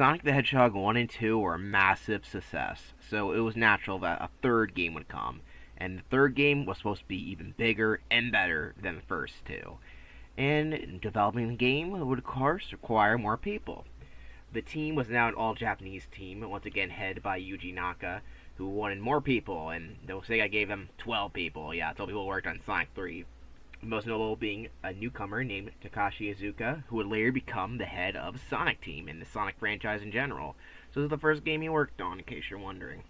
Sonic the Hedgehog 1 and 2 were a massive success, so it was natural that a third game would come, and the third game was supposed to be even bigger and better than the first two. And developing the game would, of course, require more people. The team was now an all-Japanese team, once again headed by Yuji Naka, who wanted more people, and Sega gave him 12 people. Yeah, 12 people worked on Sonic 3. Most notable being a newcomer named Takashi Iizuka, who would later become the head of Sonic Team and the Sonic franchise in general. So this is the first game he worked on, in case you're wondering.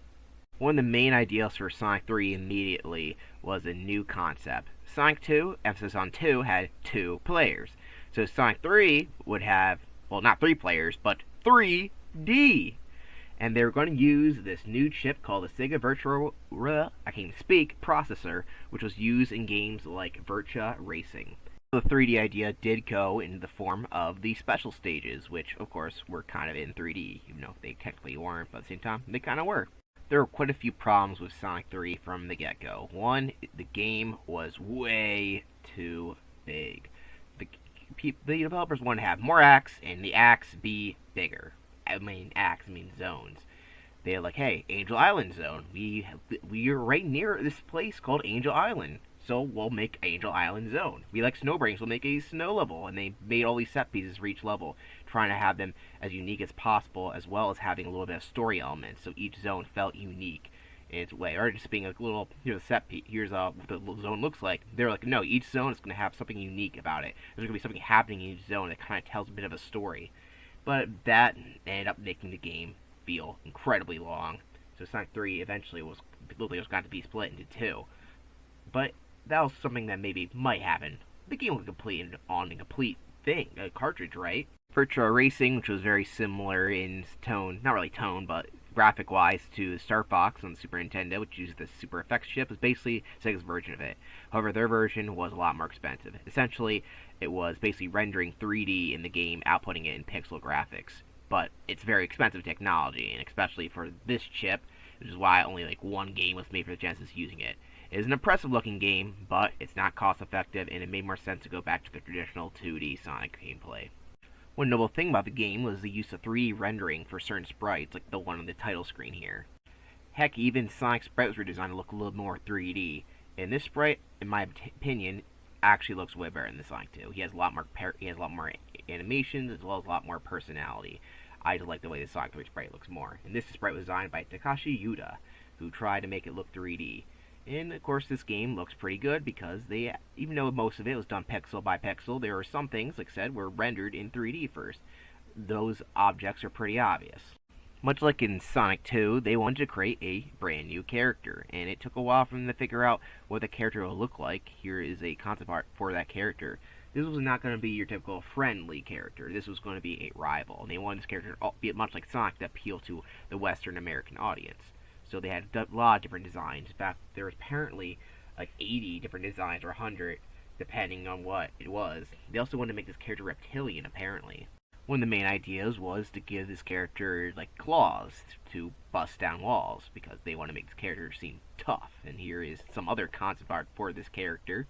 One of the main ideas for Sonic 3 immediately was a new concept. Sonic 2, emphasis on 2, had 2 players. So Sonic 3 would have, well, not 3 players, but 3D. And they were going to use this new chip called the Sega Virtual I can't even speak processor, which was used in games like Virtua Racing. The 3D idea did go in the form of the special stages, which of course were kind of in 3D, even though they technically weren't, but at the same time they kind of were. There were quite a few problems with Sonic 3 from the get-go. One, the game was way too big. The developers wanted to have more acts, and the acts be bigger. I mean, acts mean zones. They're like, hey, Angel Island Zone. We are right near this place called Angel Island, so we'll make Angel Island Zone. We like snowbreaks, we'll make a snow level, and they made all these set pieces for each level, trying to have them as unique as possible, as well as having a little bit of story elements, so each zone felt unique in its way, or just being a little, here's a set piece, here's what the zone looks like. They're like, no, each zone is going to have something unique about it. There's going to be something happening in each zone that kind of tells a bit of a story. But that ended up making the game feel incredibly long. So Sonic 3 eventually looked like it was going to be split into 2. But that was something that maybe might happen. The game was on a complete thing, a cartridge, right? Virtua Racing, which was very similar in tone, not really tone, but graphic-wise to Star Fox on the Super Nintendo, which used the Super Effects chip, was basically Sega's version of it. However, their version was a lot more expensive. Essentially, it was basically rendering 3D in the game, outputting it in pixel graphics. But it's very expensive technology, and especially for this chip, which is why only like one game was made for the Genesis using it. It is an impressive-looking game, but it's not cost-effective, and it made more sense to go back to the traditional 2D Sonic gameplay. One notable thing about the game was the use of 3D rendering for certain sprites, like the one on the title screen here. Heck, even Sonic's sprites were designed to look a little more 3D, and this sprite, in my opinion, actually looks way better than the Sonic 2. He has a lot more animations, as well as a lot more personality. I just like the way the Sonic 3 sprite looks more. And this sprite was designed by Takashi Yuda, who tried to make it look 3D. And of course this game looks pretty good because even though most of it was done pixel by pixel, there were some things, like I said, were rendered in 3D first. Those objects are pretty obvious. Much like in Sonic 2, they wanted to create a brand new character, and it took a while for them to figure out what the character will look like. Here is a concept art for that character. This was not going to be your typical friendly character. This was going to be a rival, and they wanted this character to be much like Sonic to appeal to the Western American audience. So they had a lot of different designs. In fact, there was apparently like 80 different designs, or 100, depending on what it was. They also wanted to make this character reptilian, apparently. One of the main ideas was to give this character like claws to bust down walls, because they want to make this character seem tough. And here is some other concept art for this character.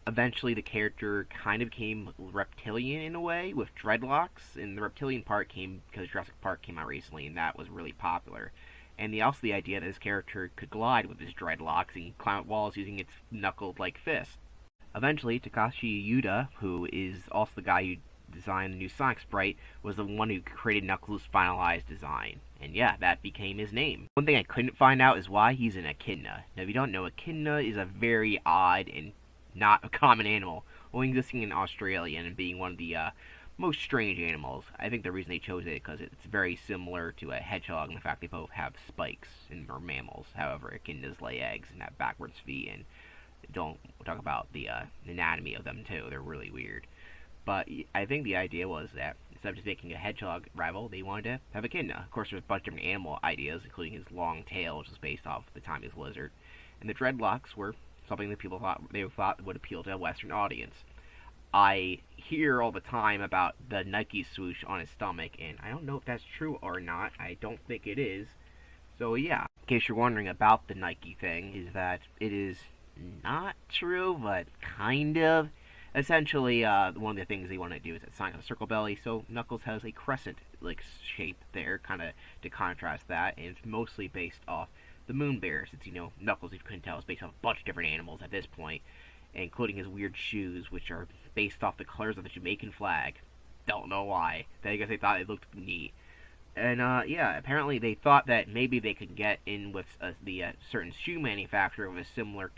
Eventually the character kind of became reptilian in a way, with dreadlocks, and the reptilian part came because Jurassic Park came out recently, and that was really popular. And also the idea that this character could glide with his dreadlocks and climb up walls using its knuckled-like fists. Eventually, Takashi Yuda, who is also the guy who designed the new Sonic sprite, was the one who created Knuckles' finalized design. And yeah, that became his name. One thing I couldn't find out is why he's an echidna. Now, if you don't know, echidna is a very odd and not a common animal, only existing in Australia and being one of the most strange animals. I think the reason they chose it is because it's very similar to a hedgehog in the fact they both have spikes and are mammals. However, echidnas lay eggs and have backwards feet, and don't talk about the anatomy of them too. They're really weird. But I think the idea was that instead of just making a hedgehog rival, they wanted to have echidna. Of course, there's a bunch of different animal ideas, including his long tail, which was based off the time he was a lizard. And the dreadlocks were something that people thought would appeal to a Western audience. I hear all the time about the Nike swoosh on his stomach, and I don't know if that's true or not. I don't think it is. So yeah, in case you're wondering about the Nike thing, is that it is not true, but kind of. Essentially, one of the things they want to do is that Sonic has a circle belly, so Knuckles has a crescent like shape there, kind of to contrast that, and it's mostly based off the Moon Bear, since Knuckles, if you couldn't tell, is based off a bunch of different animals at this point, including his weird shoes, which are based off the colors of the Jamaican flag. Don't know why. I guess they thought it looked neat. And yeah, apparently they thought that maybe they could get in with the certain shoe manufacturer with a similar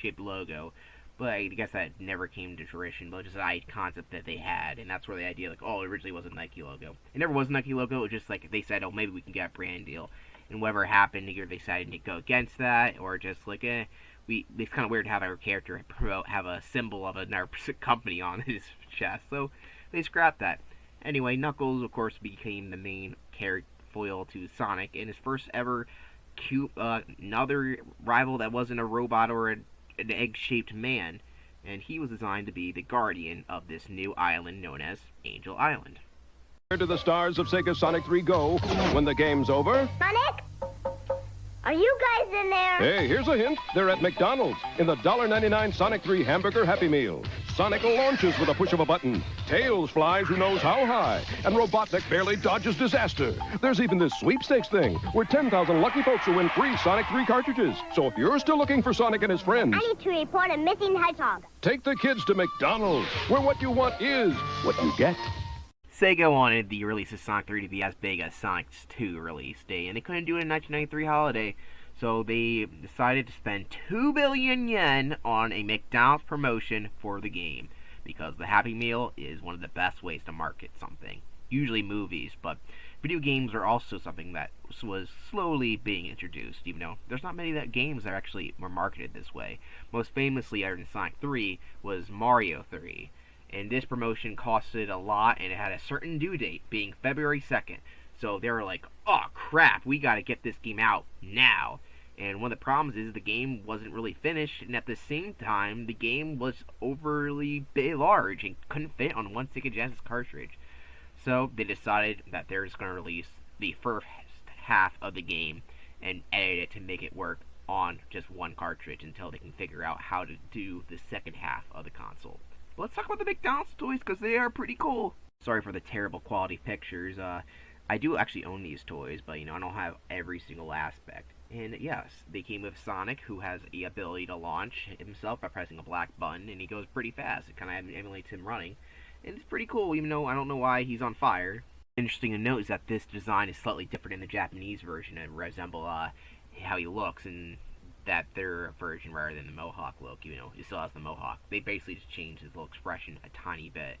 shaped logo, but I guess that never came to fruition. But just a concept that they had, and that's where the idea, like, oh, it originally was a Nike logo. It never was a Nike logo. It was just like they said, oh, maybe we can get a brand deal, and whatever happened, either they decided to go against that, or just like, it's kind of weird to have our character have a symbol of another company on his chest, so they scrapped that. Anyway, Knuckles, of course, became the main foil to Sonic, and his first ever cute, another rival that wasn't a robot or an egg-shaped man, and he was designed to be the guardian of this new island known as Angel Island. To the stars of Sega Sonic 3 Go when the game's over. Sonic? Are you guys in there? Hey, here's a hint. They're at McDonald's in the $1.99 Sonic 3 Hamburger Happy Meal. Sonic launches with a push of a button. Tails flies who knows how high. And Robotnik barely dodges disaster. There's even this sweepstakes thing where 10,000 lucky folks will win free Sonic 3 cartridges. So if you're still looking for Sonic and his friends, I need to report a missing hedgehog. Take the kids to McDonald's, where what you want is what you get. Sega wanted the release of Sonic 3 to be as big as Sonic's 2 release date, and they couldn't do it in 1993 holiday, so they decided to spend 2 billion yen on a McDonald's promotion for the game, because the Happy Meal is one of the best ways to market something. Usually movies, but video games are also something that was slowly being introduced, even though there's not many games that actually were marketed this way. Most famously, other than Sonic 3, was Mario 3. And this promotion costed a lot, and it had a certain due date, being February 2nd. So they were like, oh crap, we gotta get this game out now. And one of the problems is the game wasn't really finished, and at the same time, the game was overly large and couldn't fit on one Sega Genesis cartridge. So they decided that they're just going to release the first half of the game and edit it to make it work on just one cartridge until they can figure out how to do the second half of the console. Let's talk about the McDonald's toys, because they are pretty cool. Sorry for the terrible quality pictures. I do actually own these toys, but I don't have every single aspect. And yes, they came with Sonic, who has the ability to launch himself by pressing a black button, and he goes pretty fast. It kind of emulates him running. And it's pretty cool, even though I don't know why he's on fire. Interesting to note is that this design is slightly different in the Japanese version and resemble how he looks in that their version rather than the Mohawk look. He still has the Mohawk. They basically just changed his little expression a tiny bit.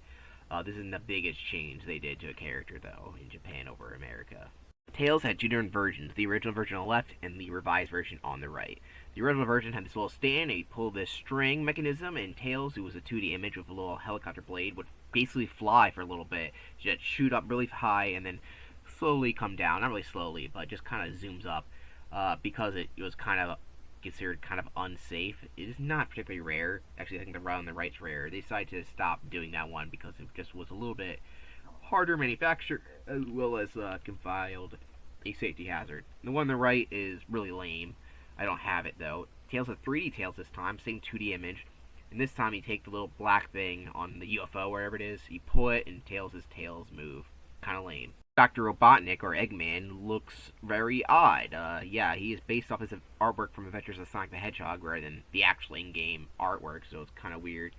This isn't the biggest change they did to a character, though, in Japan over America. Tails had two different versions, the original version on the left and the revised version on the right. The original version had this little stand, and you pull this string mechanism, and Tails, who was a 2D image with a little helicopter blade, would basically fly for a little bit, just shoot up really high, and then slowly come down. Not really slowly, but just kind of zooms up, because it was kind of considered kind of unsafe. It is not particularly rare. Actually, I think the run on the right's rare. They decided to stop doing that one because it just was a little bit harder manufactured, as well as compiled a safety hazard. The one on the right is really lame. I don't have it though. Tails has 3D Tails this time, same 2D image. And this time you take the little black thing on the UFO, wherever it is, you pull it, and Tails' tails move. Kinda lame. Dr. Robotnik, or Eggman, looks very odd. Yeah, he is based off his artwork from Adventures of Sonic the Hedgehog rather than the actual in-game artwork, so it's kind of weird.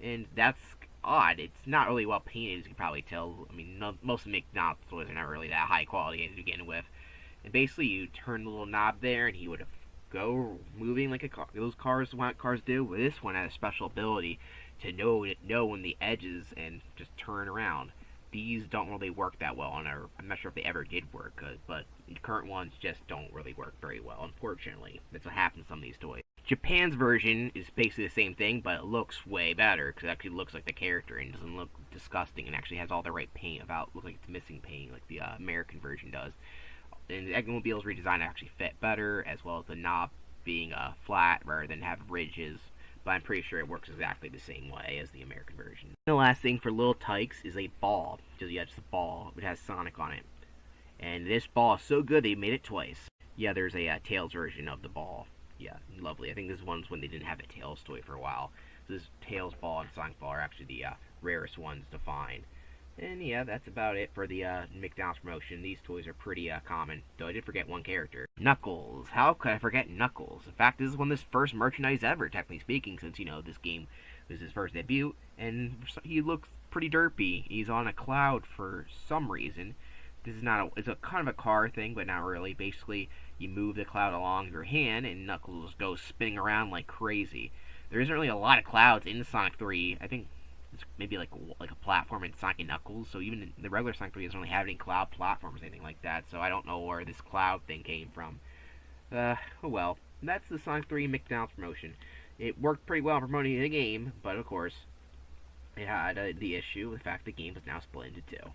And that's odd. It's not really well painted, as you can probably tell. I mean, most of the McDonald's toys are not really that high quality to begin with. And basically, you turn the little knob there, and he would go moving like a car. Those cars do. With this one had a special ability to know when the edges and just turn around. These don't really work that well, and I'm not sure if they ever did work, but the current ones just don't really work very well, unfortunately. That's what happens to some of these toys. Japan's version is basically the same thing, but it looks way better, because it actually looks like the character and doesn't look disgusting, and actually has all the right paint looks like it's missing paint, like the American version does. And the Eggmobile's redesign actually fit better, as well as the knob being flat rather than have ridges. But I'm pretty sure it works exactly the same way as the American version. And the last thing for Little Tykes is a ball. Just a ball. It has Sonic on it. And this ball is so good they made it twice. Yeah, there's a Tails version of the ball. Yeah, lovely. I think this one's when they didn't have a Tails toy for a while. This Tails Ball and Sonic Ball are actually the rarest ones to find. And yeah, that's about it for the McDonald's promotion. These toys are pretty common, though I did forget one character. Knuckles. How could I forget Knuckles? In fact, this is one of his first merchandise ever, technically speaking, since, this game was his first debut, and he looks pretty derpy. He's on a cloud for some reason. This is not it's a kind of a car thing, but not really. Basically, you move the cloud along your hand, and Knuckles goes spinning around like crazy. There isn't really a lot of clouds in Sonic 3. I think it's maybe like a platform in Sonic and Knuckles. So even in the regular Sonic 3 doesn't really have any cloud platforms or anything like that. So I don't know where this cloud thing came from. Oh well. That's the Sonic 3 McDonald's promotion. It worked pretty well promoting the game, but of course, it had the issue with the fact the game was now split into two.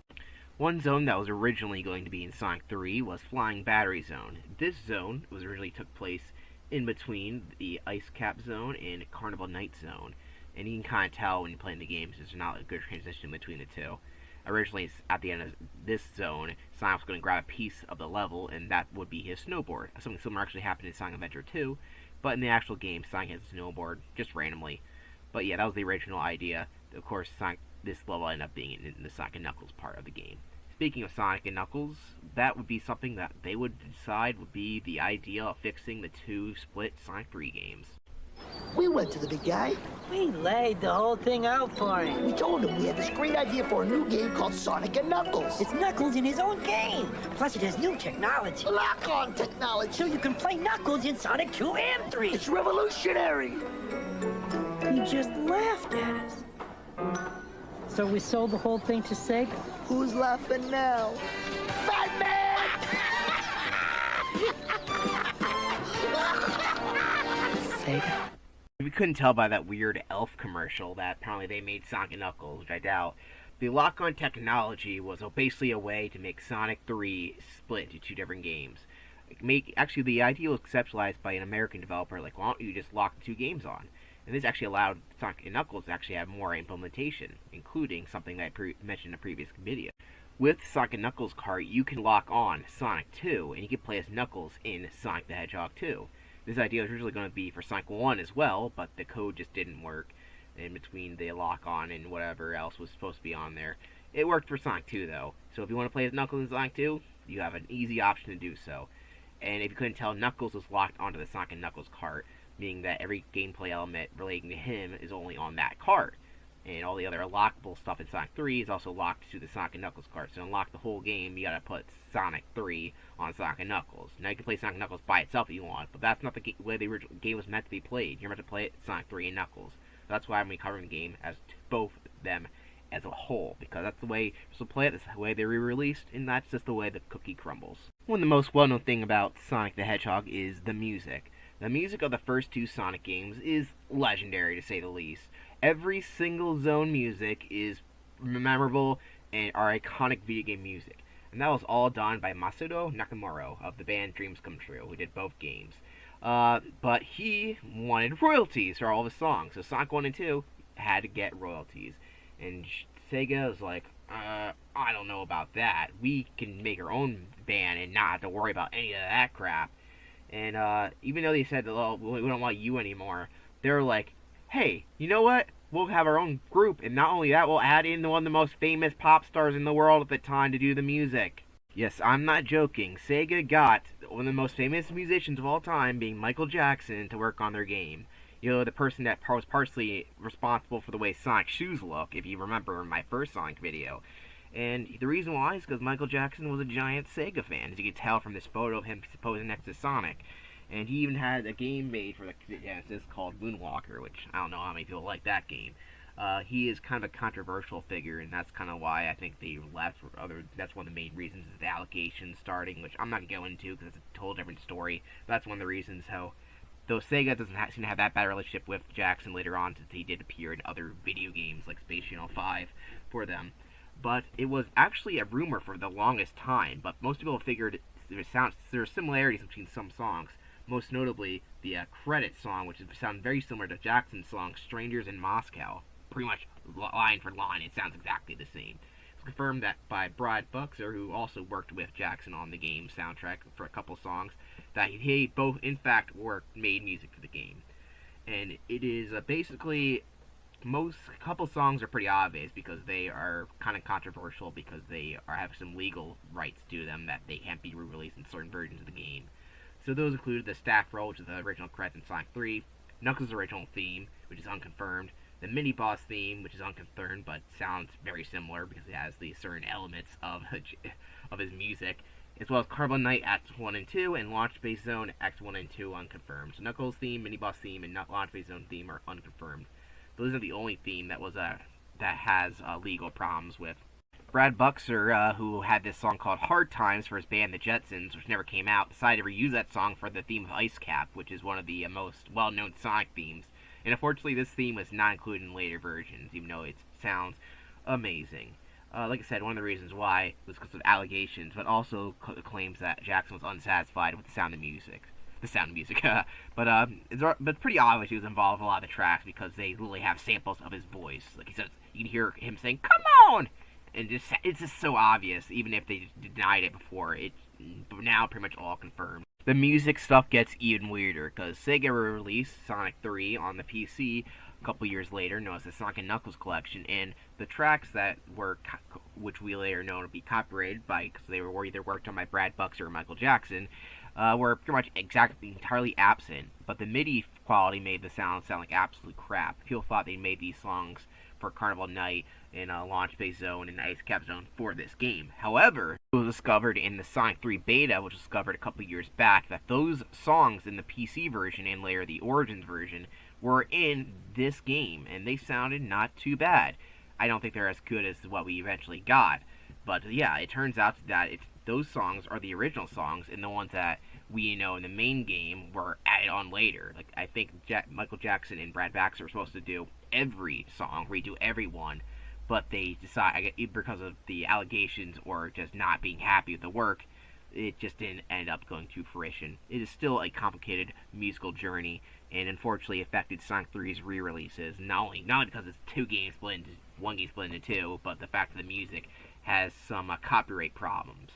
One zone that was originally going to be in Sonic 3 was Flying Battery Zone. This zone was originally took place in between the Ice Cap Zone and Carnival Night Zone. And you can kind of tell when you're playing the games, there's not a good transition between the two. Originally, at the end of this zone, Sonic was going to grab a piece of the level, and that would be his snowboard. Something similar actually happened in Sonic Adventure 2, but in the actual game, Sonic has a snowboard, just randomly. But yeah, that was the original idea. Of course, this level ended up being in the Sonic and Knuckles part of the game. Speaking of Sonic and Knuckles, that would be something that they would decide would be the idea of fixing the two split Sonic 3 games. We went to the big guy. We laid the whole thing out for him. We told him we had this great idea for a new game called Sonic and Knuckles. It's Knuckles in his own game. Plus, it has new technology. Lock-on technology. So you can play Knuckles in Sonic 2 and 3. It's revolutionary. He just laughed at us. So we sold the whole thing to Sega? Who's laughing now? Batman! Sega? If you couldn't tell by that weird elf commercial that apparently they made Sonic and Knuckles, which I doubt, the lock-on technology was basically a way to make Sonic 3 split into two different games. Actually, the idea was conceptualized by an American developer, like, why don't you just lock the two games on? And this actually allowed Sonic and Knuckles to actually have more implementation, including something that I mentioned in a previous video. With Sonic and Knuckles cart, you can lock on Sonic 2, and you can play as Knuckles in Sonic the Hedgehog 2. This idea was originally going to be for Sonic 1 as well, but the code just didn't work in between the lock-on and whatever else was supposed to be on there. It worked for Sonic 2, though. So if you want to play as Knuckles in Sonic 2, you have an easy option to do so. And if you couldn't tell, Knuckles was locked onto the Sonic and Knuckles cart, meaning that every gameplay element relating to him is only on that cart. And all the other unlockable stuff in Sonic 3 is also locked to the Sonic and Knuckles cart. So to unlock the whole game, you gotta put Sonic 3 on Sonic and Knuckles. Now you can play Sonic and Knuckles by itself if you want, but that's not the way the original game was meant to be played. You're meant to play it Sonic 3 and Knuckles. So that's why I'm covering the game as both of them as a whole, because that's the way you're supposed to play it, that's the way they re-released, and that's just the way the cookie crumbles. One of the most well-known thing about Sonic the Hedgehog is the music. The music of the first two Sonic games is legendary, to say the least. Every single zone music is memorable and are iconic video game music. And that was all done by Masato Nakamura of the band Dreams Come True, who did both games. But he wanted royalties for all of his songs, so Sonic 1 and 2 had to get royalties. And Sega was like, I don't know about that. We can make our own band and not have to worry about any of that crap. And even though they said, oh, we don't want you anymore, they were like, hey, you know what? We'll have our own group, and not only that, we'll add in one of the most famous pop stars in the world at the time to do the music. Yes, I'm not joking. Sega got one of the most famous musicians of all time, being Michael Jackson, to work on their game. You know, the person that was partially responsible for the way Sonic's shoes look, if you remember my first Sonic video. And the reason why is because Michael Jackson was a giant Sega fan, as you can tell from this photo of him posing next to Sonic. And he even had a game made for the Genesis called Moonwalker, which I don't know how many people like that game. He is kind of a controversial figure, and that's kind of why I think they left. That's one of the main reasons is the allegations starting, which I'm not going to go into because it's a total different story. But that's one of the reasons how, though Sega doesn't seem to have that bad relationship with Jackson later on, since he did appear in other video games like Space Channel 5 for them. But it was actually a rumor for the longest time, but most people figured there are similarities between some songs. Most notably, the credit song, which sounds very similar to Jackson's song, Strangers in Moscow. Pretty much line for line, it sounds exactly the same. It's confirmed that by Brad Buxer, who also worked with Jackson on the game soundtrack for a couple songs, that he both, in fact, made music for the game. And it is basically a couple songs are pretty obvious because they are kind of controversial because they have some legal rights to them that they can't be re-released in certain versions of the game. So those include the staff roll, which is the original credits in Sonic 3, Knuckles' original theme, which is unconfirmed, the mini boss theme, which is unconfirmed but sounds very similar because it has the certain elements of his music, as well as Carbon Knight Acts 1 and 2, and Launch Space Zone Acts 1 and 2 unconfirmed. So Knuckles' theme, mini boss theme, and Launch Space Zone theme are unconfirmed. Those are the only theme that has legal problems with. Brad Buxer, who had this song called Hard Times for his band The Jetsons, which never came out, decided to reuse that song for the theme of Ice Cap, which is one of the most well-known Sonic themes. And unfortunately, this theme was not included in later versions, even though it sounds amazing. Like I said, one of the reasons why was because of allegations, but also claims that Jackson was unsatisfied with the sound of music. But it's pretty obvious he was involved in a lot of the tracks because they literally have samples of his voice. Like he says, you can hear him saying, "Come on!" And it's just so obvious, even if they denied it before. It's now pretty much all confirmed. The music stuff gets even weirder because Sega released Sonic 3 on the PC a couple years later, known as the Sonic and Knuckles collection, and the tracks which we later know to be copyrighted because they were either worked on by Brad Buxer or Michael Jackson, were pretty much entirely absent. But the MIDI quality made the sound like absolute crap. People thought they made these songs for Carnival Night and Launch Space Zone and Ice Cap Zone for this game. However, it was discovered in the Sonic 3 beta, which was discovered a couple years back, that those songs in the PC version and later the Origins version were in this game, and they sounded not too bad. I don't think they're as good as what we eventually got, but yeah, it turns out that those songs are the original songs, and the ones that we know in the main game were added on later. Like, I think Michael Jackson and Brad Buxer were supposed to do every song, redo every one, but they decided, because of the allegations or just not being happy with the work, it just didn't end up going to fruition. It is still a complicated musical journey, and unfortunately affected Sonic 3's re-releases, not only because it's one game split into two, but the fact that the music has some copyright problems.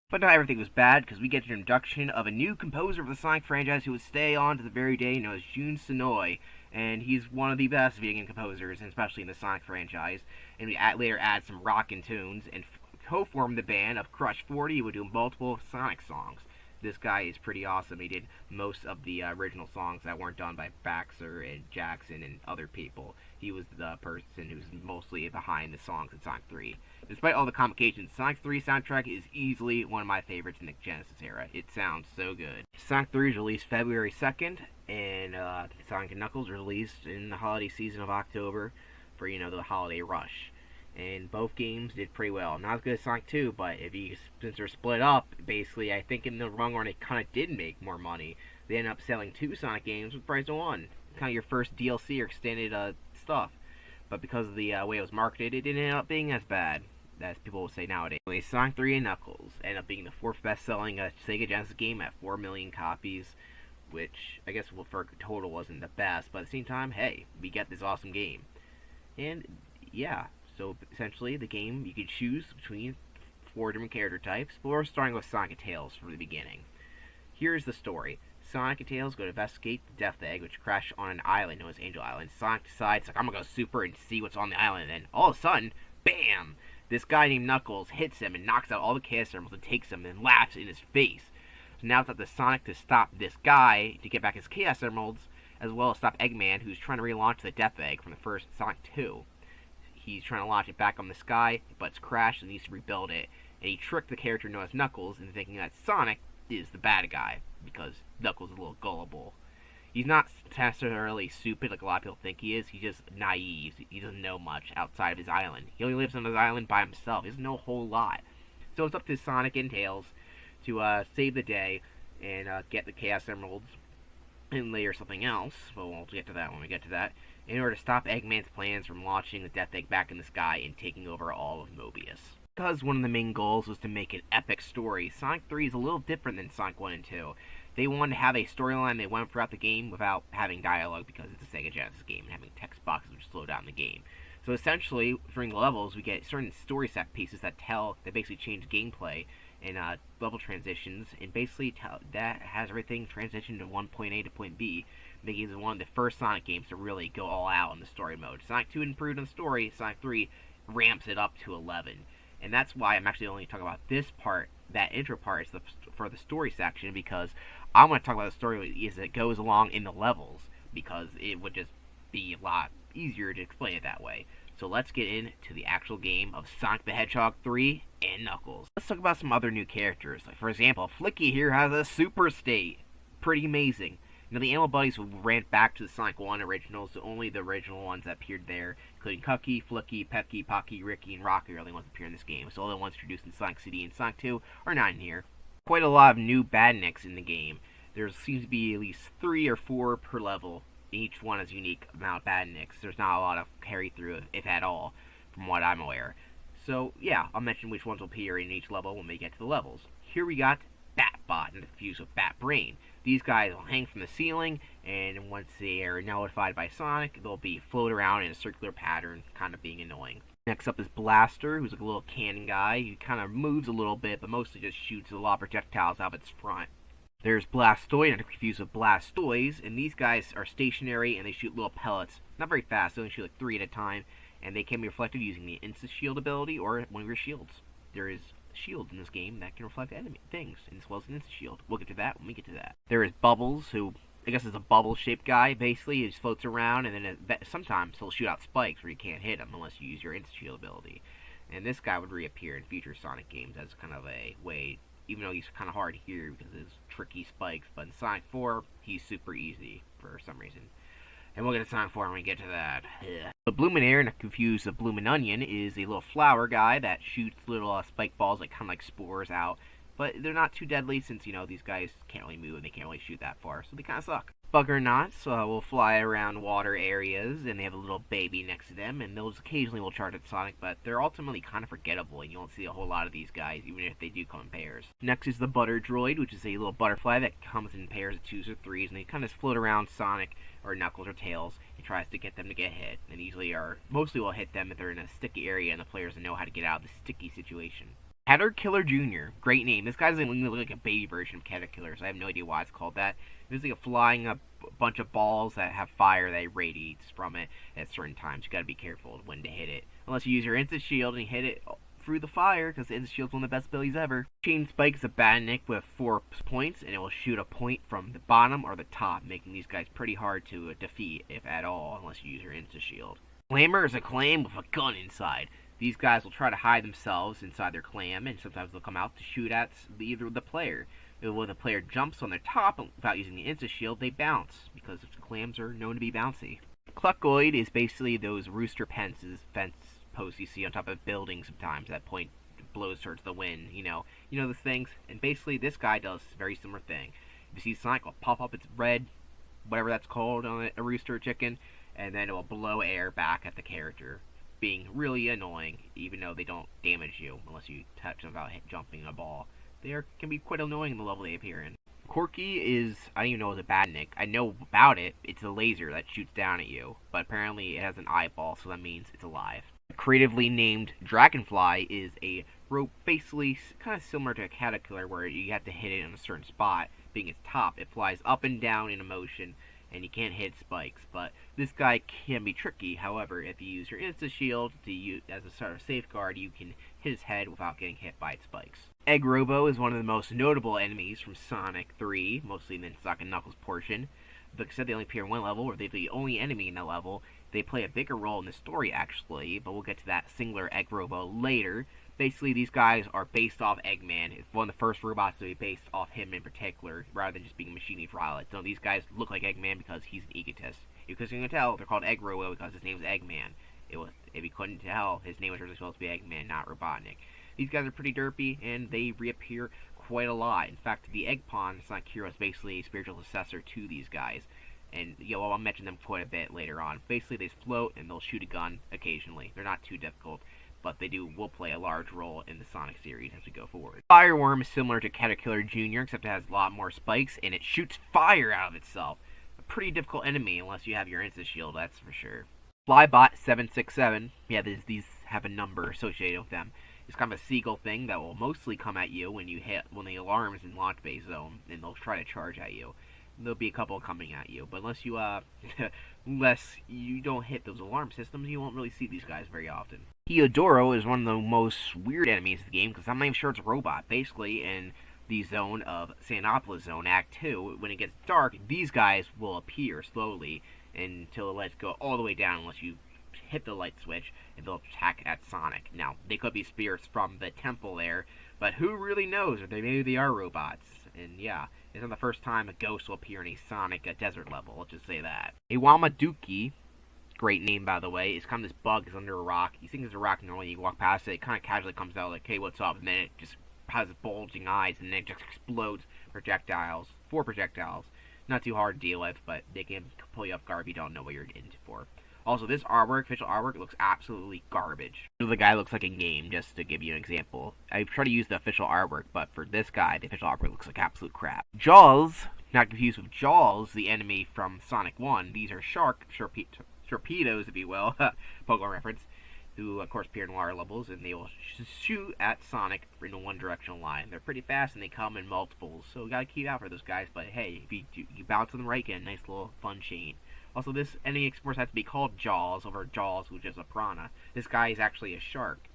But not everything was bad, because we get an introduction of a new composer for the Sonic franchise who would stay on to the very day, known as Jun Sonoy, and he's one of the best video game composers, especially in the Sonic franchise. And we later add some rockin' tunes, and co-formed the band of Crush 40, who would do multiple Sonic songs. This guy is pretty awesome. He did most of the original songs that weren't done by Baxter and Jackson and other people. He was the person who's mostly behind the songs in Sonic 3. Despite all the complications, Sonic 3 soundtrack is easily one of my favorites in the Genesis era. It sounds so good. Sonic 3 is released February 2nd, and Sonic and Knuckles released in the holiday season of October for, the holiday rush. And both games did pretty well. Not as good as Sonic 2, but since they're split up, basically, I think in the long run it kind of did make more money. They ended up selling 2 Sonic games with the price of 1. Kind of your first DLC or extended stuff. But because of the way it was marketed, it didn't end up being as bad as people will say nowadays. Anyway, Sonic 3 and Knuckles ended up being the 4th best-selling Sega Genesis game at 4 million copies, which I guess for total wasn't the best, but at the same time, hey, we get this awesome game. And yeah, so essentially the game, you could choose between 4 different character types, but we're starting with Sonic and Tails from the beginning. Here's the story. Sonic and Tails go to investigate the Death Egg, which crashed on an island known as Angel Island. Sonic decides, I'm gonna go super and see what's on the island, and then all of a sudden, bam! This guy named Knuckles hits him and knocks out all the Chaos Emeralds and takes him and laughs in his face. So now it's up to Sonic to stop this guy to get back his Chaos Emeralds, as well as stop Eggman, who's trying to relaunch the Death Egg from the first Sonic 2. He's trying to launch it back on the sky, but it's crashed and needs to rebuild it. And he tricked the character known as Knuckles into thinking that Sonic is the bad guy, because Knuckles is a little gullible. He's not necessarily stupid like a lot of people think he is. He's just naive. He doesn't know much outside of his island. He only lives on his island by himself. He doesn't know a whole lot. So it's up to Sonic and Tails to save the day and get the Chaos Emeralds and later something else, but we'll get to that when we get to that, in order to stop Eggman's plans from launching the Death Egg back in the sky and taking over all of Mobius. Because one of the main goals was to make an epic story, Sonic 3 is a little different than Sonic 1 and 2. They wanted to have a storyline they went throughout the game without having dialogue because it's a Sega Genesis game and having text boxes which slow down the game. So essentially, during the levels, we get certain story set pieces that basically change gameplay and level transitions, and basically that has everything transitioned to one point A to point B, making it one of the first Sonic games to really go all out in the story mode. Sonic 2 improved on the story, Sonic 3 ramps it up to 11. And that's why I'm actually only talking about this part, that intro part, is for the story section, because I want to talk about the story as it goes along in the levels, because it would just be a lot easier to explain it that way. So let's get into the actual game of Sonic the Hedgehog 3 and Knuckles. Let's talk about some other new characters. Like, for example, Flicky here has a super state. Pretty amazing. Now, the Animal Buddies ran back to the Sonic 1 originals, so only the original ones that appeared there, including Cucky, Flicky, Pecky, Pocky, Ricky, and Rocky are the only ones that appear in this game. So all the ones introduced in Sonic CD and Sonic 2 are not in here. Quite a lot of new badniks in the game. There seems to be at least 3 or 4 per level. Each one has a unique amount of badniks. There's not a lot of carry through, if at all, from what I'm aware. So, yeah, I'll mention which ones will appear in each level when we get to the levels. Here we got Batbot, and fused with Batbrain. These guys will hang from the ceiling, and once they are notified by Sonic, they'll be float around in a circular pattern, kind of being annoying. Next up is Blaster, who's like a little cannon guy. He kind of moves a little bit, but mostly just shoots a lot of projectiles out of its front. There's Blastoid, and confused with Blastoise, and these guys are stationary, and they shoot little pellets. Not very fast, they only shoot like 3 at a time, and they can be reflected using the Insta-Shield ability or one of your shields. There is a shield in this game that can reflect enemy things, as well as an Insta-Shield. We'll get to that when we get to that. There is Bubbles, who I guess is a bubble-shaped guy, basically. He just floats around, and then sometimes he'll shoot out spikes where you can't hit him unless you use your Insta-Shield ability. And this guy would reappear in future Sonic games as kind of a way, even though he's kind of hard to hear because of his tricky spikes, but in Sonic 4, he's super easy for some reason. And we'll get to Sonic 4 when we get to that. Ugh. The Bloominair, not confused with Bloomin' Onion, is a little flower guy that shoots little spike balls, like kind of like spores out. But they're not too deadly since, you know, these guys can't really move and they can't really shoot that far, so they kind of suck. Buggernauts will fly around water areas, and they have a little baby next to them, and those occasionally will charge at Sonic, but they're ultimately kind of forgettable, and you won't see a whole lot of these guys, even if they do come in pairs. Next is the Butter Droid, which is a little butterfly that comes in pairs of 2s or 3s, and they kind of float around Sonic, or Knuckles, or Tails, and tries to get them to get hit, and mostly will hit them if they're in a sticky area, and the players know how to get out of the sticky situation. Caterkiller Jr., great name. This guy's like a baby version of Caterkiller, so I have no idea why it's called that. It's like a flying a bunch of balls that have fire that radiates from it at certain times. You gotta be careful when to hit it. Unless you use your Instant Shield and you hit it through the fire, because the Instant Shield's one of the best abilities ever. Chain Spike is a badnik with 4 points, and it will shoot a point from the bottom or the top, making these guys pretty hard to defeat, if at all, unless you use your Instant Shield. Clamor is a clam with a gun inside. These guys will try to hide themselves inside their clam, and sometimes they'll come out to shoot at either the player. When the player jumps on their top without using the Insta-Shield, they bounce, because the clams are known to be bouncy. Cluckoid is basically those rooster fence posts you see on top of buildings sometimes that point blows towards the wind, you know those things. And basically this guy does a very similar thing. If you see Sonic will pop up its red, whatever that's called on a rooster or chicken, and then it will blow air back at the character, being really annoying, even though they don't damage you unless you touch them without jumping a ball. They can be quite annoying in the level they appear in. Corky is, I don't even know, is a badnik. I know about it. It's a laser that shoots down at you, but apparently it has an eyeball, so that means it's alive. Creatively named Dragonfly is a rope, basically kind of similar to a Caterpillar, where you have to hit it in a certain spot. Being its top, it flies up and down in a motion, and you can't hit spikes, but this guy can be tricky. However, if you use your Insta-Shield as a sort of safeguard, you can hit his head without getting hit by its spikes. Egg Robo is one of the most notable enemies from Sonic 3, mostly in the Sonic and Knuckles portion. Like I said, they only appear in one level, or they're the only enemy in that level. They play a bigger role in the story, actually, but we'll get to that singular Egg Robo later. Basically, these guys are based off Eggman. It's one of the first robots to be based off him in particular, rather than just being machiney for Violet. So these guys look like Eggman because he's an egotist. Because you can tell, they're called Egg Robo because his name is Eggman. If you couldn't tell, his name was originally supposed to be Eggman, not Robotnik. These guys are pretty derpy, and they reappear quite a lot. In fact, the Egg Pawn, Sonic Hero, is basically a spiritual successor to these guys. And, I'll mention them quite a bit later on. Basically, they float, and they'll shoot a gun occasionally. They're not too difficult, but will play a large role in the Sonic series as we go forward. Fireworm is similar to Caterkiller Jr., except it has a lot more spikes, and it shoots fire out of itself. A pretty difficult enemy, unless you have your Insta-Shield, that's for sure. Flybot 767, these have a number associated with them. It's kind of a seagull thing that will mostly come at you when the alarm is in launch base zone, and they'll try to charge at you. There'll be a couple coming at you, but unless you unless you don't hit those alarm systems, you won't really see these guys very often. Hyodoro is one of the most weird enemies of the game because I'm not even sure it's a robot. Basically, in the zone of Sanopolis Zone, Act 2, when it gets dark, these guys will appear slowly until the lights go all the way down unless you hit the light switch, and they'll attack at Sonic. Now, they could be spirits from the temple there, but who really knows? Or maybe they are robots. And yeah, it's not the first time a ghost will appear in a Sonic desert level, let's just say that. A Wamaduki, great name by the way, is kind of this bug that's under a rock. You think it's a rock normally, you walk past it, it kind of casually comes out like, hey, what's up? And then it just has bulging eyes, and then it just explodes projectiles. 4 projectiles. Not too hard to deal with, but they can pull you off guard if you don't know what you're in for. Also, this artwork, official artwork, looks absolutely garbage. The guy looks like in game, just to give you an example. I try to use the official artwork, but for this guy, the official artwork looks like absolute crap. Jaws, not confused with Jaws, the enemy from Sonic 1. These are torpedoes, if you will, Pokemon reference, who, of course, appear in water levels, and they will shoot at Sonic in a one-directional line. They're pretty fast, and they come in multiples, so you gotta keep out for those guys, but hey, if you bounce them right, get a nice little fun chain. Also, this enemy explorers has to be called Jaws over Jaws, which is a piranha. This guy is actually a shark.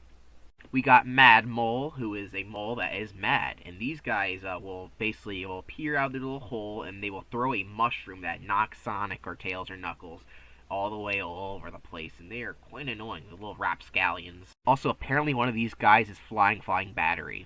We got Mad Mole, who is a mole that is mad. And these guys will appear out of their little hole, and they will throw a mushroom that knocks Sonic or Tails or Knuckles all the way all over the place. And they are quite annoying, the little rapscallions. Also, apparently one of these guys is Flying Battery.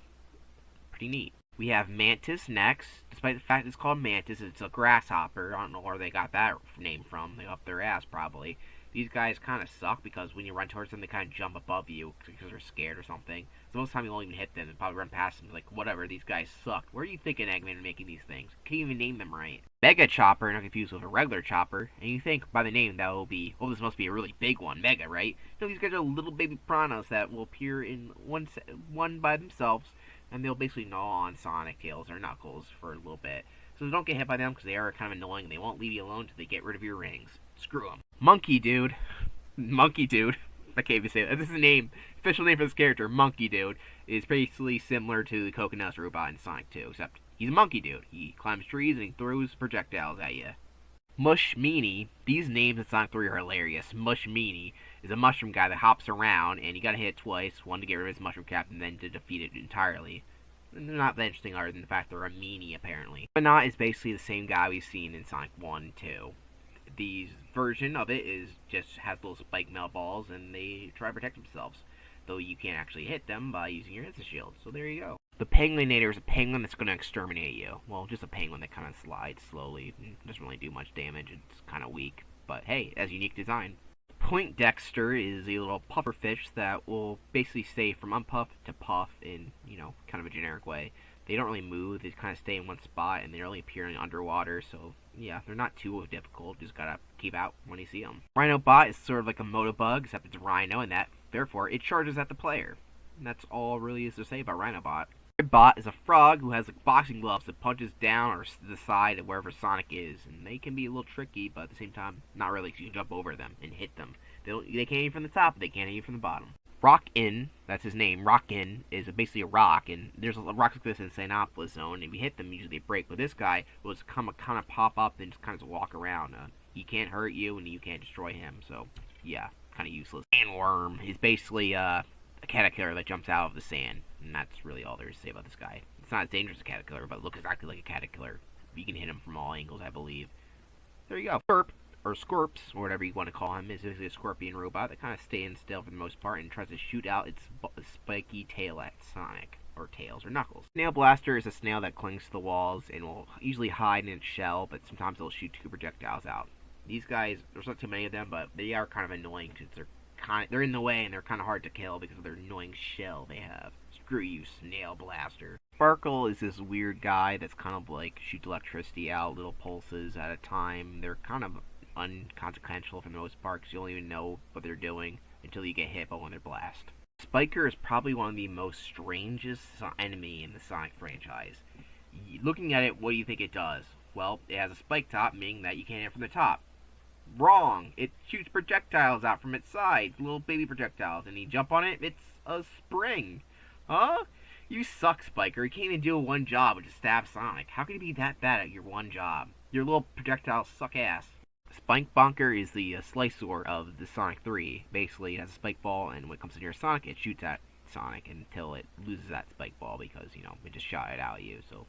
Pretty neat. We have Mantis next. Despite the fact it's called Mantis, it's a grasshopper. I don't know where they got that name from. They up their ass, probably. These guys kind of suck because when you run towards them, they kind of jump above you because they're scared or something. So most of the time you won't even hit them and probably run past them like, whatever, these guys suck. Where are you thinking, Eggman, making these things? Can't even name them right. Mega Chopper, not confused with a regular chopper. And you think by the name that will be, oh, this must be a really big one, Mega, right? No, these guys are little baby piranhas that will appear in one by themselves. And they'll basically gnaw on Sonic, Tails, or Knuckles for a little bit. So don't get hit by them because they are kind of annoying. They won't leave you alone until they get rid of your rings. Screw them. Monkey Dude. Monkey Dude. I can't even say that. This is the name. Official name for this character, Monkey Dude, is basically similar to the Coconuts robot in Sonic 2, except he's a monkey dude. He climbs trees and he throws projectiles at you. Mush Meanie. These names in Sonic 3 are hilarious. Mush Meanie is a mushroom guy that hops around, and you gotta hit it twice. One to get rid of his mushroom cap, and then to defeat it entirely. And they're not that interesting other than the fact they're a meanie, apparently. But not is basically the same guy we've seen in Sonic 1 and 2. The version of it just has little spike mail balls, and they try to protect themselves. Though you can't actually hit them by using your instant shield. So there you go. The Penguinator is a penguin that's going to exterminate you. Well, just a penguin that kind of slides slowly. Doesn't really do much damage. It's kind of weak. But hey, it has unique design. Point Dexter is a little puffer fish that will basically stay from unpuff to puff in, kind of a generic way. They don't really move. They kind of stay in one spot, and they only appear in underwater. So yeah, they're not too difficult. Just gotta keep out when you see them. Rhinobot is sort of like a Motobug, except it's a rhino, and therefore it charges at the player. And that's all really is to say about Rhinobot. Bot is a frog who has boxing gloves that punches down or to the side of wherever Sonic is, and they can be a little tricky, but at the same time, not really, because you can jump over them and hit them. They can't hit you from the top, but they can't hit you from the bottom. Rockin, that's his name. Rockin is basically a rock, and there's rocks like this in Sanopolis Zone. If you hit them, usually they break. But this guy will just kind of pop up and just kind of walk around. He can't hurt you, and you can't destroy him. So yeah, kind of useless. Sandworm is basically a caterpillar that jumps out of the sand, and that's really all there is to say about this guy. It's not as dangerous as a caterpillar, but it looks exactly like a caterpillar. You can hit him from all angles, I believe. There you go. Scorp, or Scorps, or whatever you want to call him, is basically a scorpion robot that kind of stands still for the most part and tries to shoot out its spiky tail at Sonic, or Tails, or Knuckles. Snail Blaster is a snail that clings to the walls and will usually hide in its shell, but sometimes it'll shoot 2 projectiles out. These guys, there's not too many of them, but they are kind of annoying because they're in the way and they're kind of hard to kill because of their annoying shell they have. Screw you, Snail Blaster. Sparkle is this weird guy that's kind of like shoots electricity out, little pulses at a time. They're kind of unconsequential for the most part because you don't even know what they're doing until you get hit by one of their blast. Spiker is probably one of the most strangest enemy in the Sonic franchise. Looking at it, what do you think it does? Well, it has a spike top, meaning that you can't hit from the top. Wrong! It shoots projectiles out from its sides, little baby projectiles, and you jump on it, it's a spring. Huh? You suck, Spiker. You can't even do one job, which is stab Sonic. How can you be that bad at your one job? Your little projectiles suck ass. Spike Bonker is the slicer of the Sonic 3. Basically, it has a spike ball, and when it comes near Sonic, it shoots at Sonic until it loses that spike ball because, it just shot it out at you. So,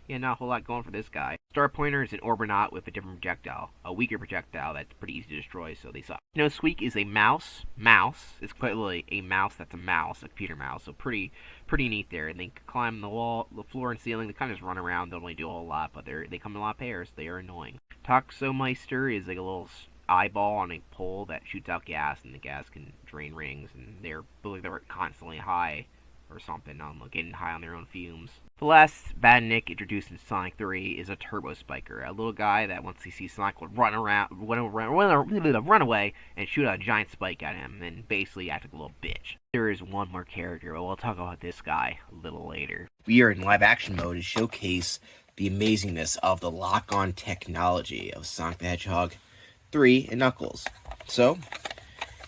yeah, not a whole lot going for this guy. Star Pointer is an Orbinaut with a different projectile. A weaker projectile that's pretty easy to destroy, so they suck. Squeak is a mouse. Mouse. It's quite literally a mouse that's a mouse, a computer mouse. So pretty neat there. And they can climb the wall, the floor and ceiling. They kind of just run around, don't really do a whole lot, but they come in a lot of pairs. They are annoying. Toxomeister is like a little eyeball on a pole that shoots out gas, and the gas can drain rings, and they're constantly high or something, getting high on their own fumes. The last Badnik introduced in Sonic 3 is a Turbo Spiker, a little guy that once he sees Sonic would run away and shoot a giant spike at him, and basically act like a little bitch. There is one more character, but we'll talk about this guy a little later. We are in live action mode to showcase the amazingness of the lock-on technology of Sonic the Hedgehog 3 and Knuckles. So,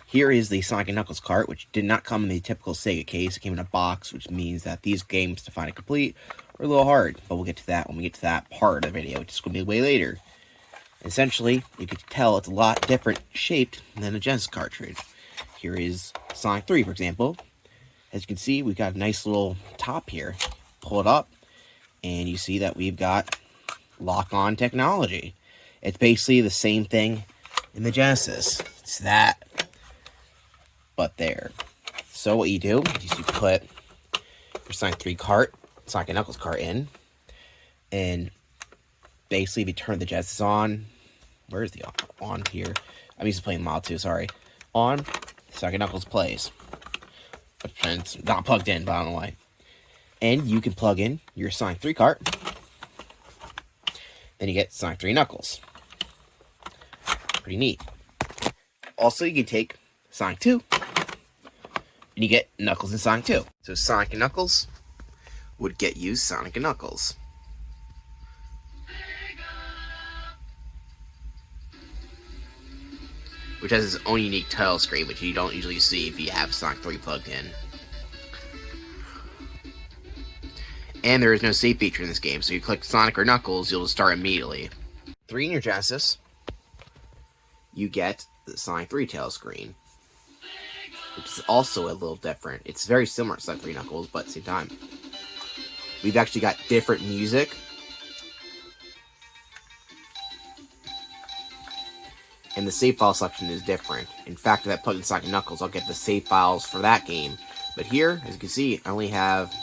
here is the Sonic and Knuckles cart, which did not come in the typical Sega case. It came in a box, which means that these games, to find it complete, are a little hard. But we'll get to that when we get to that part of the video, which is going to be way later. Essentially, you can tell it's a lot different shaped than a Genesis cartridge. Here is Sonic 3, for example. As you can see, we've got a nice little top here. Pull it up, and you see that we've got lock-on technology. It's basically the same thing in the Genesis. It's that, but there. So what you do is you put your Sonic 3 cart, Sonic and Knuckles cart in, and basically if you turn the Genesis on, where's the on here? I'm used to playing Mod 2, sorry. On, Sonic and Knuckles plays. But it's not plugged in, but I don't know why. And you can plug in your Sonic 3 cart. Then you get Sonic 3 Knuckles. Pretty neat. Also, you can take Sonic 2, and you get Knuckles and Sonic 2. So Sonic and Knuckles would get you Sonic and Knuckles. Which has its own unique title screen, which you don't usually see if you have Sonic 3 plugged in. And there is no save feature in this game, so you click Sonic or Knuckles, you'll just start immediately. 3 in your Genesis, you get the Sonic 3 title screen, which is also a little different. It's very similar to Sonic 3 Knuckles, but at the same time, we've actually got different music. And the save file selection is different. In fact, if I plug in Sonic and Knuckles, I'll get the save files for that game. But here, as you can see, I only have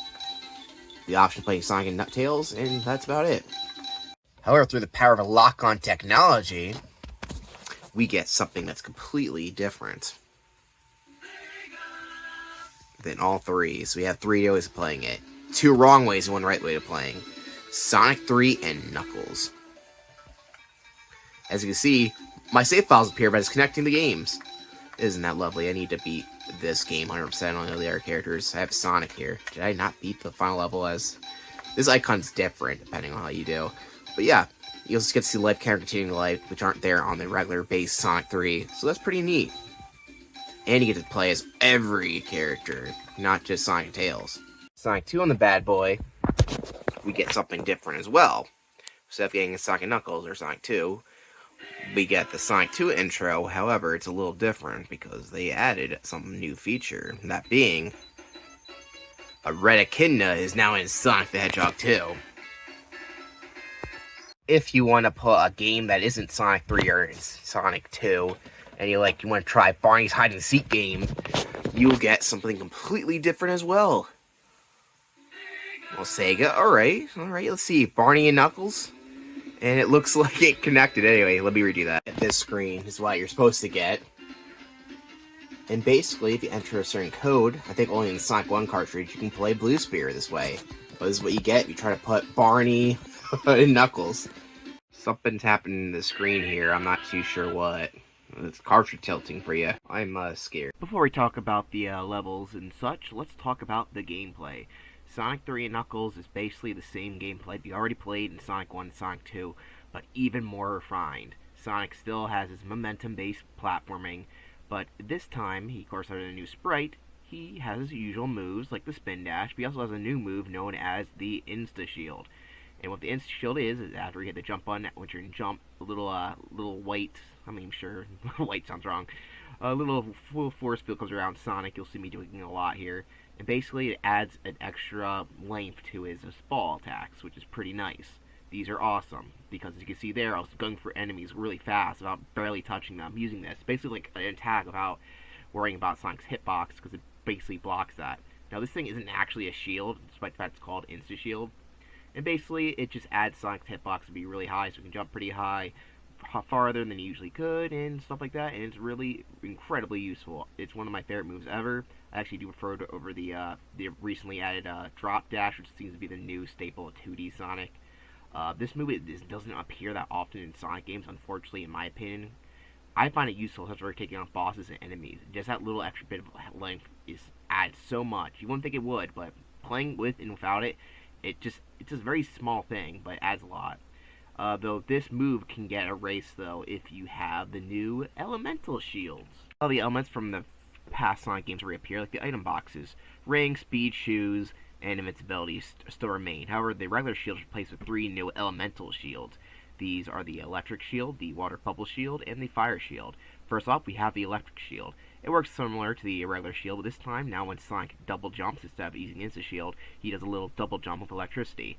the option of playing Sonic and DuckTales, and that's about it. However, through the power of a lock-on technology, we get something that's completely different than all three. So we have 3 ways of playing it. 2 wrong ways and 1 right way of playing. Sonic 3 and Knuckles. As you can see, my save files appear by disconnecting the games. Isn't that lovely? I need to beat this game 100% on the other characters. I have Sonic here. Did I not beat the final level as... This icon's different depending on how you do. But yeah, you'll just get to see life character continuing life, which aren't there on the regular base Sonic 3. So that's pretty neat. And you get to play as every character, not just Sonic and Tails. Sonic 2 on the bad boy, we get something different as well. Instead of getting a Sonic and Knuckles or Sonic 2, we get the Sonic 2 intro. However, it's a little different because they added some new feature. That being, a red echidna is now in Sonic the Hedgehog 2. If you want to put a game that isn't Sonic 3 or Sonic 2, and you want to try Barney's hide and seek game, you'll get something completely different as well. Well, Sega, alright, let's see, Barney and Knuckles, and it looks like it connected. Anyway, let me redo that. This screen is what you're supposed to get, and basically, if you enter a certain code, I think only in the Sonic 1 cartridge, you can play Blue Spear this way. But this is what you get if you try to put Barney and Knuckles. Something's happening in the screen here, I'm not too sure what. It's cartridge tilting for you. I'm scared. Before we talk about the levels and such, let's talk about the gameplay. Sonic 3 and Knuckles is basically the same gameplay you already played in Sonic 1 and Sonic 2, but even more refined. Sonic still has his momentum-based platforming, but this time, he of course added a new sprite. he has his usual moves like the spin dash, but he also has a new move known as the Insta Shield. And what the Insta Shield is after you hit the jump button, when you're in jump, a little white, I mean, sure, white sounds wrong, a little full force field comes around Sonic. You'll see me doing a lot here. And basically it adds an extra length to his ball attacks, which is pretty nice. These are awesome, because as you can see there, I was going for enemies really fast without barely touching them using this. Basically like an attack without worrying about Sonic's hitbox, because it basically blocks that. Now this thing isn't actually a shield, despite the fact it's called Insta Shield. And basically it just adds Sonic's hitbox to be really high, so we can jump pretty high, farther than you usually could, and stuff like that, and it's really incredibly useful. It's one of my favorite moves ever. I actually do prefer it over the recently added drop dash, which seems to be the new staple of 2D Sonic. This move doesn't appear that often in Sonic games, unfortunately, in my opinion. I find it useful especially for taking on bosses and enemies. Just that little extra bit of length adds so much. You wouldn't think it would, but playing with and without it, it's a very small thing, but it adds a lot. Though this move can get erased, though, if you have the new elemental shields. All the elements from the past Sonic games reappear, like the item boxes. Ring, speed, shoes, and invincibility still remain. However, the regular shield is replaced with 3 new elemental shields. These are the electric shield, the water bubble shield, and the fire shield. First off, we have the electric shield. It works similar to the regular shield, but this time, now when Sonic double jumps instead of using Insta Shield, he does a little double jump with electricity.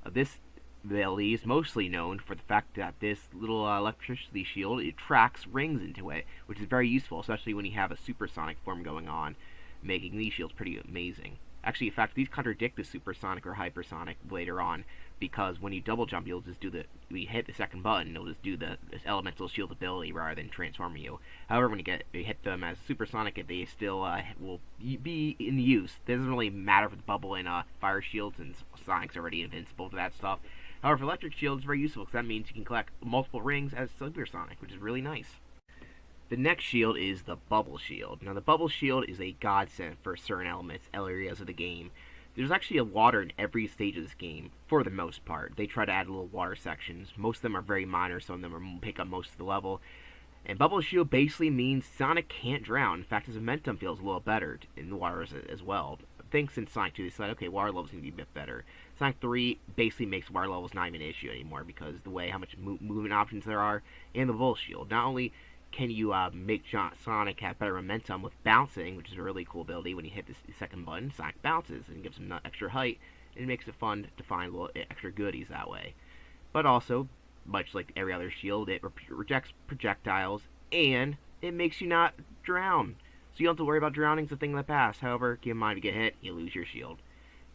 This ability is mostly known for the fact that this little electricity shield, it tracks rings into it, which is very useful, especially when you have a supersonic form going on, making these shields pretty amazing. Actually, in fact, these contradict the supersonic or hypersonic later on, because when you double jump, you'll just when you hit the second button, it'll just do this elemental shield ability rather than transforming you. However, when you hit them as supersonic, they still will be in use. It doesn't really matter for the bubble and fire shields, and Sonic's already invincible to that stuff. However, for electric shield, it's very useful, because that means you can collect multiple rings as supersonic, which is really nice. The next shield is the bubble shield. Now, the bubble shield is a godsend for certain areas of the game. There's actually a water in every stage of this game, for the most part. They try to add little water sections. Most of them are very minor, some of them pick up most of the level. And bubble shield basically means Sonic can't drown. In fact, his momentum feels a little better in the water as well. Thanks in Sonic 2, they said, okay, water levels need to be a bit better. Sonic 3 basically makes water levels not even an issue anymore, because the way how much movement options there are, and the bubble shield. Not only can you make Sonic have better momentum with bouncing, which is a really cool ability. When you hit the second button, Sonic bounces and gives him extra height, and it makes it fun to find little extra goodies that way. But also, much like every other shield, it rejects projectiles, and it makes you not drown. So you don't have to worry about drowning, it's a thing of the past. However, keep in mind, if you get hit, you lose your shield.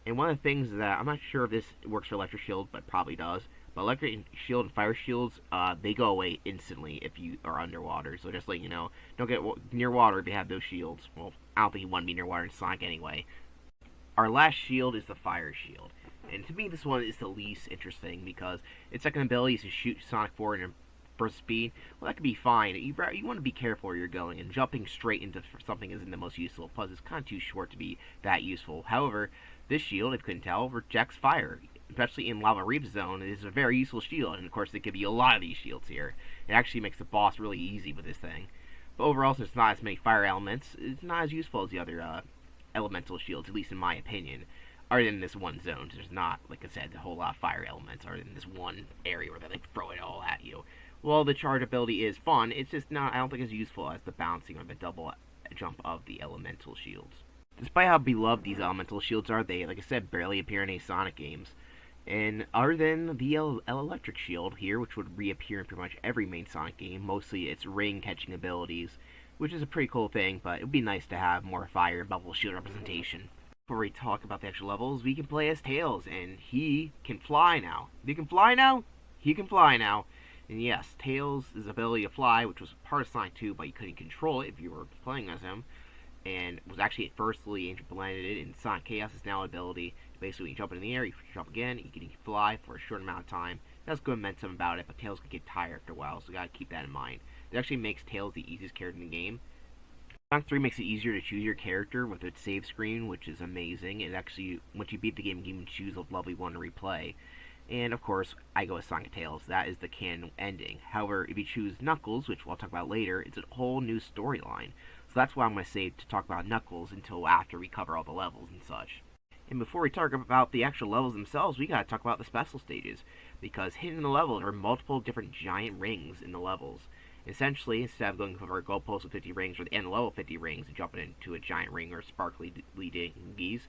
And one of the things that, I'm not sure if this works for electric shield, but probably does, but electric shield and fire shields, they go away instantly if you are underwater. So just letting you know, don't get near water if you have those shields. Well, I don't think you want to be near water in Sonic anyway. Our last shield is the fire shield. And to me, this one is the least interesting, because its second ability is to shoot Sonic forward in burst speed. Well, that could be fine. You want to be careful where you're going, and jumping straight into something isn't the most useful. Plus, it's kind of too short to be that useful. However, this shield, if you couldn't tell, rejects fire. Especially in Lava Reef's zone, it is a very useful shield, and of course they give you a lot of these shields here. It actually makes the boss really easy with this thing. But overall, since there's not as many fire elements, it's not as useful as the other elemental shields, at least in my opinion. Other than this one zone, there's not, like I said, a whole lot of fire elements, other than this one area where they throw it all at you. Well, the charge ability is fun, it's just not, I don't think as useful as the bouncing or the double jump of the elemental shields. Despite how beloved these elemental shields are, they, like I said, barely appear in any Sonic games. And other than the electric shield here, which would reappear in pretty much every main Sonic game, mostly its ring catching abilities, which is a pretty cool thing, but it would be nice to have more fire and bubble shield representation. Before we talk about the actual levels, we can play as Tails, and he can fly now. He can fly now? He can fly now. And yes, Tails' ability to fly, which was part of Sonic 2, but you couldn't control it if you were playing as him, and was actually at first Lily implemented it in Sonic Chaos, is now an ability. Basically, when you jump in the air, you jump again, you can fly for a short amount of time. It has good momentum about it, but Tails can get tired after a while, so you gotta keep that in mind. It actually makes Tails the easiest character in the game. Sonic 3 makes it easier to choose your character with its save screen, which is amazing. It actually, once you beat the game, you can choose a lovely one to replay. And of course, I go with Sonic Tails. That is the canon ending. However, if you choose Knuckles, which we'll talk about later, it's a whole new storyline. So that's why I'm going to save to talk about Knuckles until after we cover all the levels and such. And before we talk about the actual levels themselves, we gotta talk about the special stages, because hidden in the levels are multiple different giant rings in the levels. Essentially, instead of going for a goalpost with 50 rings or the end level of 50 rings and jumping into a giant ring or sparkly dinghies,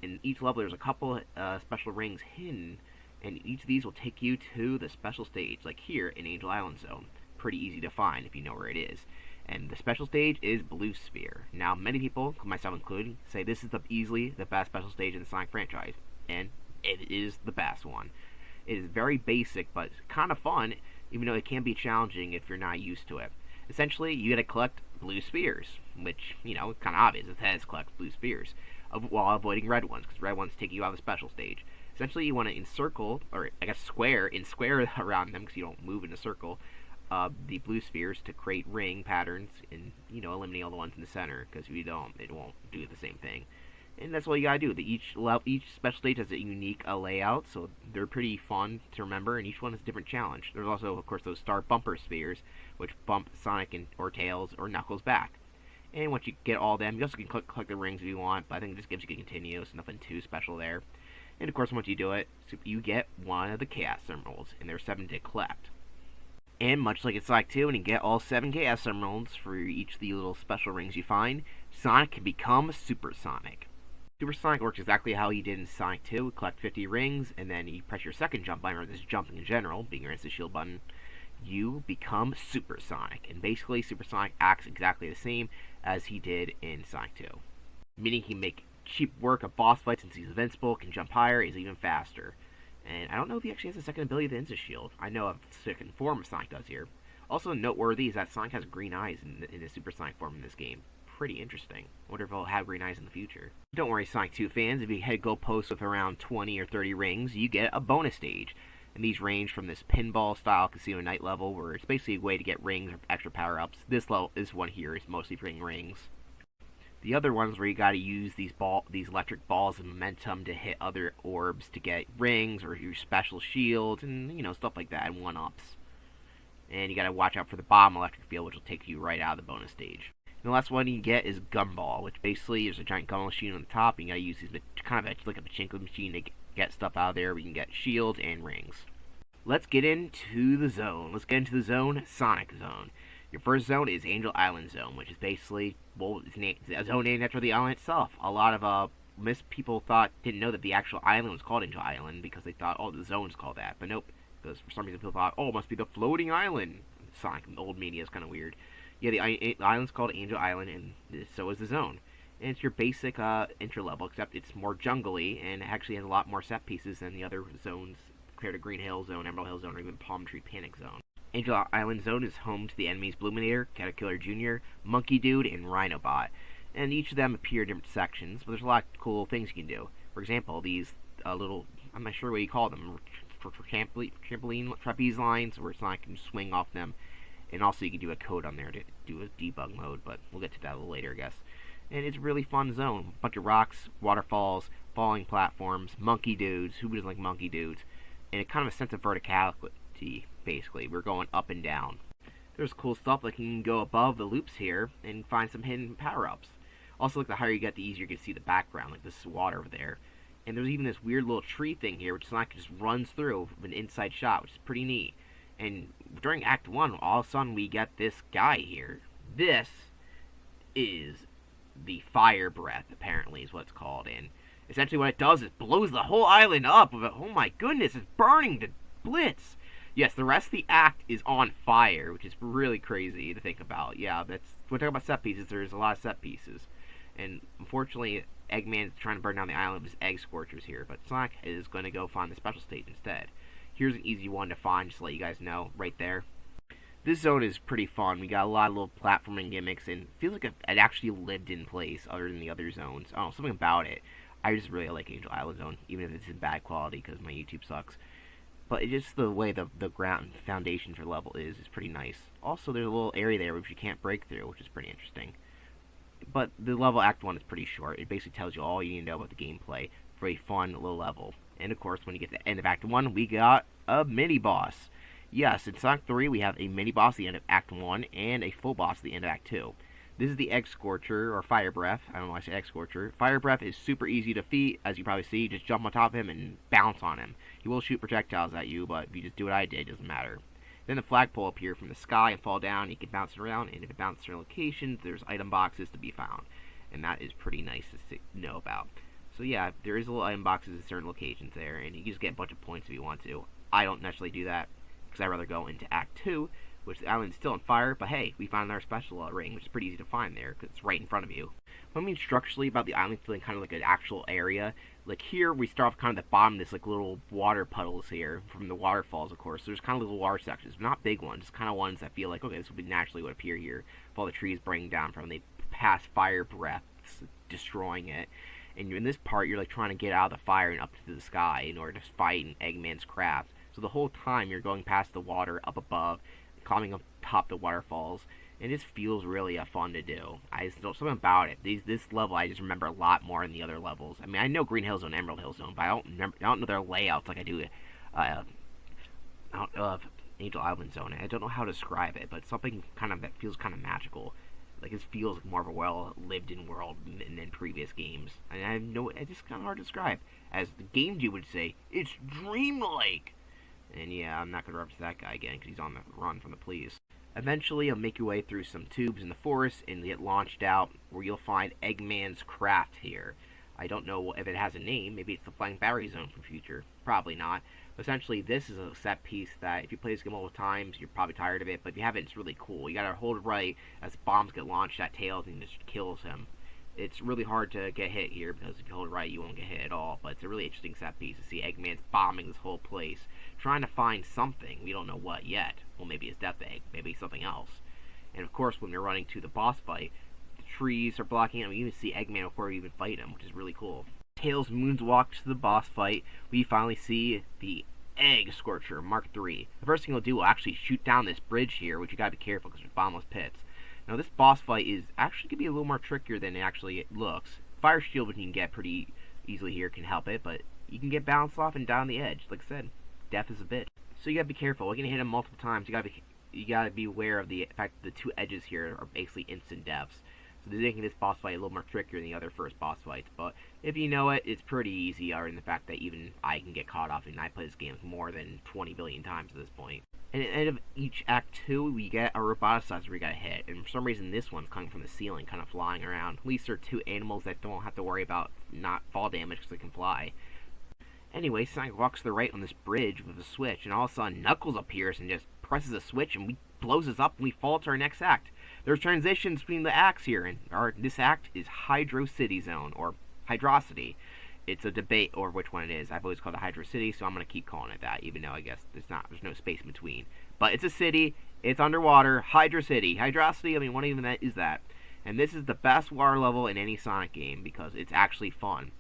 in each level there's a couple special rings hidden, and each of these will take you to the special stage, like here in Angel Island Zone. Pretty easy to find if you know where it is. And the special stage is Blue Sphere. Now, many people, myself included, say this is easily the best special stage in the Sonic franchise, and it is the best one. It is very basic, but kind of fun, even though it can be challenging if you're not used to it. Essentially, you gotta collect blue spheres, which, you know, kind of obvious. It says collect blue spheres, while avoiding red ones, because red ones take you out of the special stage. Essentially, you want to encircle, or I guess square around them, because you don't move in a circle, the blue spheres to create ring patterns and, you know, eliminate all the ones in the center, because if you don't, it won't do the same thing. And that's all you gotta do. Each special stage has a unique layout, so they're pretty fun to remember, and each one is a different challenge. There's also, of course, those star bumper spheres, which bump Sonic or Tails or Knuckles back. And once you get all of them, you also can collect the rings if you want, but I think it just gives you a continue, so nothing too special there. And of course, once you do it, you get one of the Chaos Emeralds, and there's 7 to collect. And much like in Sonic 2, when you get all 7 Chaos Emeralds for each of the little special rings you find, Sonic can become Super Sonic. Super Sonic works exactly how he did in Sonic 2. You collect 50 rings, and then you press your second jump button, or this jumping in general, being your instant shield button, you become Super Sonic. And basically, Super Sonic acts exactly the same as he did in Sonic 2. Meaning he can make cheap work of boss fights since he's invincible, can jump higher, is even faster. And I don't know if he actually has a second ability, the Instant Shield. I know a second form of Sonic does here. Also noteworthy is that Sonic has green eyes in his Super Sonic form in this game. Pretty interesting. Wonder if he'll have green eyes in the future. Don't worry, Sonic 2 fans, if you hit goalposts with around 20 or 30 rings, you get a bonus stage. And these range from this pinball-style Casino Night level, where it's basically a way to get rings or extra power-ups. This one here is mostly for getting rings. The other ones where you gotta use these electric balls of momentum to hit other orbs to get rings or your special shields and, you know, stuff like that, and 1-ups. And you gotta watch out for the bomb electric field, which will take you right out of the bonus stage. And the last one you get is Gumball, which basically is a giant gumball machine on the top, and you gotta use these kind of like a pachinko machine to get stuff out of there. We can get shields and rings. Let's get into the zone. Let's get into the zone, Sonic Zone. Your first zone is Angel Island Zone, which is basically, well, it's a zone named after the island itself. A lot of people didn't know that the actual island was called Angel Island because they thought, oh, the zone's called that. But nope, because for some reason people thought, oh, it must be the floating island. Sonic, old media is kind of weird. Yeah, the island's called Angel Island, and so is the zone. And it's your basic intro level, except it's more jungly, and it actually has a lot more set pieces than the other zones compared to Green Hill Zone, Emerald Hill Zone, or even Palm Tree Panic Zone. Angel Island Zone is home to the enemies Bluminator, Caterpillar Jr., Monkey Dude, and Rhinobot. And each of them appear in different sections, but there's a lot of cool things you can do. For example, these little, I'm not sure what you call them, for trampoline trapeze lines, where Sonic can swing off them. And also you can do a code on there to do a debug mode, but we'll get to that a little later, I guess. And it's a really fun zone. A bunch of rocks, waterfalls, falling platforms, monkey dudes, who doesn't like monkey dudes, and a kind of a sense of verticality. Basically, we're going up and down. There's cool stuff like you can go above the loops here and find some hidden power-ups. Also, like the higher you get, the easier you can see the background, like this water over there. And there's even this weird little tree thing here, which Sonic just runs through with an inside shot, which is pretty neat. And during Act 1, all of a sudden we get this guy here. This is the Fire Breath, apparently, is what it's called. And essentially what it does is blows the whole island up. Oh my goodness, it's burning to blitz. Yes, the rest of the act is on fire, which is really crazy to think about. Yeah, when we talk about set pieces, there's a lot of set pieces. And unfortunately, Eggman's trying to burn down the island with his egg scorchers here, but Sonic is going to go find the special stage instead. Here's an easy one to find, just to let you guys know, right there. This zone is pretty fun. We got a lot of little platforming gimmicks, and it feels like it actually lived in place other than the other zones. I don't know, something about it. I just really like Angel Island Zone, even if it's in bad quality because my YouTube sucks. But it's just the way the ground foundation for the level is pretty nice. Also, there's a little area there which you can't break through, which is pretty interesting. But the level Act 1 is pretty short. It basically tells you all you need to know about the gameplay for a fun little level. And of course, when you get to the end of Act 1, we got a mini-boss. Yes, in Sonic 3, we have a mini-boss at the end of Act 1 and a full boss at the end of Act 2. This is the Egg Scorcher, or Fire Breath. I don't know why I say Egg Scorcher. Fire Breath is super easy to defeat, as you probably see. Just jump on top of him and bounce on him. He will shoot projectiles at you, but if you just do what I did, it doesn't matter. Then the flagpole appear from the sky and fall down. You can bounce it around, and if it bounces to locations, there's item boxes to be found. And that is pretty nice to know about. So yeah, there is little item boxes at certain locations there, and you just get a bunch of points if you want to. I don't necessarily do that, because I'd rather go into Act 2, which the island is still on fire, but hey, we found our special ring, which is pretty easy to find there, because it's right in front of you. What I mean structurally about the island feeling kind of like an actual area, like here we start off kind of the bottom, this like little water puddles here, from the waterfalls of course. There's kind of little water sections, not big ones, just kind of ones that feel like, okay, this would be naturally would appear here, with all the trees burning down from they pass fire breaths, destroying it. And in this part, you're like trying to get out of the fire and up to the sky in order to fight in Eggman's craft. So the whole time you're going past the water up above, climbing up top the waterfalls, and it just feels really fun to do. I just know something about it. This level I just remember a lot more than the other levels. I mean, I know Green Hill Zone, Emerald Hill Zone, but I don't know their layouts like I do Angel Island Zone. I don't know how to describe it, but something kind of that feels kind of magical. Like it feels like more of a well-lived-in world than previous games. And I know it's just kind of hard to describe. As the game dude would say, it's dreamlike. And yeah, I'm not going to reference that guy again because he's on the run from the police. Eventually, you'll make your way through some tubes in the forest and get launched out where you'll find Eggman's craft here. I don't know if it has a name. Maybe it's the Flying Battery Zone for future. Probably not. But essentially, this is a set piece that if you play this game multiple times, you're probably tired of it. But if you have it, it's really cool. You gotta hold right as bombs get launched at Tails and just kills him. It's really hard to get hit here because if you hold it right, you won't get hit at all. But it's a really interesting set piece to see Eggman's bombing this whole place, trying to find something. We don't know what yet. Well, maybe it's Death Egg. Maybe something else. And of course, when you're running to the boss fight, the trees are blocking it. We even see Eggman before we even fight him, which is really cool. Tails moonwalks to the boss fight. We finally see the Egg Scorcher Mark III. The first thing he'll do will actually shoot down this bridge here, which you gotta be careful because there's bombless pits. Now this boss fight is actually gonna be a little more trickier than it actually looks. Fire shield, which you can get pretty easily here, can help it, but you can get bounced off and down the edge. Like I said, death is a bitch. So you gotta be careful. We're gonna hit him multiple times. You gotta be aware of the fact that the two edges here are basically instant deaths. So they're making this boss fight a little more trickier than the other first boss fights. But if you know it, it's pretty easy, other than the fact that even I can get caught off, and I play this game more than 20 billion times at this point. And at the end of each Act 2, we get a roboticizer we gotta hit. And for some reason, this one's coming from the ceiling, kind of flying around. At least there are two animals that don't have to worry about not fall damage because they can fly. Anyway, Sonic walks to the right on this bridge with a switch, and all of a sudden, Knuckles appears and just presses a switch, and blows us up, and we fall to our next act. There's transitions between the acts here, and this act is Hydro City Zone, or Hydrocity. It's a debate over which one it is. I've always called it Hydro City, so I'm going to keep calling it that, even though I guess there's no space in between. But it's a city, it's underwater, Hydro City. Hydrocity, I mean, what even that is that? And this is the best water level in any Sonic game, because it's actually fun.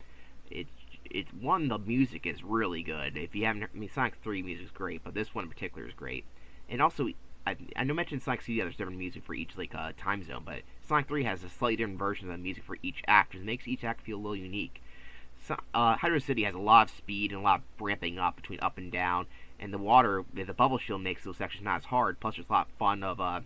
It's one, the music is really good. If you haven't, I mean, Sonic 3 music is great, but this one in particular is great. And also, I know I mentioned Sonic CD, there's different music for each time zone, but Sonic 3 has a slightly different version of the music for each act, which makes each act feel a little unique. Hydro City has a lot of speed and a lot of ramping up between up and down, and the water, the bubble shield makes those sections not as hard, plus there's a lot of fun of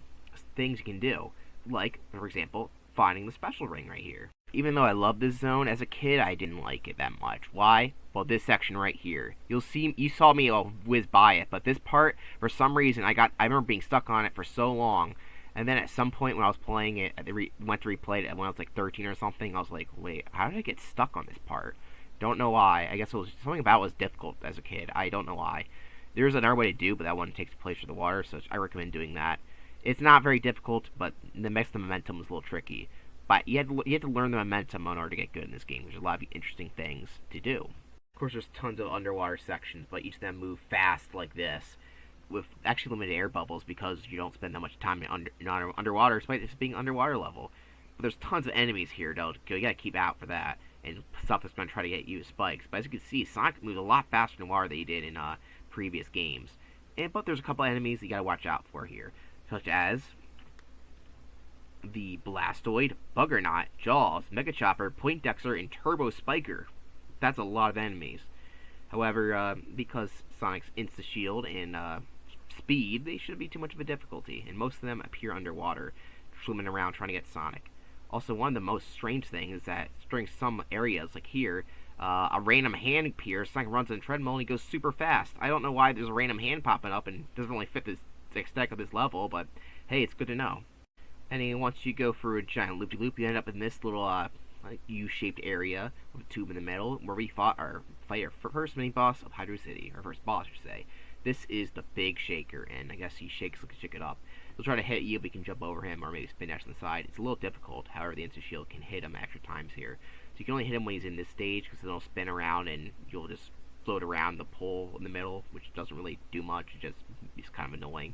things you can do, like, for example, finding the special ring right here. Even though I love this zone, as a kid, I didn't like it that much. Why? Well, this section right here. You saw me whiz by it, but this part, for some reason, I remember being stuck on it for so long, and then at some point when I was playing it, went to replay it when I was like 13 or something, I was like, wait, how did I get stuck on this part? Don't know why. I guess it was something about it was difficult as a kid. I don't know why. There's another way to do, but that one takes place for the water, so I recommend doing that. It's not very difficult, but the mix of the momentum is a little tricky. But you have to learn the momentum in order to get good in this game. There's a lot of interesting things to do. Of course, there's tons of underwater sections, but each of them move fast like this, with actually limited air bubbles because you don't spend that much time in underwater, despite this being underwater level. But there's tons of enemies here, though. You gotta keep out for that, and stuff that's gonna try to get you with spikes. But as you can see, Sonic moves a lot faster in water than he did in previous games. But there's a couple enemies that you gotta watch out for here, such as the Blastoid, Buggernut, Jaws, Mega Chopper, Poindexter, and Turbo Spiker. That's a lot of enemies. However, because Sonic's Insta-Shield and speed, they shouldn't be too much of a difficulty, and most of them appear underwater. swimming around trying to get Sonic. Also, one of the most strange things is that during some areas, like here, a random hand appears, Sonic runs on a treadmill, and he goes super fast. I don't know why there's a random hand popping up, and doesn't really fit this extent of this level, but hey, it's good to know. And then once you go through a giant loop-de-loop, you end up in this little like U-shaped area with a tube in the middle, where we fight our first mini-boss of Hydro City, or first boss, I should say. This is the Big Shaker, and I guess he shakes like a shake it up. He'll try to hit you, but you can jump over him, or maybe spin dash on the side. It's a little difficult, however, the instant shield can hit him extra times here. So you can only hit him when he's in this stage, because then he'll spin around, and you'll just float around the pole in the middle, which doesn't really do much, it's kind of annoying.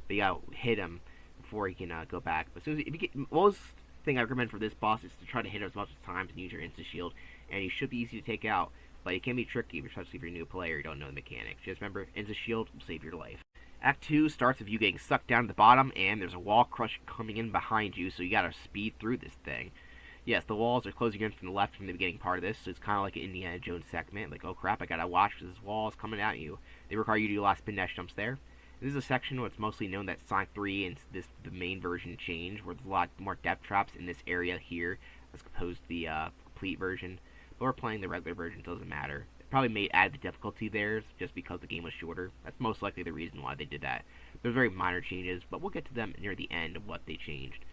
But you gotta hit him before he can go back. But as soon as if you get, most thing I recommend for this boss is to try to hit him as much times and use your instant shield, and he should be easy to take out. But it can be tricky, especially if you're a new player, you don't know the mechanics. Just remember, instant shield will save your life. Act 2 starts with you getting sucked down to the bottom, and there's a wall crush coming in behind you, so you gotta speed through this thing. Yes, the walls are closing in from the left from the beginning part of this, so it's kind of like an Indiana Jones segment. Like, oh crap, I gotta watch because this wall is coming at you. They require you to do a lot of spin dash jumps there. This is a section where it's mostly known that Sonic 3 and the main version changed, where there's a lot more depth traps in this area here, as opposed to the complete version. But we're playing the regular version, so it doesn't matter. It probably may add the difficulty there, just because the game was shorter. That's most likely the reason why they did that. There's very minor changes, but we'll get to them near the end of what they changed.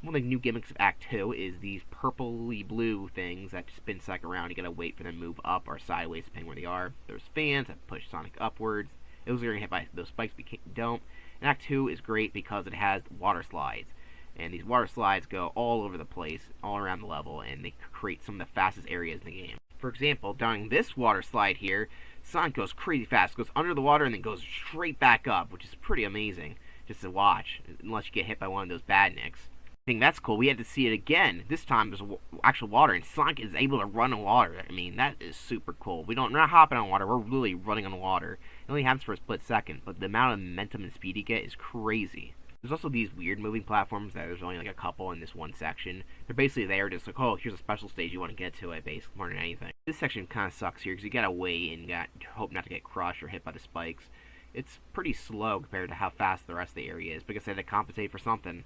One of the new gimmicks of Act 2 is these purpley blue things that spin Sonic around. You gotta wait for them to move up or sideways, depending where they are. There's fans that push Sonic upwards. It was getting hit by those spikes, but don't. And Act 2 is great because it has water slides. And these water slides go all over the place, all around the level, and they create some of the fastest areas in the game. For example, during this water slide here, Sonic goes crazy fast, goes under the water, and then goes straight back up, which is pretty amazing just to watch, unless you get hit by one of those badniks. I think that's cool. We had to see it again. This time there's actual water, and Sonic is able to run on water. I mean, that is super cool. We're not hopping on water, we're really running on water. It only happens for a split second, but the amount of momentum and speed you get is crazy. There's also these weird moving platforms that there's only like a couple in this one section. They're basically there just like, oh, here's a special stage you want to get to it, basically, more than anything. This section kind of sucks here because you gotta wait and you gotta hope not to get crushed or hit by the spikes. It's pretty slow compared to how fast the rest of the area is, because they had to compensate for something.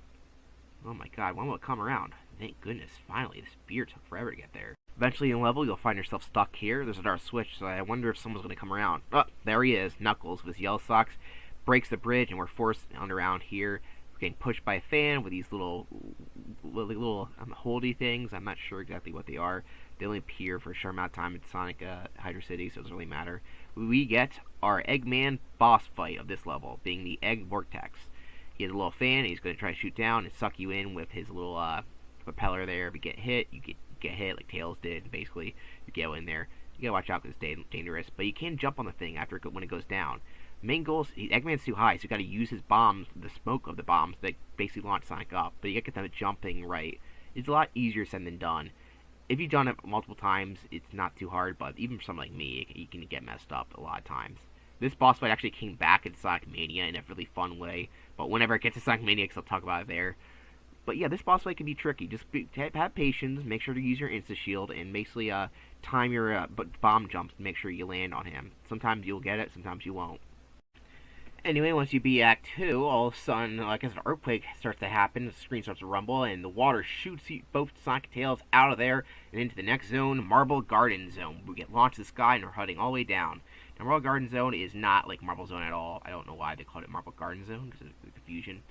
Oh my god, when will it come around? Thank goodness, finally, this beer took forever to get there. Eventually in the level, you'll find yourself stuck here. There's a dark switch, so I wonder if someone's going to come around. Oh, there he is, Knuckles with his yellow socks. Breaks the bridge, and we're forced around here. We're getting pushed by a fan with these little holdy things. I'm not sure exactly what they are. They only appear for a short amount of time in Sonic Hydro City, so it doesn't really matter. We get our Eggman boss fight of this level, being the Egg Vortex. He has a little fan, and he's going to try to shoot down and suck you in with his little propeller there. If you get hit, you get hit like Tails did. Basically, you go in there. You gotta watch out because it's dangerous. But you can jump on the thing after when it goes down. Main goal is Eggman's too high, so you gotta use his bombs, the smoke of the bombs, that basically launch Sonic up. But you gotta get the jumping right. It's a lot easier said than done. If you've done it multiple times, it's not too hard. But even for someone like me, you can get messed up a lot of times. This boss fight actually came back in Sonic Mania in a really fun way. But whenever it gets to Sonic Mania, I'll talk about it there. But yeah, this boss fight can be tricky. Just have patience, make sure to use your insta-shield, and basically time your bomb jumps to make sure you land on him. Sometimes you'll get it, sometimes you won't. Anyway, once you beat Act 2, all of a sudden, like as an earthquake starts to happen, the screen starts to rumble, and the water shoots both Sonic and Tails out of there and into the next zone, Marble Garden Zone. We get launched to the sky and we're heading all the way down. Now, Marble Garden Zone is not like Marble Zone at all. I don't know why they called it Marble Garden Zone, because of the confusion.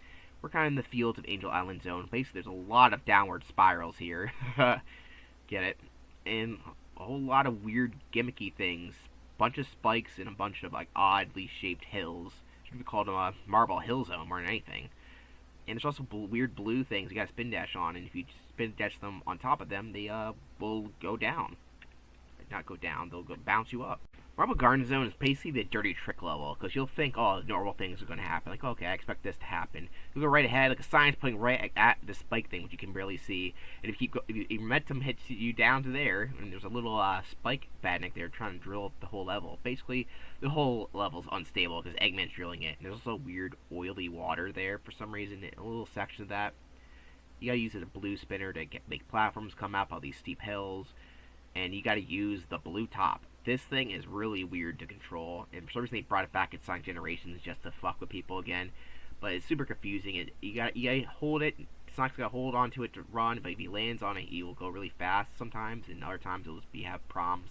We're kind of in the fields of Angel Island Zone. Basically, there's a lot of downward spirals here. Get it? And a whole lot of weird gimmicky things. Bunch of spikes and a bunch of like oddly shaped hills. Should be called a Marble Hill Zone more than anything. And there's also weird blue things you gotta spin dash on, and if you spin dash them on top of them, they will go down. Not go down, they'll bounce you up. Marble Garden Zone is basically the dirty trick level, because you'll think, oh, normal things are going to happen. Like, okay, I expect this to happen. You go right ahead, like a sign's pointing right at the spike thing, which you can barely see. And if your momentum hits you down to there, and there's a little spike badnik there trying to drill the whole level. Basically, the whole level's unstable because Eggman's drilling it. And there's also weird oily water there for some reason, a little section of that. You gotta use it as a blue spinner to make platforms come up all these steep hills. And you gotta use the blue top. This thing is really weird to control, and for some reason they brought it back in Sonic Generations just to fuck with people again. But it's super confusing. You gotta hold it Sonic's got to hold onto it to run, but if he lands on it, he will go really fast sometimes, and other times he'll just have problems.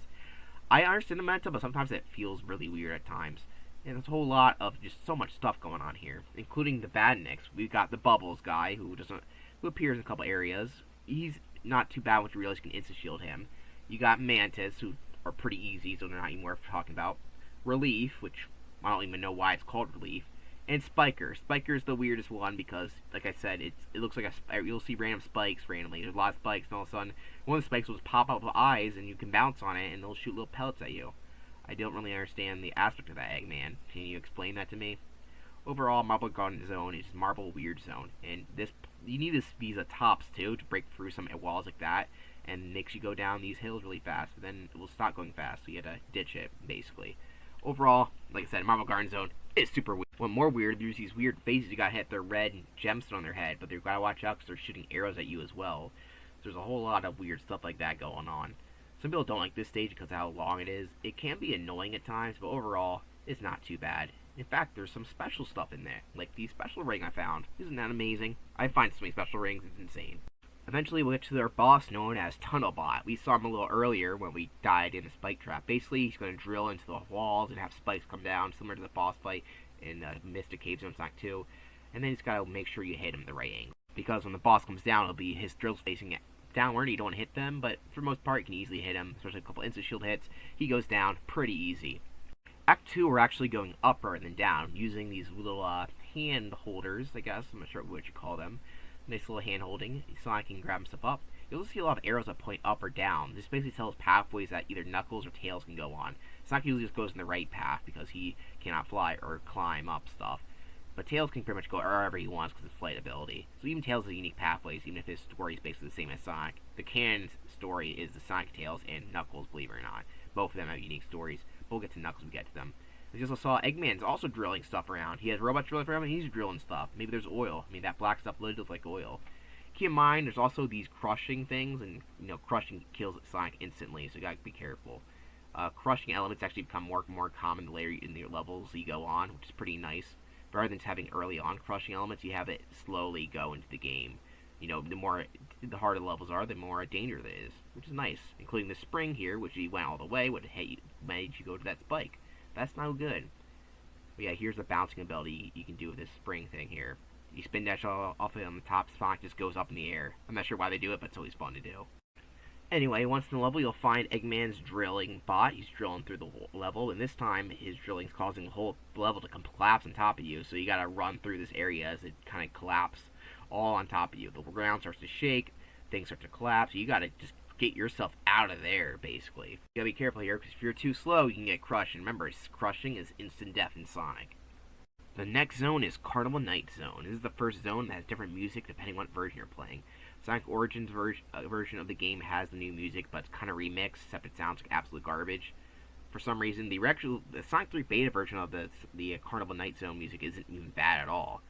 I understand the momentum, but sometimes it feels really weird at times. And there's a whole lot of just so much stuff going on here, including the badniks. We've got the Bubbles guy, who appears in a couple areas. He's not too bad once you realize you can insta-shield him. You got Mantis, who are pretty easy, so they're not even worth talking about. Relief, which I don't even know why it's called Relief. And Spiker. Spiker's the weirdest one because, like I said, it looks like you'll see random spikes randomly. There's a lot of spikes, and all of a sudden, one of the spikes will just pop out with eyes, and you can bounce on it, and they'll shoot little pellets at you. I don't really understand the aspect of that, Eggman. Can you explain that to me? Overall, Marble Garden Zone is Marble Weird Zone, and you need these tops too to break through some walls like that, and makes you go down these hills really fast. But then it will stop going fast, so you have to ditch it basically. Overall, like I said, Marble Garden Zone is super weird. What more weird, there's these weird faces you gotta hit their red gemstone on their head, but they've gotta watch out because they're shooting arrows at you as well. There's a whole lot of weird stuff like that going on. Some people don't like this stage because of how long it is. It can be annoying at times, but overall, it's not too bad. In fact, there's some special stuff in there, like the special ring I found. Isn't that amazing? I find so many special rings, it's insane. Eventually, we get to their boss known as Tunnelbot. We saw him a little earlier when we died in a spike trap. Basically, he's going to drill into the walls and have spikes come down, similar to the boss fight in Mystic Cave Zone Sonic 2. And then he's got to make sure you hit him the right angle. Because when the boss comes down, it'll be his drills facing downward. You don't want to hit them, but for the most part, you can easily hit him, especially a couple instant shield hits. He goes down pretty easy. Act 2, we're actually going up rather than down, using these little hand holders, I guess. I'm not sure what you call them. Nice little hand holding. Sonic can grab himself up. You'll see a lot of arrows that point up or down. This basically tells pathways that either Knuckles or Tails can go on. Sonic usually just goes in the right path because he cannot fly or climb up stuff. But Tails can pretty much go wherever he wants because of flight ability. So even Tails has unique pathways, even if his story is basically the same as Sonic. The canon story is the Sonic, Tails, and Knuckles, believe it or not. Both of them have unique stories. But we'll get to Knuckles when we get to them. We just saw Eggman's also drilling stuff around. He has robots drilling around, and he's drilling stuff. Maybe there's oil. I mean, that black stuff literally looks like oil. Keep in mind, there's also these crushing things, and, crushing kills Sonic instantly, so you gotta be careful. Crushing elements actually become more common later in the levels you go on, which is pretty nice. Rather than having early on crushing elements, you have it slowly go into the game. The harder the levels are, the more dangerous it is, which is nice. Including the spring here, which you went all the way, made you go to that spike. That's no good. But yeah, here's the bouncing ability you can do with this spring thing here. You spin dash off it on the top, Sonic just goes up in the air. I'm not sure why they do it, but it's always fun to do. Anyway, once in the level, you'll find Eggman's drilling bot. He's drilling through the whole level, and this time, his drilling's causing the whole level to collapse on top of you, so you gotta run through this area as it kind of collapses all on top of you. The ground starts to shake, things start to collapse, so you gotta just get yourself out of there, basically. You gotta be careful here, because if you're too slow, you can get crushed, and remember, crushing is instant death in Sonic. The next zone is Carnival Night Zone. This is the first zone that has different music depending on what version you're playing. Sonic Origins version of the game has the new music, but it's kind of remixed, except it sounds like absolute garbage. For some reason, the Sonic 3 beta version of the Carnival Night Zone music isn't even bad at all.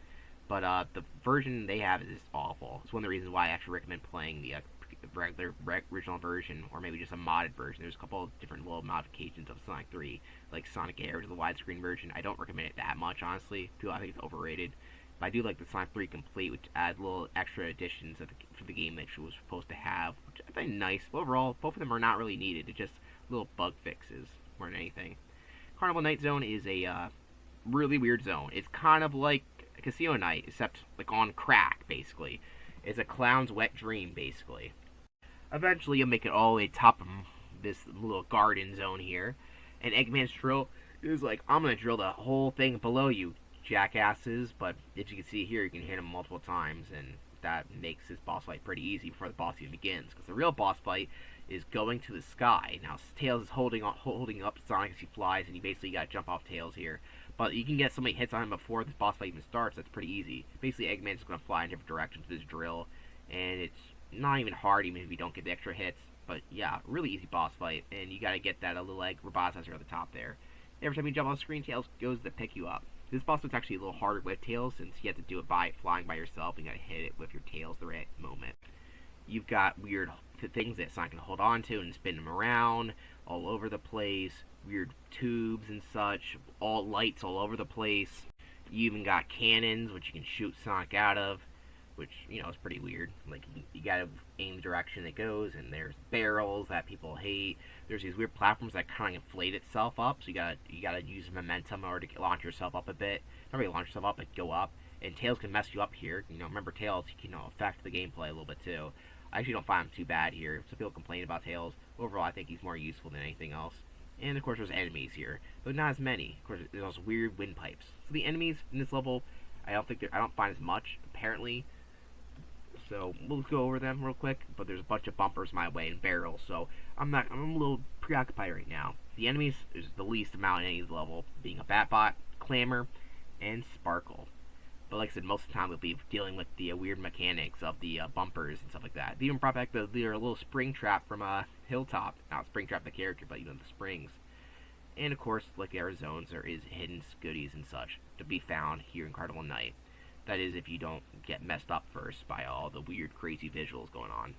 But the version they have is awful. It's one of the reasons why I actually recommend playing the regular original version, or maybe just a modded version. There's a couple of different little modifications of Sonic 3, like Sonic Air, which is the widescreen version. I don't recommend it that much, honestly. I think it's overrated. But I do like the Sonic 3 Complete, which adds little extra additions for the game that it was supposed to have, which I think nice. But overall, both of them are not really needed. It's just little bug fixes more than anything. Carnival Night Zone is a really weird zone. It's kind of like a Casino Night, except like on crack, basically. It's a clown's wet dream, basically. Eventually, you'll make it all the way top of this little garden zone here, and Eggman's drill is like, I'm gonna drill the whole thing below you, jackasses. But as you can see here, you can hit him multiple times, and that makes this boss fight pretty easy before the boss even begins, because the real boss fight is going to the sky. Now, Tails is holding up Sonic as he flies, and you basically gotta jump off Tails here. But you can get so many hits on him before this boss fight even starts. That's pretty easy. Basically, Eggman's just gonna fly in different directions with his drill, and it's not even hard, even if you don't get the extra hits. But yeah, really easy boss fight, and you gotta get that little like robotizer at the top there. Every time you jump on the screen, Tails goes to pick you up. This boss fight's actually a little harder with Tails, since you have to do it by flying by yourself, and you gotta hit it with your tails the right moment. You've got weird things that Sonic can hold on to and spin them around all over the place, weird tubes and such, lights all over the place. You even got cannons, which you can shoot Sonic out of, which, you know, is pretty weird. Like, you gotta aim the direction it goes, and there's barrels that people hate. There's these weird platforms that kind of inflate itself up, so you gotta use momentum in order to launch yourself up a bit. Not really launch yourself up, but go up. And Tails can mess you up here. You know, remember Tails, he can affect the gameplay a little bit too. I actually don't find him too bad here. Some people complain about Tails. Overall, I think he's more useful than anything else. And of course, there's enemies here, but not as many. Of course, there's those weird windpipes. So the enemies in this level, I don't find as much apparently. So we'll go over them real quick. But there's a bunch of bumpers my way and barrels, so I'm a little preoccupied right now. The enemies is the least amount in any level, being a Batbot, Clamor, and Sparkle. But like I said, most of the time we'll be dealing with the weird mechanics of the bumpers and stuff like that. They even brought back their little spring trap from Hilltop. Not spring trap the character, but the springs. And of course, like our zones, there is hidden goodies and such to be found here in Carnival Night. That is, if you don't get messed up first by all the weird, crazy visuals going on.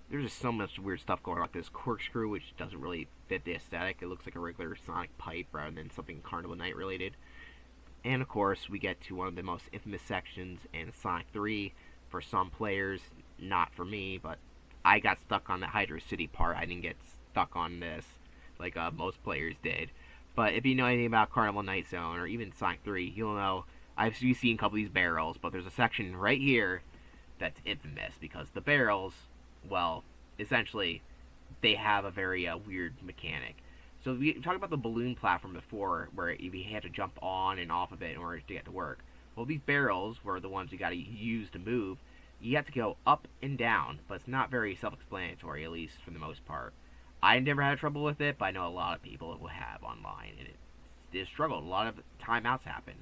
There's just so much weird stuff going on, like this corkscrew, which doesn't really fit the aesthetic. It looks like a regular Sonic pipe rather than something Carnival Night related. And of course, we get to one of the most infamous sections in Sonic 3 for some players, not for me, but I got stuck on the Hydra City part. I didn't get stuck on this like most players did. But if you know anything about Carnival Night Zone or even Sonic 3, you'll know you've seen a couple of these barrels, but there's a section right here that's infamous because the barrels, well, essentially, they have a very weird mechanic. So we talked about the balloon platform before, where you had to jump on and off of it in order to get to work. Well, these barrels were the ones you got to use to move. You have to go up and down, but it's not very self-explanatory, at least for the most part. I never had trouble with it, but I know a lot of people will have online, and it struggled. A lot of timeouts happen.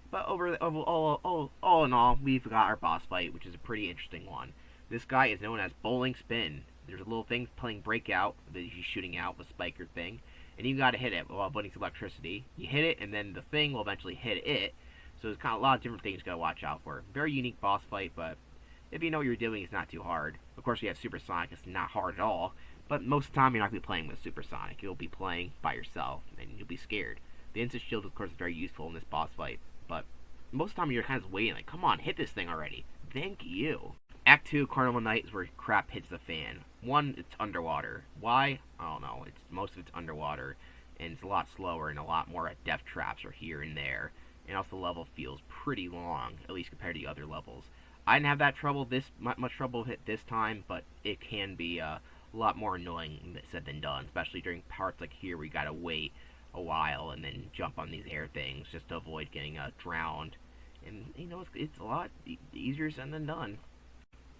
But all in all, we've got our boss fight, which is a pretty interesting one. This guy is known as Bowling Spin. There's a little thing playing Breakout that he's shooting out, the spiker thing. And you gotta hit it while putting some electricity. You hit it, and then the thing will eventually hit it. So there's kind of a lot of different things you gotta watch out for. Very unique boss fight, but if you know what you're doing, it's not too hard. Of course, we have Super Sonic. It's not hard at all. But most of the time, you're not going to be playing with Super Sonic. You'll be playing by yourself, and you'll be scared. The Instant Shield, of course, is very useful in this boss fight. But most of the time, you're kind of waiting, like, come on, hit this thing already. Thank you. Act 2, Carnival Night, is where crap hits the fan. 1, it's underwater. Why? I don't know. Most of it's underwater. And it's a lot slower, and a lot more death traps are here and there. And also the level feels pretty long, at least compared to the other levels. I didn't have that trouble, much trouble with it this time, but it can be a lot more annoying said than done, especially during parts like here where you gotta wait a while and then jump on these air things just to avoid getting drowned. And, you know, it's a lot easier said than done.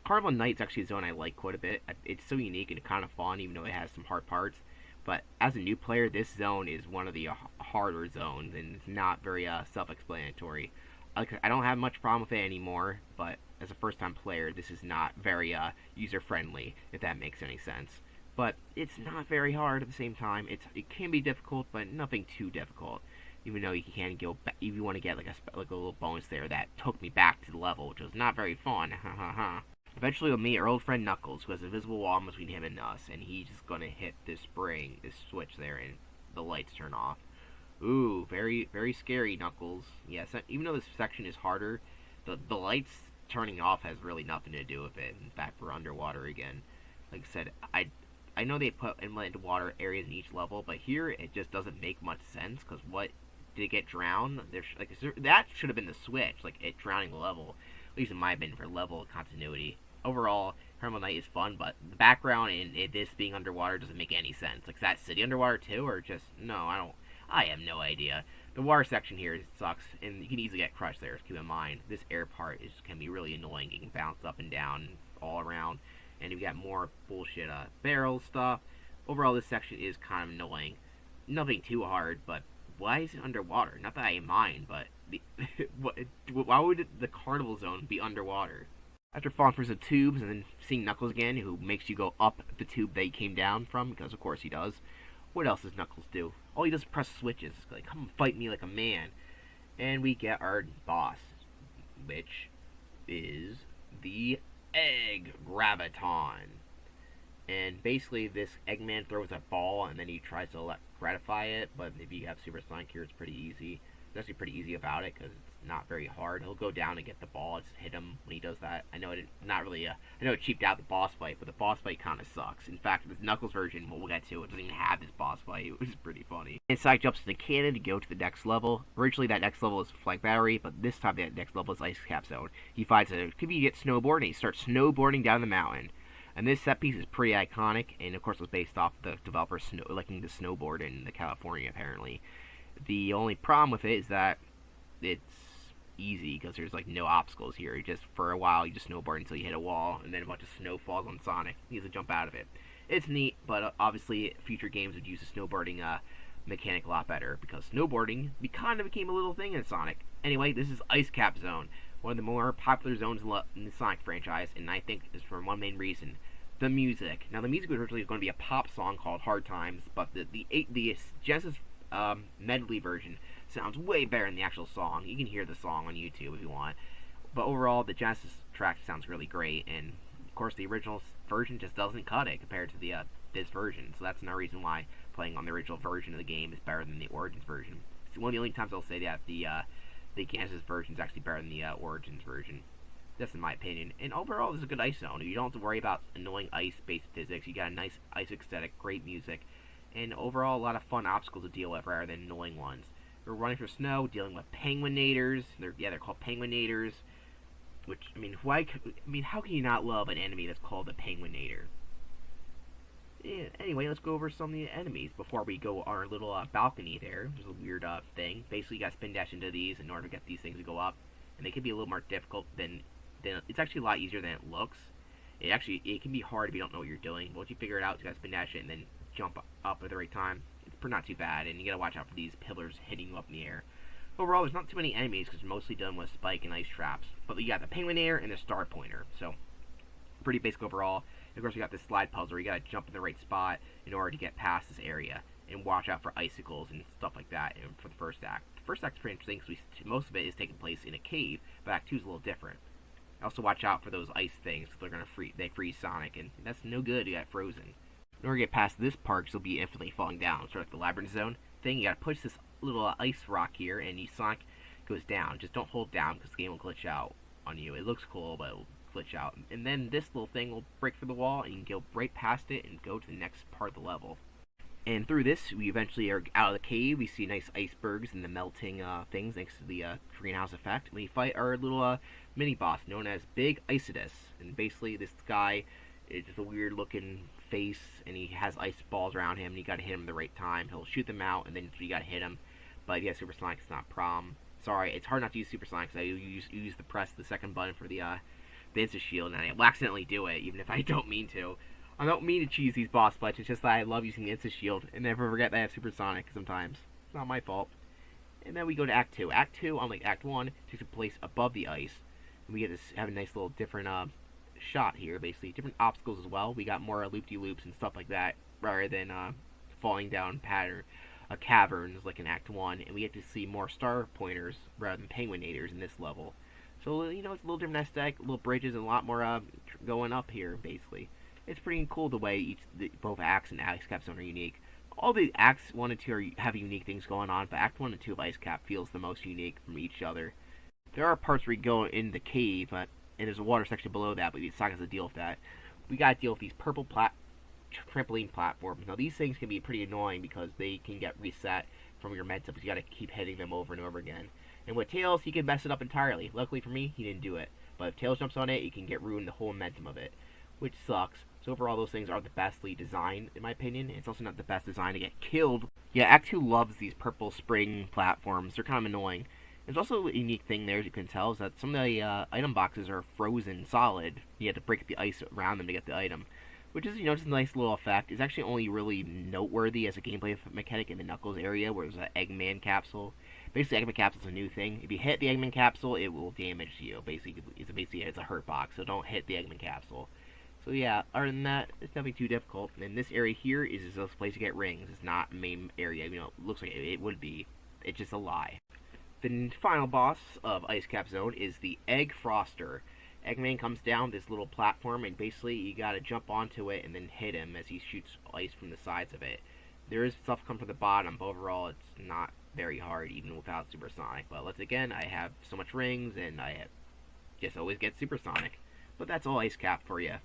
Carnival Night's actually a zone I like quite a bit. It's so unique and kind of fun, even though it has some hard parts. But as a new player, this zone is one of the harder zones, and it's not very self-explanatory. I don't have much problem with it anymore, but as a first-time player, this is not very user-friendly, if that makes any sense. But it's not very hard at the same time. It can be difficult, but nothing too difficult. Even though you can go back, if you want to get like a little bonus there that took me back to the level, which was not very fun. Eventually, we'll meet our old friend Knuckles, who has a visible wall between him and us, and he's just gonna hit this switch there, and the lights turn off. Ooh, very, very scary, Knuckles. Yes, even though this section is harder, the lights turning off has really nothing to do with it. In fact, we're underwater again. Like I said, I know they put inland water areas in each level, but here it just doesn't make much sense, because what, did it get drowned? That should have been the switch, like it drowning the level. At least in my opinion, for level continuity. Overall, Carnival Night is fun, but the background and this being underwater doesn't make any sense. Like, is that city underwater too, or just, no, I have no idea. The water section here sucks, and you can easily get crushed there, keep in mind. This air part can be really annoying. You can bounce up and down all around, and you've got more bullshit barrel stuff. Overall, this section is kind of annoying. Nothing too hard, but why is it underwater? Not that I mind, but why would the Carnival Zone be underwater? After falling through some tubes and then seeing Knuckles again, who makes you go up the tube that he came down from, because of course he does. What else does Knuckles do? All he does is press switches. Like, come fight me like a man. And we get our boss, which is the Egg Graviton. And basically, this Eggman throws a ball, and then he tries to gratify it, but if you have Super Sonic here, it's pretty easy. actually pretty easy about it because it's not very hard. He'll go down and get the ball, just hit him when he does that. I know not really. I know it cheaped out the boss fight, but the boss fight kind of sucks. In fact, this Knuckles version, what we'll get to, it doesn't even have this boss fight, which is pretty funny. Inside jumps in the cannon to go to the next level. Originally, that next level is Flank Battery, but this time that next level is Ice Cap Zone. He finds a could be get snowboard, and he starts snowboarding down the mountain. And this set piece is pretty iconic, and of course, it was based off the developer liking to snowboard in California, apparently. The only problem with it is that it's easy because there's like no obstacles here. You just for a while you just snowboard until you hit a wall, and then a bunch of snow falls on Sonic. He has to jump out of it. It's neat, but obviously future games would use the snowboarding mechanic a lot better because snowboarding kind of became a little thing in Sonic. Anyway, this is Ice Cap Zone, one of the more popular zones in the Sonic franchise, and I think is for one main reason. The music. Now, the music originally was going to be a pop song called Hard Times, but the Genesis medley version sounds way better than the actual song. You can hear the song on YouTube if you want. But overall, the Genesis track sounds really great, and of course, the original version just doesn't cut it compared to the this version. So that's another reason why playing on the original version of the game is better than the Origins version. It's one of the only times I'll say that the Genesis version is actually better than the Origins version. That's in my opinion. And overall, this is a good ice zone. You don't have to worry about annoying ice-based physics. You got a nice ice aesthetic, great music, and overall a lot of fun obstacles to deal with rather than annoying ones. We're running through snow, dealing with penguinators. They're called penguinators. Which how can you not love an enemy that's called a penguinator? Yeah, anyway, let's go over some of the enemies before we go on our little balcony there. There's a weird thing. Basically, you got to spin dash into these in order to get these things to go up, and they can be a little more difficult than it's actually a lot easier than it looks. It can be hard if you don't know what you're doing. But once you figure it out, you got to spin dash it and then jump up at the right time. It's not too bad, and you got to watch out for these pillars hitting you up in the air. Overall, there's not too many enemies because it's mostly done with spike and ice traps. But you got the penguinator and the star pointer, so pretty basic overall. And of course, you got this slide puzzle. You got to jump in the right spot in order to get past this area, and watch out for icicles and stuff like that. And for the first act, is pretty interesting because most of it is taking place in a cave, but Act 2 is a little different. Also, watch out for those ice things because they freeze Sonic, and that's no good. You got frozen. In order to get past this part, you'll be infinitely falling down. Sort of like the labyrinth zone thing. You got to push this little ice rock here, and Sonic goes down. Just don't hold down because the game will glitch out on you. It looks cool, but it'll glitch out. And then this little thing will break through the wall, and you can go right past it and go to the next part of the level. And through this, we eventually are out of the cave. We see nice icebergs and the melting things thanks to the greenhouse effect. We fight our little mini-boss known as Big Icidus. And basically, this guy is just a weird-looking face, and he has ice balls around him, and you gotta hit him at the right time. He'll shoot them out, and then you gotta hit him. But yeah, Supersonic is not a problem. Sorry, it's hard not to use Supersonic, because I use the second button for the Insta Shield, and I will accidentally do it, even if I don't mean to. I don't mean to cheese these boss fights, it's just that I love using the Insta Shield, and never forget that I have Supersonic sometimes. It's not my fault. And then we go to Act 2. Act 2, unlike Act 1, takes place above the ice. And we get to have a nice little different shot here, basically. Different obstacles as well. We got more loop-de-loops and stuff like that, rather than falling down caverns like in Act 1. And we get to see more star pointers rather than penguinators in this level. So, it's a little different aesthetic, little bridges, and a lot more going up here, basically. It's pretty cool the way both Acts and Ice Cap Zone are unique. All the Acts 1 and 2 have unique things going on, but Act 1 and 2 of Ice Cap feels the most unique from each other. There are parts where you go in the cave, and there's a water section below that, but Sonic has to deal with that. We gotta deal with these purple trampoline platforms. Now, these things can be pretty annoying because they can get reset from your momentum, because you gotta keep hitting them over and over again. And with Tails, he can mess it up entirely. Luckily for me, he didn't do it. But if Tails jumps on it, he can get ruined the whole momentum of it, which sucks. So overall, those things are the bestly designed, in my opinion. It's also not the best design to get killed. Yeah, Act 2 loves these purple spring platforms. They're kind of annoying. There's also a unique thing there, as you can tell, is that some of the item boxes are frozen solid. You have to break the ice around them to get the item, which is, just a nice little effect. It's actually only really noteworthy as a gameplay mechanic in the Knuckles area, where there's an Eggman capsule. Basically, Eggman capsule is a new thing. If you hit the Eggman capsule, it will damage you. Basically, it's a hurt box, so don't hit the Eggman capsule. So yeah, other than that, it's nothing too difficult. And this area here is just a place to get rings. It's not a main area. It looks like it would be. It's just a lie. The final boss of Ice Cap Zone is the Egg Froster. Eggman comes down this little platform, and basically you gotta jump onto it and then hit him as he shoots ice from the sides of it. There is stuff come from the bottom, but overall it's not very hard even without supersonic. But once again, I have so much rings, and just always get supersonic. But that's all Ice Cap for you.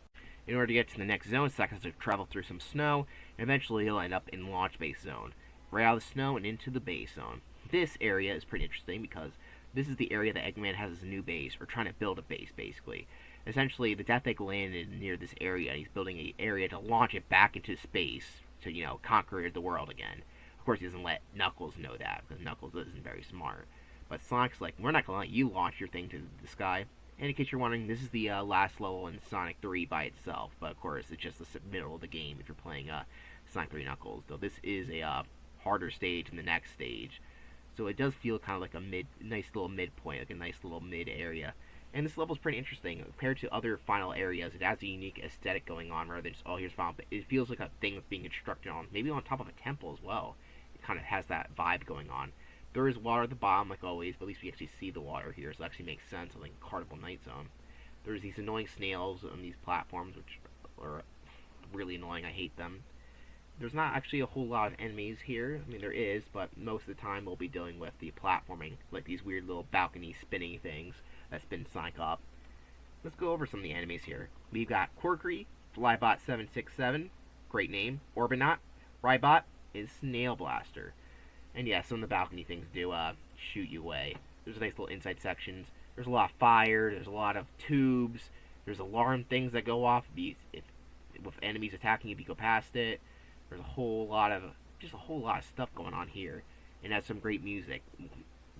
In order to get to the next zone, Sonic has to travel through some snow, and eventually he'll end up in Launch Base Zone. Right out of the snow and into the base zone. This area is pretty interesting because this is the area that Eggman has his new base, or trying to build a base, basically. Essentially, the Death Egg landed near this area, and he's building an area to launch it back into space to, conquer the world again. Of course, he doesn't let Knuckles know that, because Knuckles isn't very smart. But Sonic's like, we're not going to let you launch your thing to the sky. And in case you're wondering, this is the last level in Sonic 3 by itself. But of course, it's just the middle of the game if you're playing Sonic 3 Knuckles. Though this is a harder stage than the next stage. So it does feel kind of like a nice little midpoint, like a nice little mid area. And this level is pretty interesting. Compared to other final areas, it has a unique aesthetic going on rather than just, oh, here's final. But it feels like a thing that's being constructed on, maybe on top of a temple as well. It kind of has that vibe going on. There is water at the bottom, like always, but at least we actually see the water here, so it actually makes sense, like Carnival Night Zone. There's these annoying snails on these platforms, which are really annoying. I hate them. There's not actually a whole lot of enemies here. I mean, there is, but most of the time we'll be dealing with the platforming, like these weird little balcony spinning things that spin Sonic up. Let's go over some of the enemies here. We've got Quirkery, Flybot767, great name. Orbinaut, Rybot is Snail Blaster. And yeah, some of the balcony things do shoot you away. There's nice little inside sections. There's a lot of fire. There's a lot of tubes. There's alarm things that go off with enemies attacking if you go past it. There's a whole lot of stuff going on here, and has some great music.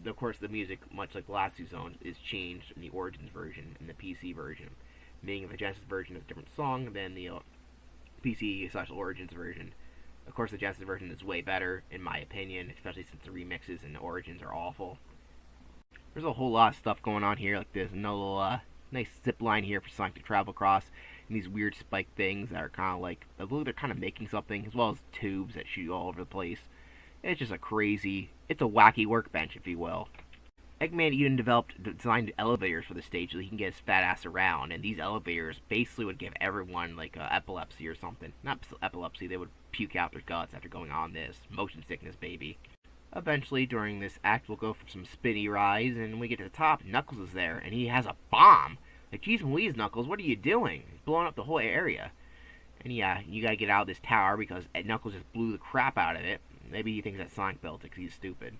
Of course, the music, much like the last two zones, is changed in the Origins version and the PC version. Meaning the Genesis version is a different song than the PC/Origins version. Of course, the Genesis version is way better, in my opinion, especially since the remixes and the Origins are awful. There's a whole lot of stuff going on here, like there's another little nice zip line here for Sonic to travel across, and these weird spike things that are kind of like, they're kind of making something, as well as tubes that shoot all over the place. It's just it's a wacky workbench, if you will. Eggman even designed elevators for the stage so he can get his fat ass around, and these elevators basically would give everyone like epilepsy or something. Not epilepsy, they would puke out their guts after going on this. Motion sickness, baby. Eventually, during this act, we'll go for some spinny rides, and when we get to the top, Knuckles is there, and he has a bomb! Like, geez Louise, Knuckles, what are you doing? He's blowing up the whole area. And yeah, you gotta get out of this tower because Knuckles just blew the crap out of it. Maybe he thinks that Sonic built it because he's stupid.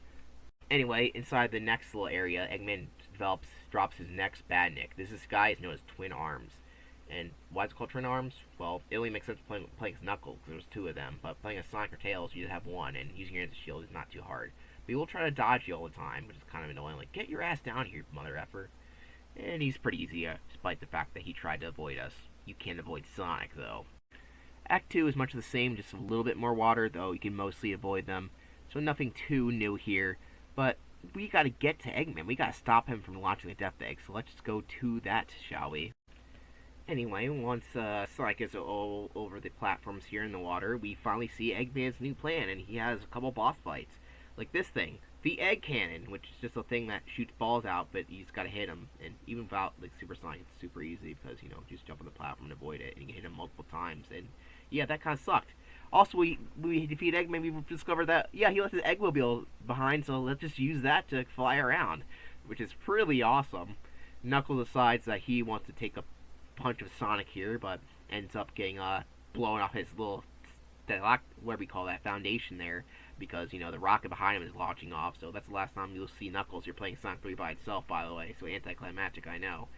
Anyway, inside the next little area, Eggman drops his next badnik. This guy is known as Twin Arms. And why is it called Twin Arms? Well, it only makes sense playing as Knuckles because there's two of them. But playing as Sonic or Tails, you just have one, and using your shield is not too hard. But he will try to dodge you all the time, which is kind of annoying. Like, get your ass down here, mother effer. And he's pretty easy, despite the fact that he tried to avoid us. You can't avoid Sonic, though. Act 2 is much the same, just a little bit more water, though you can mostly avoid them. So nothing too new here. But we gotta get to Eggman. We gotta stop him from launching the Death Egg. So let's just go to that, shall we? Anyway, once Sonic is all over the platforms here in the water, we finally see Eggman's new plan, and he has a couple boss fights. Like this thing, the Egg Cannon, which is just a thing that shoots balls out, but you just gotta hit him. And even without like Super Sonic, it's super easy because, just jump on the platform and avoid it, and you can hit him multiple times. And yeah, that kind of sucked. Also, we defeat Eggman, we discovered that, yeah, he left his Eggmobile behind, so let's just use that to fly around, which is pretty awesome. Knuckles decides that he wants to take a punch of Sonic here, but ends up getting blown off his little, what do we call that, foundation there, because, the rocket behind him is launching off, so that's the last time you'll see Knuckles. You're playing Sonic 3 by itself, by the way, so anticlimactic, I know.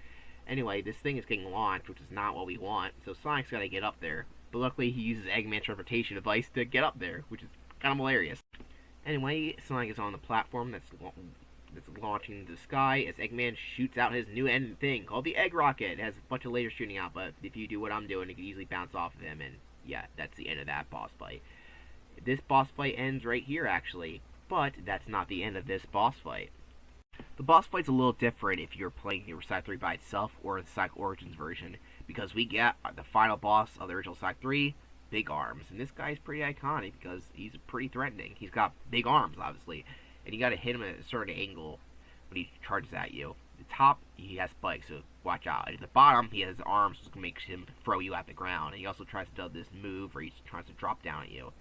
Anyway, this thing is getting launched, which is not what we want, so Sonic's gotta get up there. But luckily, he uses Eggman's teleportation device to get up there, which is kind of hilarious. Anyway, Sonic is on the platform that's launching into the sky as Eggman shoots out his new end thing called the Egg Rocket. It has a bunch of lasers shooting out, but if you do what I'm doing, it can easily bounce off of him, and yeah, that's the end of that boss fight. This boss fight ends right here, actually, but that's not the end of this boss fight. The boss fight's a little different if you're playing the Sonic 3 by itself or the Sonic Origins version, because we get the final boss of the original Sonic 3, Big Arms, and this guy's pretty iconic because he's pretty threatening. He's got big arms, obviously, and you gotta hit him at a certain angle when he charges at you. At the top, he has spikes, so watch out. And at the bottom, he has arms, which makes him throw you at the ground, and he also tries to do this move where he tries to drop down at you.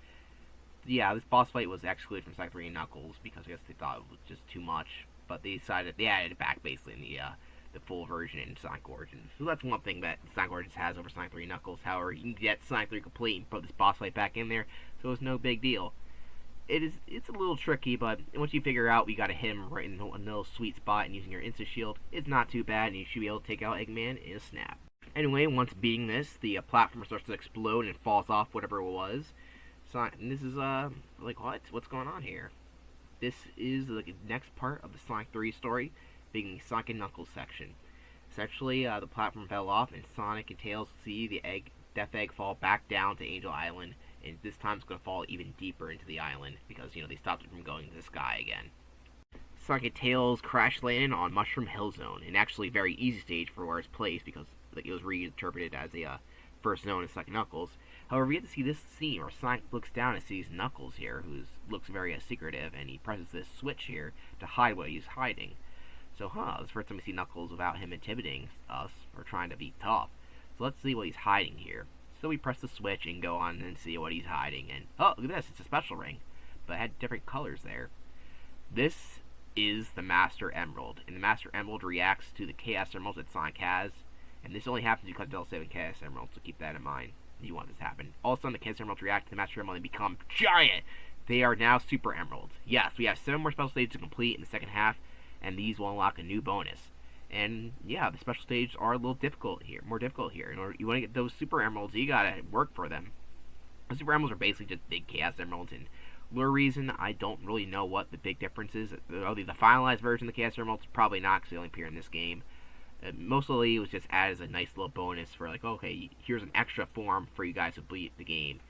yeah, this boss fight was excluded from Sonic 3 and Knuckles because I guess they thought it was just too much. But they decided they added it back basically in the full version in Sonic Origins. So that's one thing that Sonic Origins has over Sonic 3 and Knuckles. However, you can get Sonic 3 complete and put this boss fight back in there, so it's no big deal. It's a little tricky, but once you figure out you gotta hit him right in a little sweet spot and using your Insta Shield, it's not too bad, and you should be able to take out Eggman in a snap. Anyway, once beating this, the platform starts to explode and falls off whatever it was. So, and this is like what's going on here? This is the next part of the Sonic 3 story, being the Sonic and Knuckles section. Essentially, the platform fell off, and Sonic and Tails see the Death Egg fall back down to Angel Island, and this time it's going to fall even deeper into the island because they stopped it from going to the sky again. Sonic and Tails crash land on Mushroom Hill Zone, an actually very easy stage for where it's placed because it was reinterpreted as a first zone in Sonic and Knuckles. However, we get to see this scene where Sonic looks down and sees Knuckles here, who looks very secretive, and he presses this switch here to hide what he's hiding. So, it's the first time we see Knuckles without him intimidating us or trying to be tough. So let's see what he's hiding here. So we press the switch and go on and see what he's hiding. And, oh, look at this, it's a special ring. But it had different colors there. This is the Master Emerald. And the Master Emerald reacts to the Chaos Emeralds that Sonic has. And this only happens because Del 7 Chaos Emeralds, so keep that in mind. You want this to happen. All of a sudden, the Chaos Emeralds react to the Master Emerald and become giant. They are now Super Emeralds. Yes, we have 7 more special stages to complete in the second half, and these will unlock a new bonus. And yeah, the special stages are a little difficult here, more difficult here. In order you want to get those Super Emeralds, you gotta work for them. The Super Emeralds are basically just big Chaos Emeralds, and lure reason, I don't really know what the big difference is. Are they the finalized version of the Chaos Emeralds? Probably not, because they only appear in this game. Mostly it was just added as a nice little bonus for like, okay, here's an extra form for you guys to beat the game.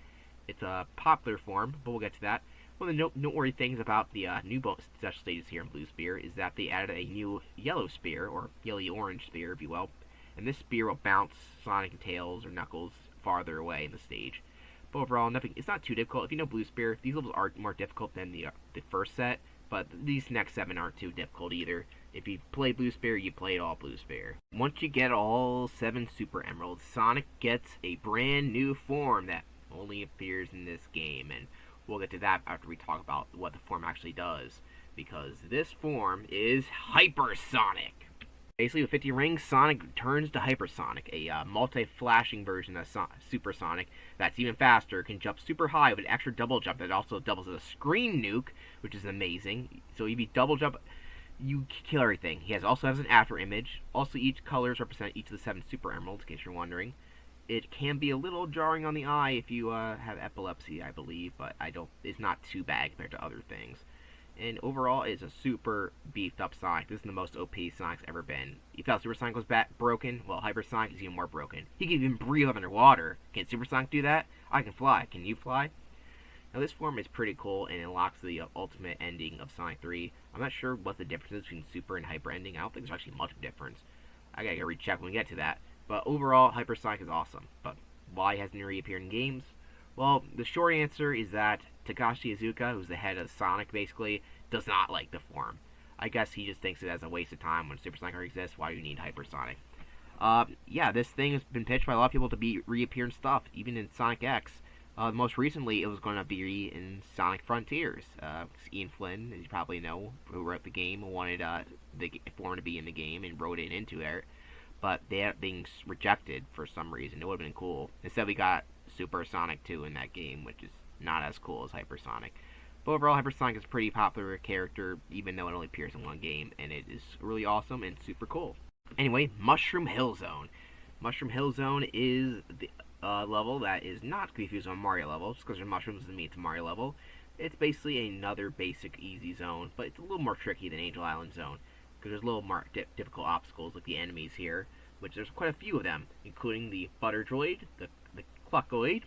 It's a popular form, but we'll get to that. One of the noteworthy things about the new special stages here in Blue Spear is that they added a new yellow spear, or yellow-orange spear, if you will. And this spear will bounce Sonic and Tails or Knuckles farther away in the stage. But overall, it's not too difficult. If you know Blue Spear, these levels are more difficult than the first set, but these next 7 aren't too difficult either. If you play Blue Spear, you played all Blue Spear. Once you get all 7 Super Emeralds, Sonic gets a brand new form that only appears in this game, and we'll get to that after we talk about what the form actually does, because this form is Hypersonic. Basically, with 50 rings, Sonic turns to Hypersonic, a multi-flashing version of Supersonic that's even faster, can jump super high with an extra double jump that also doubles as a screen nuke, which is amazing. So if you double jump, you kill everything. He also has an after image. Also, each colors represent each of the 7 Super Emeralds, in case you're wondering. It can be a little jarring on the eye if you have epilepsy, I believe, but it's not too bad compared to other things. And overall, it's a super beefed up Sonic. This is the most OP Sonic's ever been. You thought Super Sonic was broken? Well, Hypersonic is even more broken. He can even breathe underwater. Can Super Sonic do that? I can fly. Can you fly? Now, this form is pretty cool, and it unlocks the ultimate ending of Sonic 3. I'm not sure what the difference is between Super and Hyper ending. I don't think there's actually much difference. I gotta recheck when we get to that. But overall, Hypersonic is awesome. But why hasn't he reappeared in games? Well, the short answer is that Takashi Iizuka, who's the head of Sonic, basically, does not like the form. I guess he just thinks it as a waste of time when Super Sonic already exists. Why do you need Hypersonic? Yeah, this thing has been pitched by a lot of people to be reappear in stuff, even in Sonic X. Most recently, it was going to be in Sonic Frontiers. Ian Flynn, as you probably know, who wrote the game, wanted the form to be in the game and wrote it into it. But they ended up being rejected for some reason. It would have been cool. Instead, we got Super Sonic 2 in that game, which is not as cool as Hypersonic. But overall, Hypersonic is a pretty popular character, even though it only appears in one game, and it is really awesome and super cool. Anyway, Mushroom Hill Zone. Mushroom Hill Zone is the level that is not confused with a Mario level, just because there's mushrooms doesn't mean it's a Mario level. It's basically another basic easy zone, but it's a little more tricky than Angel Island Zone, because there's a little more difficult obstacles like the enemies here, which there's quite a few of them, including the Butter Droid, the Cluckoid,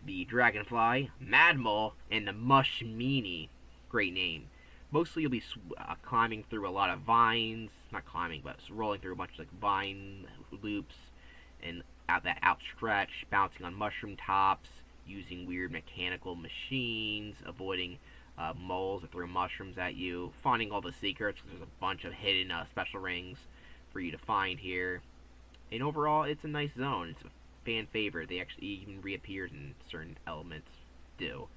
the Dragonfly, Mad Mole, and the Mush Meanie. Great name. Mostly you'll be climbing through a lot of vines, not climbing, but rolling through a bunch of like vine loops, and that outstretch, bouncing on mushroom tops, using weird mechanical machines, avoiding moles that throw mushrooms at you, finding all the secrets, because there's a bunch of hidden special rings for you to find here. And overall, it's a nice zone. It's a fan favorite. They actually even reappear in certain elements do.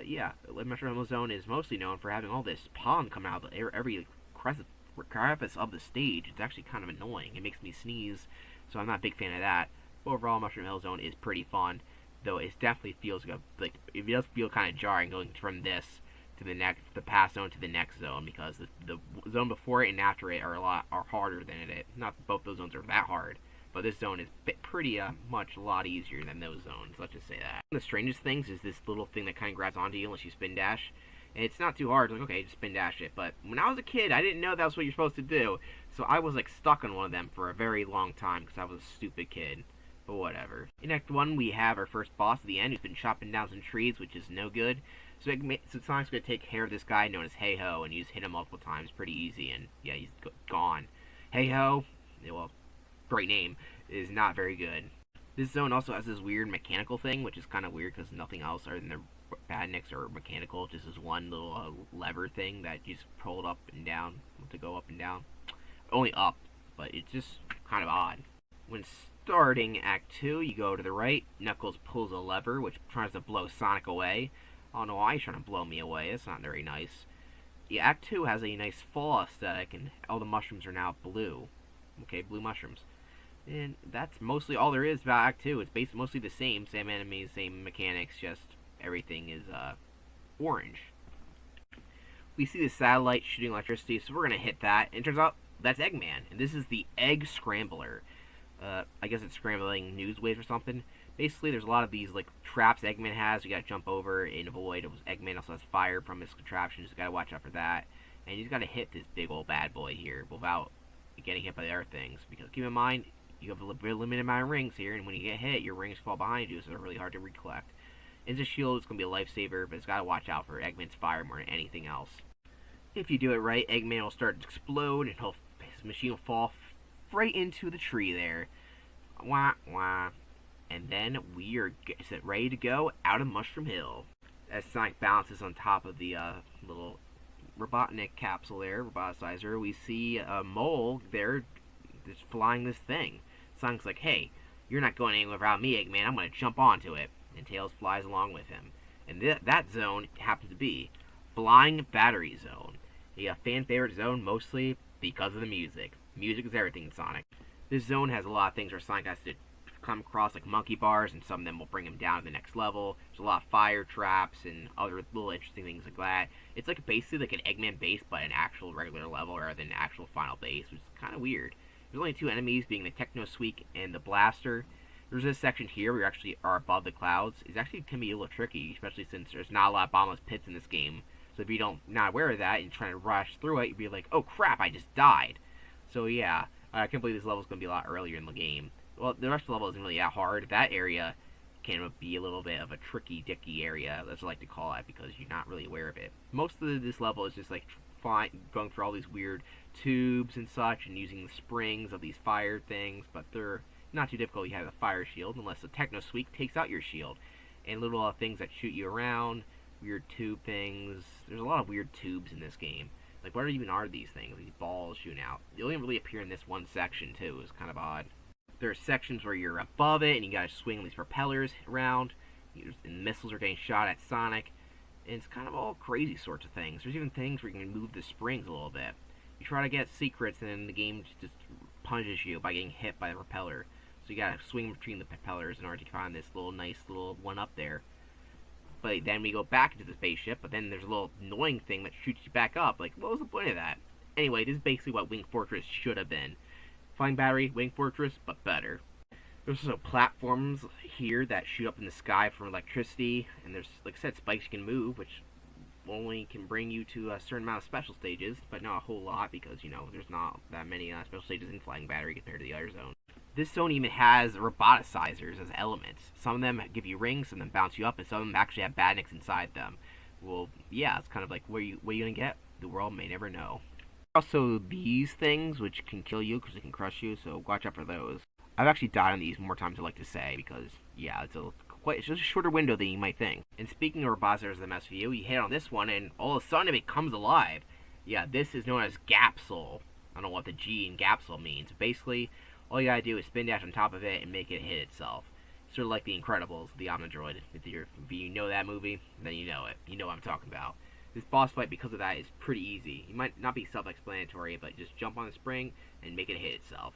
yeah, Mushroom Hill Zone is mostly known for having all this pollen coming out of every crevice of the stage. It's actually kind of annoying. It makes me sneeze, so I'm not a big fan of that. But overall, Mushroom Hill Zone is pretty fun, though it definitely feels like it does feel kind of jarring going from this to the past zone to the next zone, because the zone before it and after it are harder than it. Not that both those zones are that hard, but this zone is pretty much a lot easier than those zones. Let's just say that. One of the strangest things is this little thing that kind of grabs onto you unless you spin dash. And it's not too hard. It's like, okay, just spin dash it. But when I was a kid, I didn't know that was what you're supposed to do. So I was like stuck on one of them for a very long time because I was a stupid kid. But whatever. In Act 1, we have our first boss at the end who's been chopping down some trees, which is no good. So Sonic's going to take care of this guy known as Hey-Ho, and you just hit him multiple times pretty easy, and yeah, he's gone. Hey-Ho, well, great name, is not very good. This zone also has this weird mechanical thing, which is kind of weird because nothing else other than the badniks are mechanical. Just this one little lever thing that you just pull it up and down to go up and down. Only up, but it's just kind of odd. When starting Act 2, you go to the right. Knuckles pulls a lever, which tries to blow Sonic away. I don't know why he's trying to blow me away. That's not very nice. Yeah, Act 2 has a nice fall aesthetic, and all the mushrooms are now blue. Okay, blue mushrooms. And that's mostly all there is about Act 2. It's basically mostly the same enemies, same mechanics, just everything is orange. We see the satellite shooting electricity, so we're going to hit that. And it turns out that's Eggman, and this is the Egg Scrambler. I guess it's scrambling news waves or something. Basically, there's a lot of these like traps Eggman has. You gotta jump over and avoid. Eggman also has fire from his contraption. You just gotta watch out for that. And you just gotta hit this big old bad boy here without getting hit by the other things. Because keep in mind, you have a limited amount of rings here, and when you get hit, your rings fall behind you, so they're really hard to recollect. Into Shield is gonna be a lifesaver, but it's gotta watch out for Eggman's fire more than anything else. If you do it right, Eggman will start to explode, and his machine will fall right into the tree there. Wah wah. And then we are ready to go out of Mushroom Hill. As Sonic balances on top of the little Robotnik capsule there, roboticizer, we see a mole there just flying this thing. Sonic's like, hey, you're not going anywhere without me, Eggman. I'm going to jump onto it. And Tails flies along with him. And that zone happens to be Flying Battery Zone. A fan favorite zone mostly because of the music. Music is everything in Sonic. This zone has a lot of things where Sonic has to come across like monkey bars, and some of them will bring him down to the next level. There's a lot of fire traps and other little interesting things like that. It's like basically like an Eggman base, but an actual regular level rather than an actual final base, which is kind of weird. There's only two enemies, being the Techno Squeak and the Blaster. There's this section here where you actually are above the clouds. It actually can be a little tricky, especially since there's not a lot of bottomless pits in this game. So if you don't not aware of that and trying to rush through it, you'd be like, oh crap, I just died. So yeah, I can't believe this level's going to be a lot earlier in the game. Well, the rest of the level isn't really that hard. That area can be a little bit of a tricky-dicky area, as I like to call it, because you're not really aware of it. Most of this level is just like going through all these weird tubes and such, and using the springs of these fire things, but they're not too difficult. You have a fire shield, unless the Techno Squeak takes out your shield. And little things that shoot you around, weird tube things. There's a lot of weird tubes in this game. Like, what even are these things? These balls shooting out. They only really appear in this one section, too. It's kind of odd. There are sections where you're above it, and you gotta swing these propellers around, and missiles are getting shot at Sonic, and it's kind of all crazy sorts of things. There's even things where you can move the springs a little bit. You try to get secrets, and then the game just punishes you by getting hit by the propeller. So you gotta swing between the propellers in order to find this nice little one up there. But then we go back into the spaceship, but then there's a little annoying thing that shoots you back up. Like, what was the point of that? Anyway, this is basically what Wing Fortress should have been. Flying Battery, Wing Fortress, but better. There's also platforms here that shoot up in the sky from electricity, and there's, like I said, spikes you can move, which only can bring you to a certain amount of special stages, but not a whole lot, because, you know, there's not that many special stages in Flying Battery compared to the other zones. This zone even has roboticizers as elements. Some of them give you rings, some of them bounce you up, and some of them actually have badniks inside them. Well, yeah, it's kind of like, what are you gonna get? The world may never know. Also, these things, which can kill you because they can crush you, so watch out for those. I've actually died on these more times than I like to say, because, yeah, it's just a shorter window than you might think. And speaking of roboticizers that mess with you, you hit on this one, and all of a sudden it becomes alive. Yeah, this is known as Gapsule. I don't know what the G in Gapsule means. Basically, all you gotta do is spin dash on top of it and make it hit itself. Sort of like The Incredibles, the Omnidroid. If you know that movie, then you know it. You know what I'm talking about. This boss fight, because of that, is pretty easy. It might not be self-explanatory, but just jump on the spring and make it hit itself.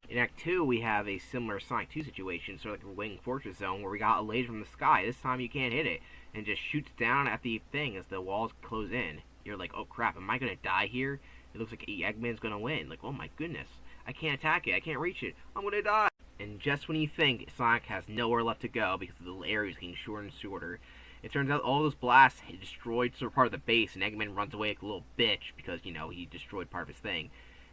In Act 2, we have a similar Sonic 2 situation, sort of like a Wing Fortress Zone, where we got a laser from the sky. This time you can't hit it, and it just shoots down at the thing as the walls close in. You're like, oh crap, am I going to die here? It looks like Eggman's going to win. Like, oh my goodness, I can't attack it, I can't reach it, I'm going to die. And just when you think Sonic has nowhere left to go because the area is getting shorter and shorter, it turns out all those blasts destroyed sort of part of the base, and Eggman runs away like a little bitch because, you know, he destroyed part of his thing.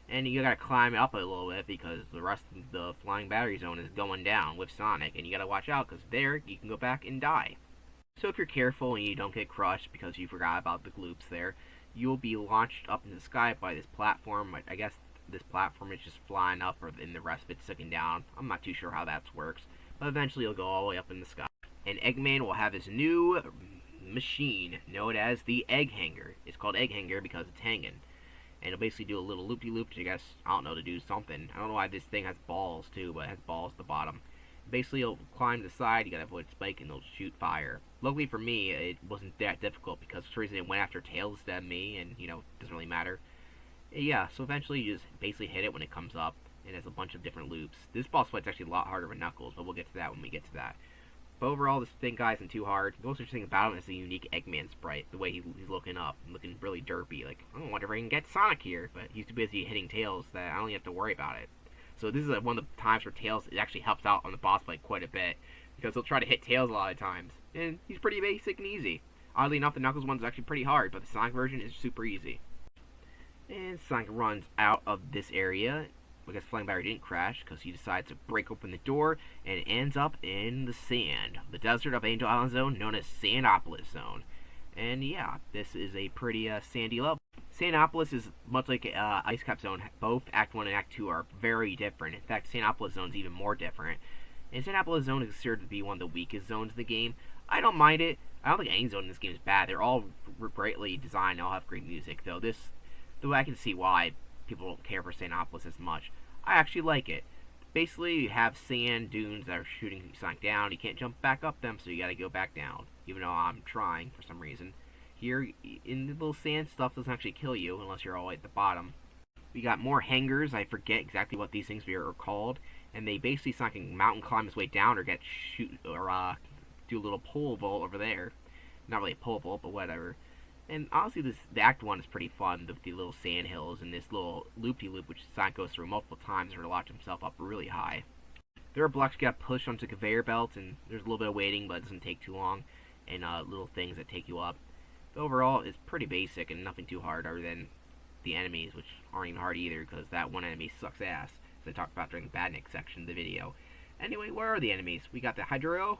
And you gotta climb up a little bit because the rest of the flying battery zone is going down with Sonic, and you gotta watch out because there you can go back and die. So if you're careful and you don't get crushed because you forgot about the gloops there, you'll be launched up in the sky by this platform. I guess this platform is just flying up, and the rest of it's sticking down. I'm not too sure how that works, but eventually you'll go all the way up in the sky. And Eggman will have his new machine known as the Egg Hanger. It's called Egg Hanger because it's hanging. And it'll basically do a little loop-de-loop to, I guess, I don't know, to do something. I don't know why this thing has balls, too, but it has balls at the bottom. Basically, it'll climb the side, you gotta avoid Spike, and it'll shoot fire. Luckily for me, it wasn't that difficult, because for some reason it went after Tails instead of me, and, you know, it doesn't really matter. Yeah, so eventually you just basically hit it when it comes up, and it has a bunch of different loops. This boss fight's actually a lot harder than Knuckles, but we'll get to that when we get to that. But overall, this thing guy isn't too hard. The most interesting thing about him is the unique Eggman sprite. The way he's looking up, looking really derpy. Like, I wonder if I can get Sonic here. But he's too busy hitting Tails that I don't even have to worry about it. So this is one of the times where Tails, it actually helps out on the boss fight quite a bit. Because he'll try to hit Tails a lot of times. And he's pretty basic and easy. Oddly enough, the Knuckles one's actually pretty hard. But the Sonic version is super easy. And Sonic runs out of this area. I guess Flying Battery didn't crash because he decides to break open the door and it ends up in the sand. The desert of Angel Island Zone, known as Sandopolis Zone. And yeah, this is a pretty sandy level. Sandopolis is much like Ice Cap Zone. Both Act 1 and Act 2 are very different. In fact, Sandopolis Zone is even more different. And Sandopolis Zone is considered to be one of the weakest zones in the game. I don't mind it. I don't think any zone in this game is bad. They're all greatly designed. They all have great music, though. Though I can see why people don't care for Sandopolis as much. I actually like it. Basically, you have sand dunes that are shooting Sonic down. You can't jump back up them, so you gotta go back down. Even though I'm trying for some reason. Here, in the little sand stuff doesn't actually kill you unless you're all the way at the bottom. We got more hangers. I forget exactly what these things are called. And they basically Sonic can mountain climb his way down or do a little pole vault over there. Not really a pole vault, but whatever. And honestly, the Act 1 is pretty fun, the little sand hills and this little loop-de-loop, which Sonic goes through multiple times in order to launch himself up really high. There are blocks you gotta push onto conveyor belts, and there's a little bit of waiting, but it doesn't take too long, and little things that take you up. But overall, it's pretty basic and nothing too hard other than the enemies, which aren't even hard either, because that one enemy sucks ass, as I talked about during the Badnik section of the video. Anyway, where are the enemies? We got the Hydro,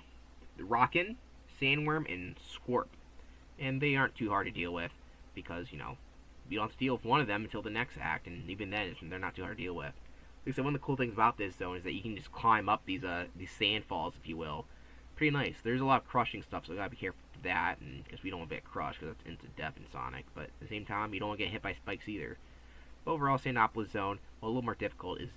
the Rockin', Sandworm, and Scorp. And they aren't too hard to deal with, because, you know, you don't have to deal with one of them until the next act, and even then, they're not too hard to deal with. Like I said, one of the cool things about this zone is that you can just climb up these sand falls, if you will. Pretty nice. There's a lot of crushing stuff, so you gotta be careful with that, and because we don't want to get crushed, because that's instant death in Sonic. But at the same time, you don't want to get hit by spikes either. But overall, Sandopolis Zone, while a little more difficult, is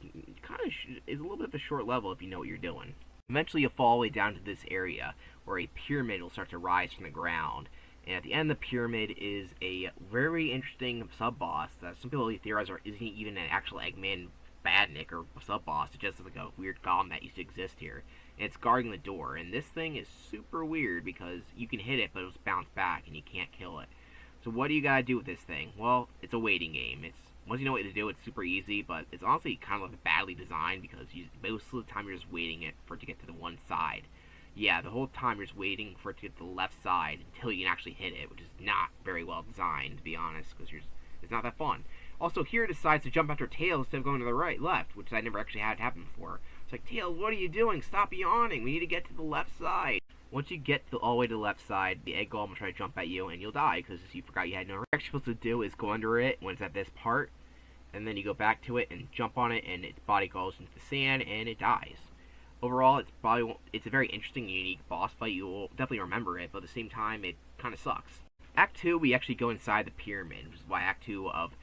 a little bit of a short level if you know what you're doing. Eventually, you'll fall all the way down to this area, where a pyramid will start to rise from the ground. And at the end of the pyramid is a very interesting sub-boss that some people theorize isn't even an actual Eggman Badnik or sub-boss. It's just like a weird golem that used to exist here. And it's guarding the door. And this thing is super weird because you can hit it, but it'll just bounce back and you can't kill it. So what do you gotta do with this thing? Well, it's a waiting game. Once you know what to do, it's super easy, but it's honestly kind of like badly designed because most of the time you're just waiting for it to get to the one side. Yeah, the whole time you're just waiting for it to get to the left side until you can actually hit it, which is not very well designed, to be honest, because it's not that fun. Also, here it decides to jump after Tails instead of going to the left, which I never actually had happen before. It's like, Tails, what are you doing? Stop yawning. We need to get to the left side. Once you get all the way to the left side, the egg golem will try to jump at you, and you'll die, because you forgot you had no... What you're actually supposed to do is go under it when it's at this part, and then you go back to it and jump on it, and its body goes into the sand, and it dies. Overall, it's a very interesting and unique boss fight. You will definitely remember it, but at the same time, it kind of sucks. Act 2, we actually go inside the pyramid, which is why Act 2 of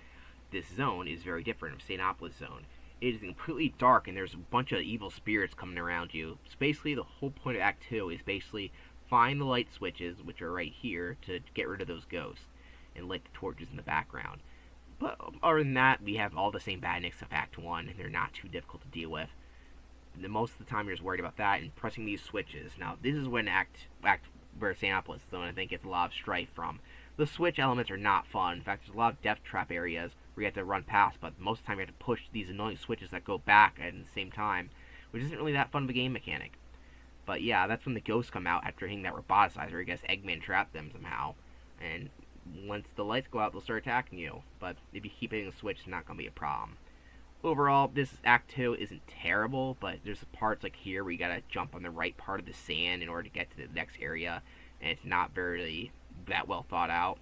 this zone is very different from Sandopolis Zone. It is completely dark, and there's a bunch of evil spirits coming around you. So basically, the whole point of Act 2 is basically find the light switches, which are right here, to get rid of those ghosts, and light the torches in the background. But other than that, we have all the same badness of Act 1, and they're not too difficult to deal with. Most of the time, you're just worried about that and pressing these switches. Now, this is when where Sinopolis Zone, I think, gets a lot of strife from. The switch elements are not fun. In fact, there's a lot of death trap areas where you have to run past, but most of the time you have to push these annoying switches that go back at the same time, which isn't really that fun of a game mechanic. But yeah, that's when the ghosts come out after hitting that roboticizer. I guess Eggman trapped them somehow. And once the lights go out, they'll start attacking you. But if you keep hitting the switch, it's not going to be a problem. Overall, this Act 2 isn't terrible, but there's parts like here where you gotta jump on the right part of the sand in order to get to the next area, and it's not very that well thought out.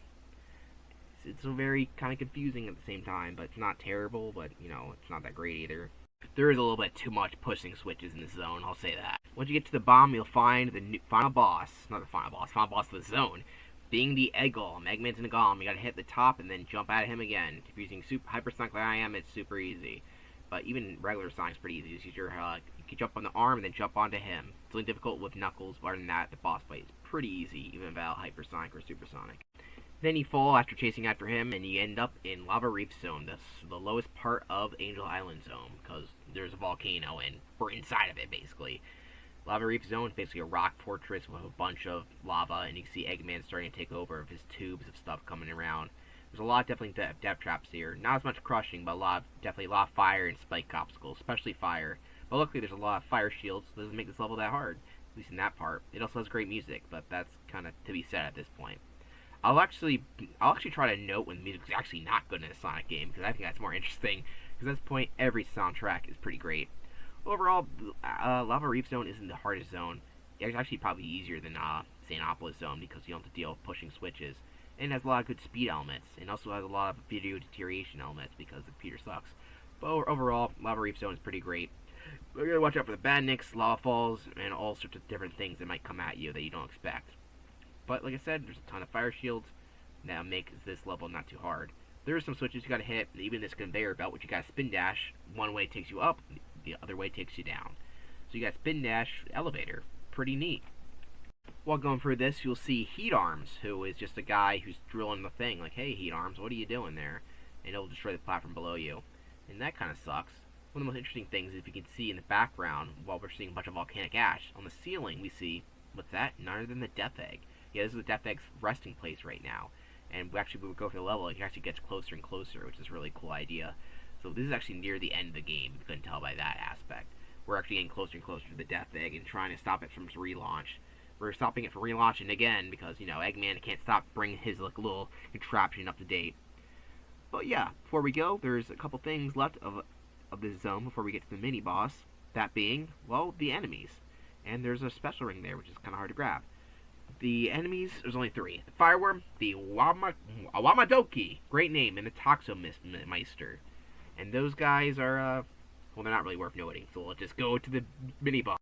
It's very kind of confusing at the same time, but it's not terrible, but, it's not that great either. There is a little bit too much pushing switches in this zone, I'll say that. Once you get to the bomb, you'll find the final boss of the zone, being the egg golem. Eggman's in the golem. You gotta hit the top and then jump at him again. If you're using hypersonic like I am, it's super easy. But even regular Sonic's pretty easy. Just use your, you can jump on the arm and then jump onto him. It's only difficult with Knuckles, but other than that, the boss fight is pretty easy, even without hypersonic or supersonic. Then you fall after chasing after him, and you end up in Lava Reef Zone, the lowest part of Angel Island Zone, because there's a volcano and we're inside of it, basically. Lava Reef Zone is basically a rock fortress with a bunch of lava, and you can see Eggman starting to take over of his tubes of stuff coming around. There's a lot definitely depth traps here. Not as much crushing, but definitely a lot of fire and spike obstacles, especially fire. But luckily there's a lot of fire shields, so it doesn't make this level that hard, at least in that part. It also has great music, but that's kind of to be said at this point. I'll actually try to note when the music's actually not good in a Sonic game, because I think that's more interesting. Because at this point, every soundtrack is pretty great. Overall, Lava Reef Zone isn't the hardest zone. It's actually probably easier than Sinopolis Zone, because you don't have to deal with pushing switches. And it has a lot of good speed elements, and also has a lot of video deterioration elements because the computer sucks. But overall, Lava Reef Zone is pretty great. But you gotta watch out for the badniks, lava falls, and all sorts of different things that might come at you that you don't expect. But like I said, there's a ton of fire shields that make this level not too hard. There are some switches you gotta hit, and even this conveyor belt, which you gotta spin dash. One way takes you up, the other way takes you down. So you got spin dash elevator. Pretty neat. While going through this, you'll see Heat Arms, who is just a guy who's drilling the thing, like, hey, Heat Arms, what are you doing there? And it'll destroy the platform below you. And that kind of sucks. One of the most interesting things is if you can see in the background, while we're seeing a bunch of volcanic ash, on the ceiling we see, what's that? None other than the Death Egg. Yeah, this is the Death Egg's resting place right now. And when we go through the level, it actually gets closer and closer, which is a really cool idea. So this is actually near the end of the game, you couldn't tell by that aspect. We're actually getting closer and closer to the Death Egg and trying to stop it from its relaunch. We're stopping it from relaunching again because, Eggman can't stop bringing his little contraption up to date. But yeah, before we go, there's a couple things left of this zone before we get to the mini-boss. That being, well, the enemies. And there's a special ring there, which is kind of hard to grab. The enemies, there's only three. The Fireworm, the Awamadoki, great name, and the Toxomeister. And those guys are, well, they're not really worth noting, so let's just go to the mini-boss.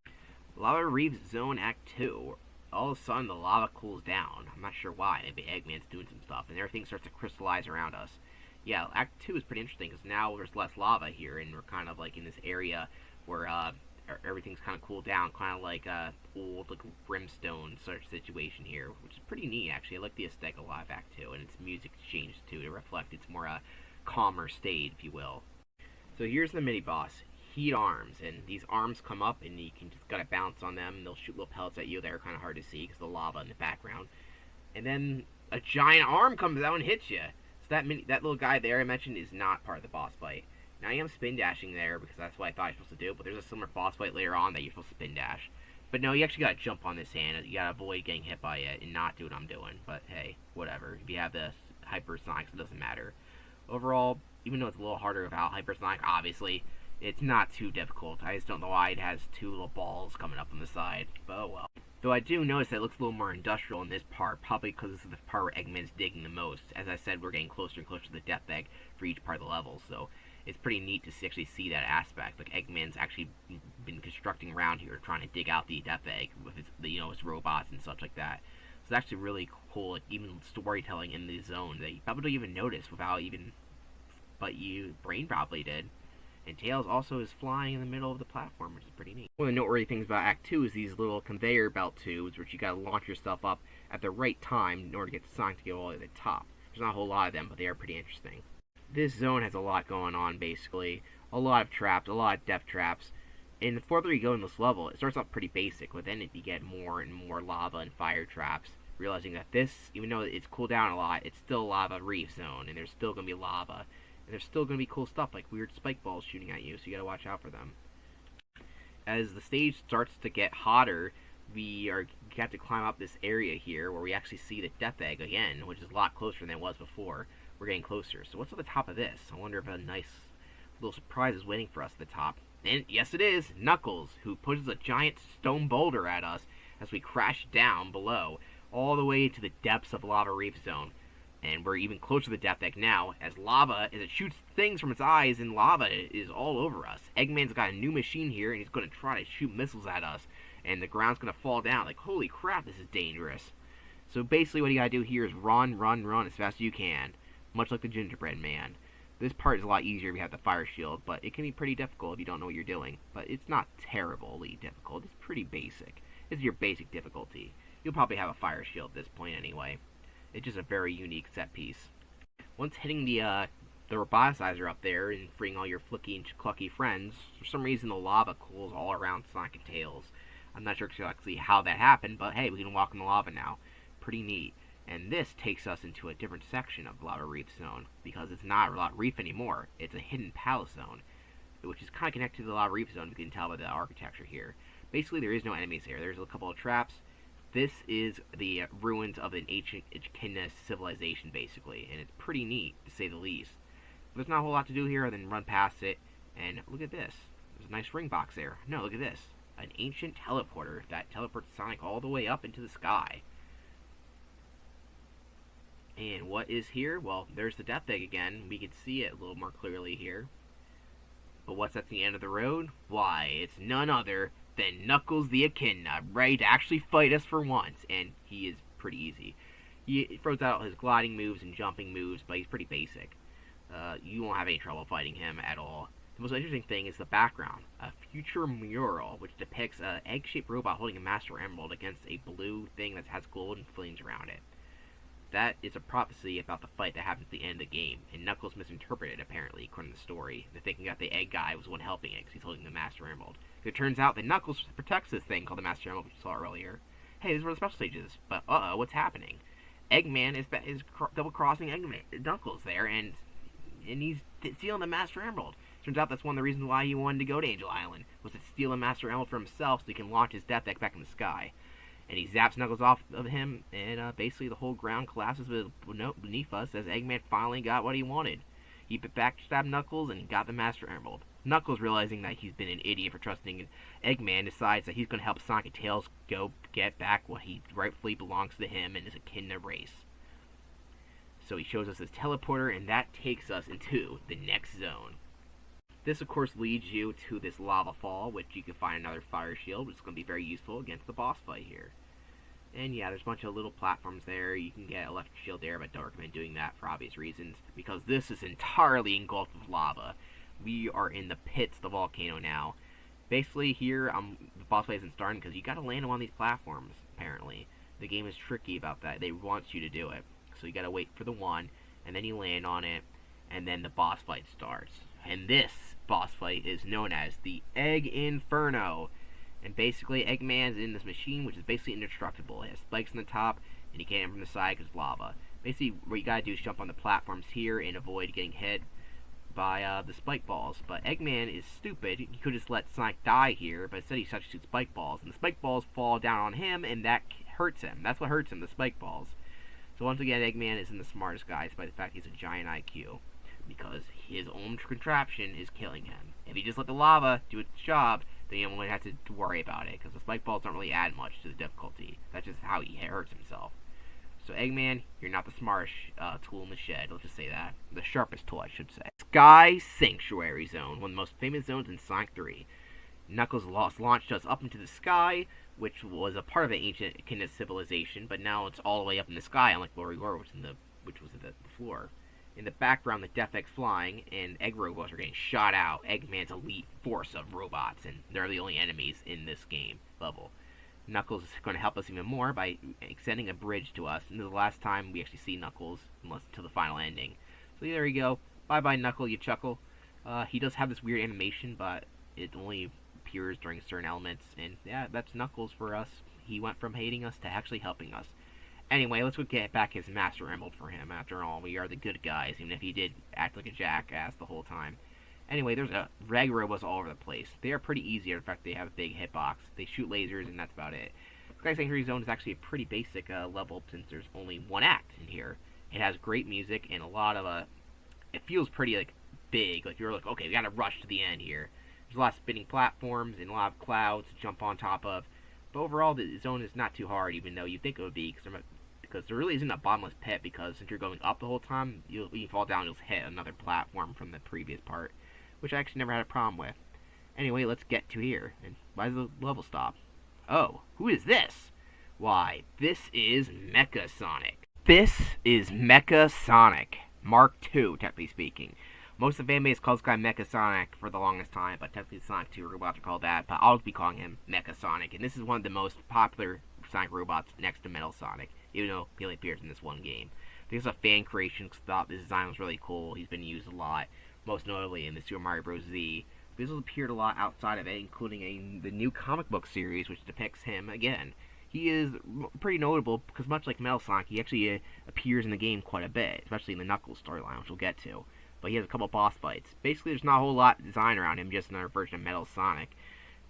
Lava Reef Zone Act 2. All of a sudden, the lava cools down. I'm not sure why. Maybe Eggman's doing some stuff, and everything starts to crystallize around us. Yeah, Act 2 is pretty interesting, because now there's less lava here, and we're kind of like in this area where everything's kind of cooled down, kind of like old brimstone sort of situation here, which is pretty neat, actually. I like the aesthetic of Live Act 2, and its music changed, too, to reflect its more calmer state, if you will. So here's the mini-boss. Heat Arms, and these arms come up and you can just gotta bounce on them and they'll shoot little pellets at you that are kind of hard to see because of the lava in the background. And then a giant arm comes out and hits you. So that little guy there I mentioned is not part of the boss fight. Now I am spin dashing there because that's what I thought I was supposed to do, but there's a similar boss fight later on that you're supposed to spin dash. But no, you actually gotta jump on this hand. You gotta avoid getting hit by it and not do what I'm doing. But hey, whatever. If you have the hypersonics, it doesn't matter. Overall, even though it's a little harder without hypersonic, obviously, it's not too difficult. I just don't know why it has two little balls coming up on the side, but oh well. Though I do notice that it looks a little more industrial in this part, probably because this is the part where Eggman's digging the most. As I said, we're getting closer and closer to the Death Egg for each part of the level, so it's pretty neat to actually see that aspect. Like, Eggman's actually been constructing around here, trying to dig out the Death Egg with his, his robots and such like that. So it's actually really cool, like, even storytelling in the zone that you probably don't even notice without even, but Brain probably did. And Tails also is flying in the middle of the platform, which is pretty neat. One of the noteworthy things about Act 2 is these little conveyor belt tubes, which you gotta launch yourself up at the right time in order to get Sonic to go all the way to the top. There's not a whole lot of them, but they are pretty interesting. This zone has a lot going on, basically. A lot of traps, a lot of death traps. And the further you go in this level, it starts off pretty basic, but then you get more and more lava and fire traps. Realizing that this, even though it's cooled down a lot, it's still lava reef zone, and there's still going to be lava. And there's still going to be cool stuff like weird spike balls shooting at you, so you gotta watch out for them. As the stage starts to get hotter, we have to climb up this area here where we actually see the Death Egg again, which is a lot closer than it was before. We're getting closer. So what's at the top of this? I wonder if a nice little surprise is waiting for us at the top. And yes, it is Knuckles, who pushes a giant stone boulder at us as we crash down below, all the way to the depths of Lava Reef Zone. And we're even closer to the Death Egg now, as it shoots things from its eyes, and lava is all over us. Eggman's got a new machine here, and he's going to try to shoot missiles at us, and the ground's going to fall down. Like, holy crap, this is dangerous. So basically what you got to do here is run as fast as you can, much like the Gingerbread Man. This part is a lot easier if you have the fire shield, but it can be pretty difficult if you don't know what you're doing. But it's not terribly difficult. It's pretty basic. It's your basic difficulty. You'll probably have a fire shield at this point anyway. It's just a very unique set piece. Once hitting the roboticizer up there and freeing all your flicky and clucky friends, for some reason the lava cools all around Sonic and Tails. I'm not sure exactly how that happened, but hey, we can walk in the lava now. Pretty neat. And this takes us into a different section of Lava Reef Zone, because it's not a Lava Reef anymore. It's a hidden palace zone, which is kind of connected to the Lava Reef Zone, you can tell by the architecture here. Basically, there is no enemies here. There's a couple of traps. This is the ruins of an ancient Echidna civilization, basically, and it's pretty neat, to say the least. There's not a whole lot to do here other than run past it, and look at this. There's a nice ring box there. No, look at this. An ancient teleporter that teleports Sonic all the way up into the sky. And what is here? Well, there's the Death Egg again. We can see it a little more clearly here. But what's at the end of the road? Why, it's none other than Knuckles the Echidna, ready to actually fight us for once. And he is pretty easy. He throws out his gliding moves and jumping moves, but he's pretty basic. You won't have any trouble fighting him at all. The most interesting thing is the background. A future mural, which depicts an egg-shaped robot holding a Master Emerald against a blue thing that has golden flames around it. That is a prophecy about the fight that happens at the end of the game, and Knuckles misinterpreted, apparently, according to the story. They're thinking that the egg guy was the one helping it because he's holding the Master Emerald. It turns out that Knuckles protects this thing called the Master Emerald, which you saw earlier. Hey, this is where the special stage is, but uh-oh, what's happening? Eggman is double-crossing Knuckles there, and he's stealing the Master Emerald. Turns out that's one of the reasons why he wanted to go to Angel Island, was to steal the Master Emerald for himself so he can launch his Death Egg back in the sky. And he zaps Knuckles off of him, and basically the whole ground collapses beneath us as Eggman finally got what he wanted. He backstabbed Knuckles, and he got the Master Emerald. Knuckles, realizing that he's been an idiot for trusting Eggman, decides that he's going to help Sonic and Tails go get back what he rightfully belongs to him and his Echidna race. So he shows us his teleporter, and that takes us into the next zone. This, of course, leads you to this lava fall, which you can find another fire shield, which is going to be very useful against the boss fight here. And yeah, there's a bunch of little platforms there. You can get electric shield there, but don't recommend doing that for obvious reasons, because this is entirely engulfed with lava. We are in the pits of the volcano now. Basically, here, the boss fight isn't starting because you got to land on these platforms, apparently. The game is tricky about that. They want you to do it. So you got to wait for the one, and then you land on it, and then the boss fight starts. And this boss fight is known as the Egg Inferno. And basically, Eggman's in this machine, which is basically indestructible. It has spikes on the top, and you can't aim from the side because it's lava. Basically, what you gotta do is jump on the platforms here and avoid getting hit by the spike balls. But Eggman is stupid. He could just let Sonic die here, but instead he substitutes spike balls. And the spike balls fall down on him, and that hurts him. That's what hurts him, the spike balls. So once again, Eggman isn't the smartest guy, despite the fact he's a giant IQ. Because his own contraption is killing him. If he just let the lava do its job, then you won't have to worry about it, because the spike balls don't really add much to the difficulty. That's just how he hurts himself. So Eggman, you're not the smartest tool in the shed, let's just say that. The sharpest tool, I should say. Sky Sanctuary Zone, one of the most famous zones in Sonic 3. Knuckles launched us up into the sky, which was a part of the ancient Echidna civilization, but now it's all the way up in the sky, unlike Glory Gore, which was the floor. In the background, the Death Egg's flying, and Egg robots are getting shot out. Eggman's elite force of robots, and they're the only enemies in this game level. Knuckles is going to help us even more by extending a bridge to us. And this is the last time we actually see Knuckles, unless until the final ending. So there you go. Bye-bye, Knuckle, you chuckle. He does have this weird animation, but it only appears during certain elements. And yeah, that's Knuckles for us. He went from hating us to actually helping us. Anyway, let's go get back his Master Emerald for him. After all, we are the good guys, even if he did act like a jackass the whole time. Anyway, there's reg robots all over the place. They are pretty easy. In fact, they have a big hitbox. They shoot lasers, and that's about it. Sky Sanctuary Zone is actually a pretty basic level, since there's only one act in here. It has great music and a lot of it feels pretty like big. Like you're like, okay, we gotta rush to the end here. There's a lot of spinning platforms and a lot of clouds to jump on top of. But overall, the zone is not too hard, even though you think it would be, because there really isn't a bottomless pit. Because since you're going up the whole time, when you fall down, you'll hit another platform from the previous part, which I actually never had a problem with. Anyway, let's get to here. And why does the level stop? Oh, who is this? Why, this is Mecha Sonic. This is Mecha Sonic Mark II, technically speaking. Most of the fan base calls this guy Mecha Sonic for the longest time, but technically Sonic 2 robots are called that, but I'll be calling him Mecha Sonic. And this is one of the most popular Sonic robots next to Metal Sonic, even though he only appears in this one game. Because of fan creation, thought this design was really cool. He's been used a lot, most notably in the Super Mario Bros. Z. This has appeared a lot outside of it, including the new comic book series, which depicts him again. He is pretty notable because, much like Metal Sonic, he actually appears in the game quite a bit, especially in the Knuckles storyline, which we'll get to. But he has a couple boss fights. Basically, there's not a whole lot of design around him, just another version of Metal Sonic.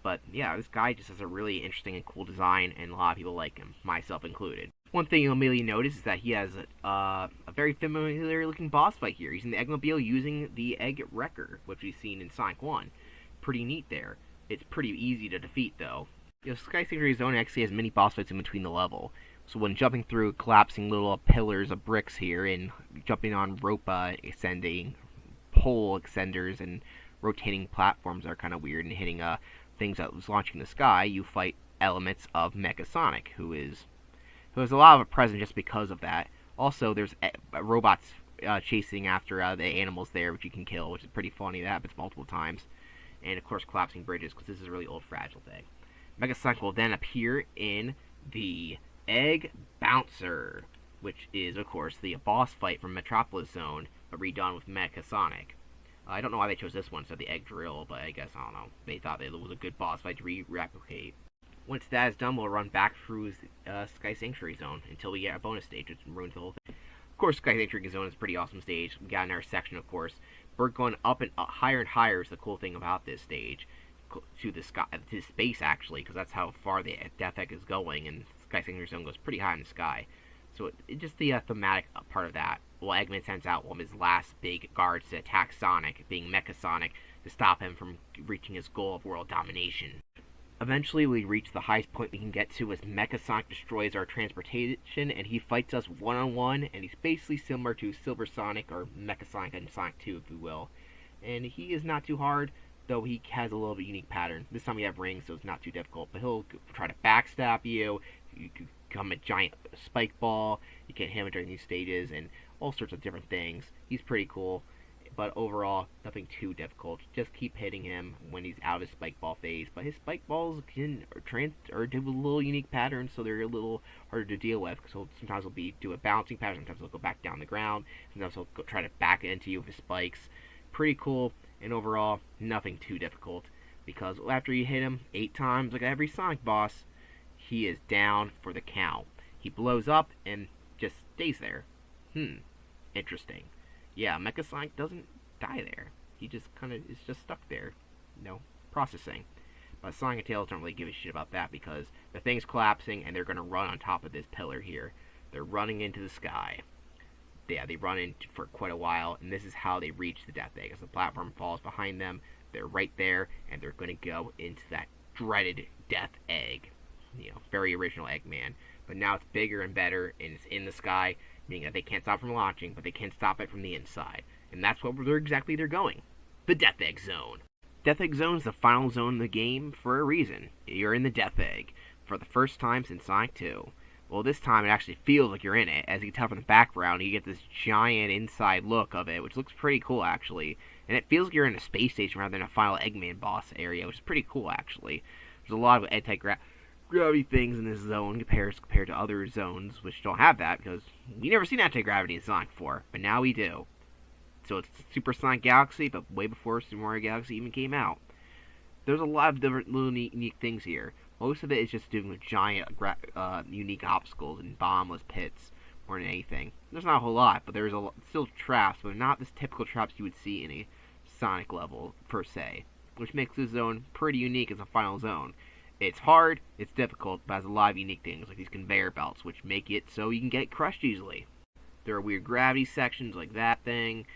But yeah, this guy just has a really interesting and cool design, and a lot of people like him, myself included. One thing you'll immediately notice is that he has a very familiar-looking boss fight here. He's in the Eggmobile using the Egg Wrecker, which we've seen in Sonic 1. Pretty neat there. It's pretty easy to defeat, though. You know, Sky Sanctuary Zone actually has many boss fights in between the level. So when jumping through collapsing little pillars of bricks here, and jumping on rope extending, pole extenders, and rotating platforms are kind of weird, and hitting things that was launching in the sky, you fight elements of Mecha Sonic, who has a lot of a presence just because of that. Also, there's robots chasing after the animals there, which you can kill, which is pretty funny. That happens multiple times. And of course, collapsing bridges, because this is a really old, fragile thing. Mecha Sonic will then appear in the Egg Bouncer, which is, of course, the boss fight from Metropolis Zone, but redone with Mecha Sonic. I don't know why they chose this one instead of the Egg Drill, but I guess, I don't know, they thought it was a good boss fight to replicate. Once that is done, we'll run back through Sky Sanctuary Zone until we get a bonus stage, which ruins the whole thing. Of course, Sky Sanctuary Zone is a pretty awesome stage. We got another section, of course. We're going up and higher and higher is the cool thing about this stage. To the sky, to space, actually, because that's how far the Death Egg is going, and Sky Sanctuary Zone goes pretty high in the sky. So it just the thematic part of that. Well, Eggman sends out one of his last big guards to attack Sonic, being Mecha Sonic, to stop him from reaching his goal of world domination. Eventually, we reach the highest point we can get to as Mecha Sonic destroys our transportation, and he fights us one-on-one, and he's basically similar to Silver Sonic, or Mecha Sonic and Sonic 2, if you will. And he is not too hard, though he has a little bit unique pattern. This time we have rings, so it's not too difficult, but he'll try to backstab you. You can become a giant spike ball. You can hit him during these stages, and all sorts of different things. He's pretty cool, but overall, nothing too difficult. Just keep hitting him when he's out of his spike ball phase. But his spike balls can do a little unique pattern, so they're a little harder to deal with. So sometimes he'll do a bouncing pattern, sometimes he'll go back down the ground, sometimes he'll try to back into you with his spikes. Pretty cool, and overall, nothing too difficult. Because after you hit him 8 times, like every Sonic boss, he is down for the count. He blows up and just stays there. Interesting. Yeah, Mecha Sonic doesn't die there. He just kind of is just stuck there, processing. But Sonic and Tails don't really give a shit about that because the thing's collapsing and they're going to run on top of this pillar here. They're running into the sky. Yeah, they run in for quite a while, and this is how they reach the Death Egg. As the platform falls behind them, they're right there, and they're going to go into that dreaded Death Egg. Very original Eggman. But now it's bigger and better, and it's in the sky, meaning that they can't stop from launching, but they can stop it from the inside. And that's what they're going. The Death Egg Zone. Death Egg Zone is the final zone in the game for a reason. You're in the Death Egg for the first time since Sonic 2. Well, this time it actually feels like you're in it. As you can tell from the background, you get this giant inside look of it, which looks pretty cool, actually. And it feels like you're in a space station rather than a final Eggman boss area, which is pretty cool, actually. There's a lot of anti-gravity things in this zone compared to other zones, which don't have that, because we never seen anti-gravity in Sonic 4, but now we do. So it's Super Sonic Galaxy, but way before Super Mario Galaxy even came out. There's a lot of different little unique things here. Most of it is just doing giant, unique obstacles and bombless pits more than anything. There's not a whole lot, but there's still traps, but not this typical traps you would see in a Sonic level, per se, which makes this zone pretty unique as a final zone. It's hard, it's difficult, but has a lot of unique things, like these conveyor belts, which make it so you can get crushed easily. There are weird gravity sections like that thing,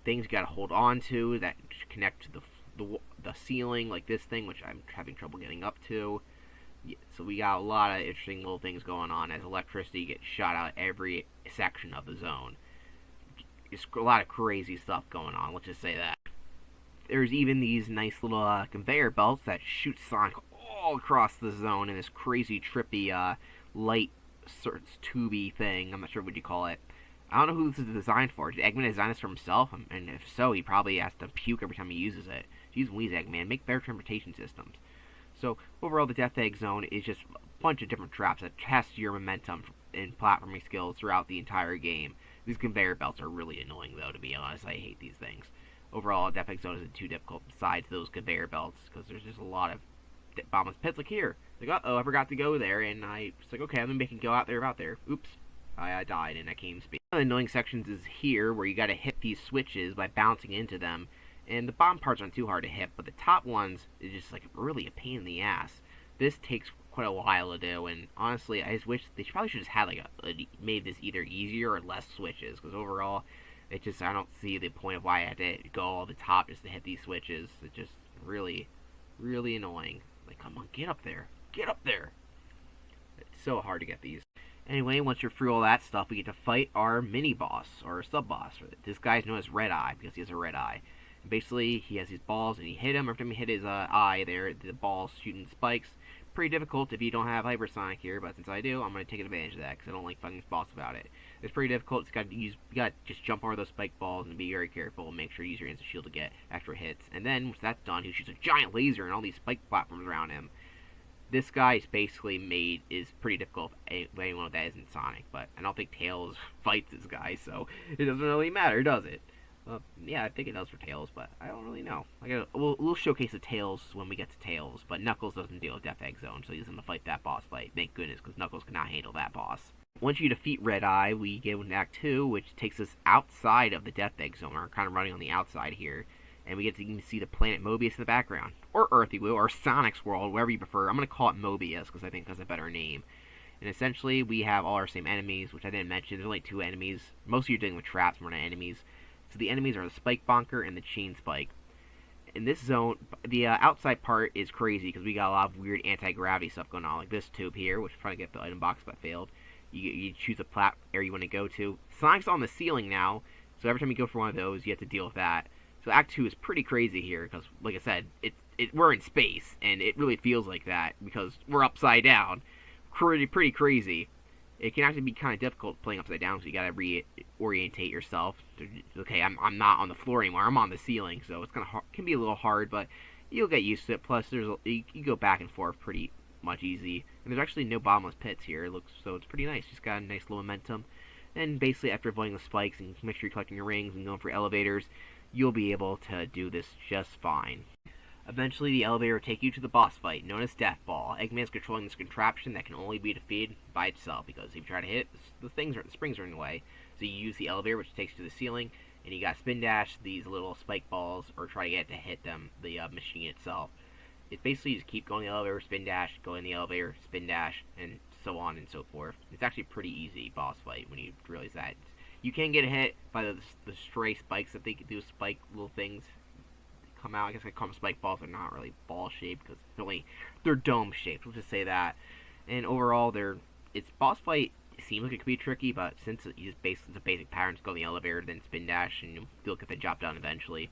things you gotta hold on to that connect to the ceiling, like this thing, which I'm having trouble getting up to. Yeah, so we got a lot of interesting little things going on as electricity gets shot out every section of the zone. It's a lot of crazy stuff going on, let's just say that. There's even these nice little conveyor belts that shoot Sonic all across the zone in this crazy, trippy, light, sort of tubey thing. I'm not sure what you call it. I don't know who this is designed for. Did Eggman design this for himself? And if so, he probably has to puke every time he uses it. Jeez Louise, Eggman, make better transportation systems. So, overall, the Death Egg Zone is just a bunch of different traps that test your momentum and platforming skills throughout the entire game. These conveyor belts are really annoying, though, to be honest. I hate these things. Overall, Death Egg Zone isn't too difficult besides those conveyor belts, because there's just a lot of bombless pits. Like here. Like, uh-oh, I forgot to go there, and I was like, okay, I'm making go out there. Oops. I died, and I came speed. One of the annoying sections is here, where you gotta hit these switches by bouncing into them. And the bottom parts aren't too hard to hit, but the top ones is just like really a pain in the ass. This takes quite a while to do, and honestly, I just wish they probably should just have like made this either easier or less switches, because overall, it just, I don't see the point of why I had to go all the top just to hit these switches. It's just really, really annoying. Like, come on, get up there, get up there. It's so hard to get these. Anyway, once you're through all that stuff, we get to fight our mini boss or sub boss. This guy's known as Red Eye because he has a red eye. Basically, he has these balls, and you hit him. Every time you hit his eye there, the ball's shooting spikes. Pretty difficult if you don't have Hypersonic here, but since I do, I'm going to take advantage of that, because I don't like fucking this boss about it. It's pretty difficult. You got to just jump over those spike balls and be very careful, and make sure you use your instant shield to get extra hits. And then, once that's done, he shoots a giant laser and all these spike platforms around him. This guy is basically is pretty difficult if anyone with that isn't Sonic, but I don't think Tails fights this guy, so it doesn't really matter, does it? Yeah, I think it does for Tails, but I don't really know. We'll showcase the Tails when we get to Tails, but Knuckles doesn't deal with Death Egg Zone, so he doesn't fight that boss fight. Thank goodness, because Knuckles cannot handle that boss. Once you defeat Red Eye, we get into Act 2, which takes us outside of the Death Egg Zone. We're kind of running on the outside here, and we get to even see the planet Mobius in the background. Or Earth, you will, or Sonic's world, whatever you prefer. I'm going to call it Mobius, because I think that's a better name. And essentially, we have all our same enemies, which I didn't mention. There's only 2 enemies. Most of you are dealing with traps more than enemies. So the enemies are the Spike Bonker and the Chain Spike. In this zone, the outside part is crazy because we got a lot of weird anti-gravity stuff going on, like this tube here, which is trying to get the item box but failed. You choose a plat area you want to go to. Sonic's on the ceiling now, so every time you go for one of those, you have to deal with that. So Act 2 is pretty crazy here because, like I said, we're in space, and it really feels like that because we're upside down. Pretty crazy. It can actually be kind of difficult playing upside down, so you gotta reorientate yourself. Okay, I'm not on the floor anymore. I'm on the ceiling, so it's can be a little hard, but you'll get used to it. Plus, you go back and forth pretty much easy, and there's actually no bottomless pits here. So it's pretty nice. Just got a nice little momentum, and basically after avoiding the spikes and make sure you're collecting your rings and going for elevators, you'll be able to do this just fine. Eventually, the elevator will take you to the boss fight, known as Death Ball. Eggman's controlling this contraption that can only be defeated by itself, because if you try to hit it, the springs are in the way. So you use the elevator, which takes you to the ceiling, and you got spin dash these little spike balls, or try to get it to hit them, the machine itself. It's basically just keep going in the elevator, spin dash, go in the elevator, spin dash, and so on and so forth. It's actually a pretty easy boss fight when you realize that. You can get hit by the stray spikes that they can do, spike little things come out. I guess I call them spike balls. They're not really ball shaped because they're dome shaped. We'll just say that. And overall, its boss fight seems like it could be tricky, but since it's a basic pattern, to go in the elevator, then spin dash, and you'll get the job done eventually.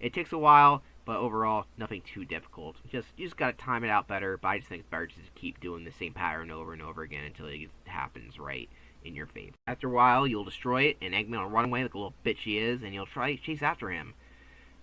It takes a while, but overall, nothing too difficult. You just gotta time it out better, but I just think it's better just to keep doing the same pattern over and over again until it happens right in your favor. After a while, you'll destroy it, and Eggman will run away like a little bitch he is, and you'll try to chase after him.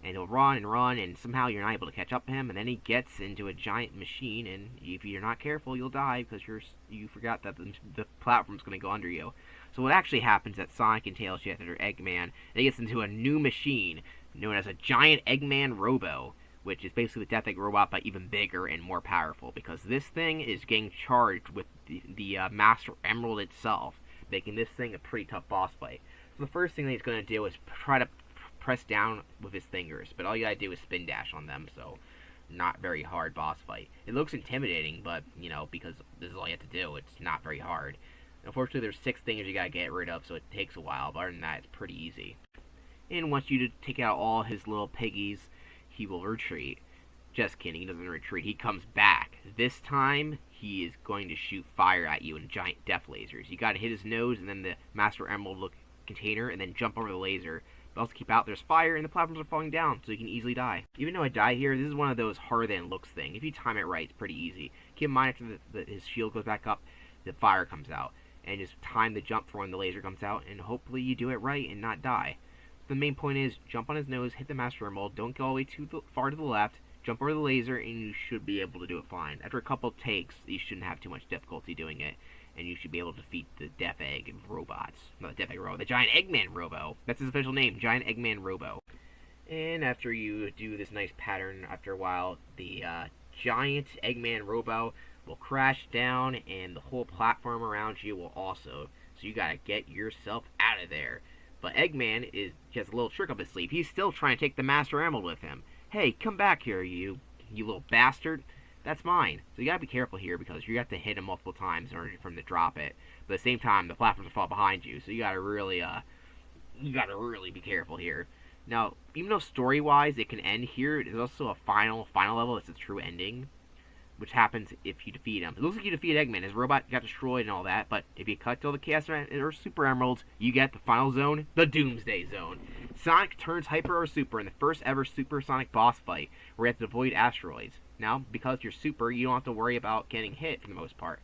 And he'll run and run, and somehow you're not able to catch up to him, and then he gets into a giant machine, and if you're not careful, you'll die because you forgot that the platform's going to go under you. So what actually happens is that Sonic and Tails chase after Eggman, and he gets into a new machine known as a giant Eggman Robo, which is basically the Death Egg robot, but even bigger and more powerful, because this thing is getting charged with the Master Emerald itself, making this thing a pretty tough boss fight. So the first thing that he's going to do is try to press down with his fingers, but all you gotta do is spin dash on them, so not very hard boss fight. It looks intimidating, but, you know, because this is all you have to do, it's not very hard. Unfortunately, there's 6 fingers you gotta get rid of, so it takes a while, but other than that, it's pretty easy. And once you take out all his little piggies, he will retreat. Just kidding, he doesn't retreat, he comes back. This time, he is going to shoot fire at you in giant death lasers. You gotta hit his nose, and then the Master Emerald container, and then jump over the laser. But also keep out, there's fire, and the platforms are falling down, so you can easily die. Even though I die here, this is one of those harder than it looks thing. If you time it right, it's pretty easy. Keep in mind, after his shield goes back up, the fire comes out. And just time the jump for when the laser comes out, and hopefully you do it right and not die. The main point is, jump on his nose, hit the Master Emerald, don't go all the way too far to the left, jump over the laser, and you should be able to do it fine. After a couple takes, you shouldn't have too much difficulty doing it, and you should be able to defeat the Death Egg robots. Not the Death Egg Robo, the Giant Eggman Robo. That's his official name, Giant Eggman Robo. And after you do this nice pattern, after a while, the Giant Eggman Robo will crash down, and the whole platform around you will also. So you gotta get yourself out of there. But Eggman has a little trick up his sleeve. He's still trying to take the Master Emerald with him. Hey, come back here, you little bastard. That's mine. So you gotta be careful here, because you have to hit him multiple times in order for him to drop it. But at the same time, the platforms will fall behind you, so you gotta really be careful here. Now, even though story-wise it can end here, there's also a final level that's a true ending, which happens if you defeat him. It looks like you defeat Eggman. His robot got destroyed and all that, but if you collect all the Chaos or Super Emeralds, you get the final zone, the Doomsday Zone. Sonic turns Hyper or Super in the first ever Super Sonic boss fight, where you have to avoid asteroids. Now, because you're Super, you don't have to worry about getting hit for the most part,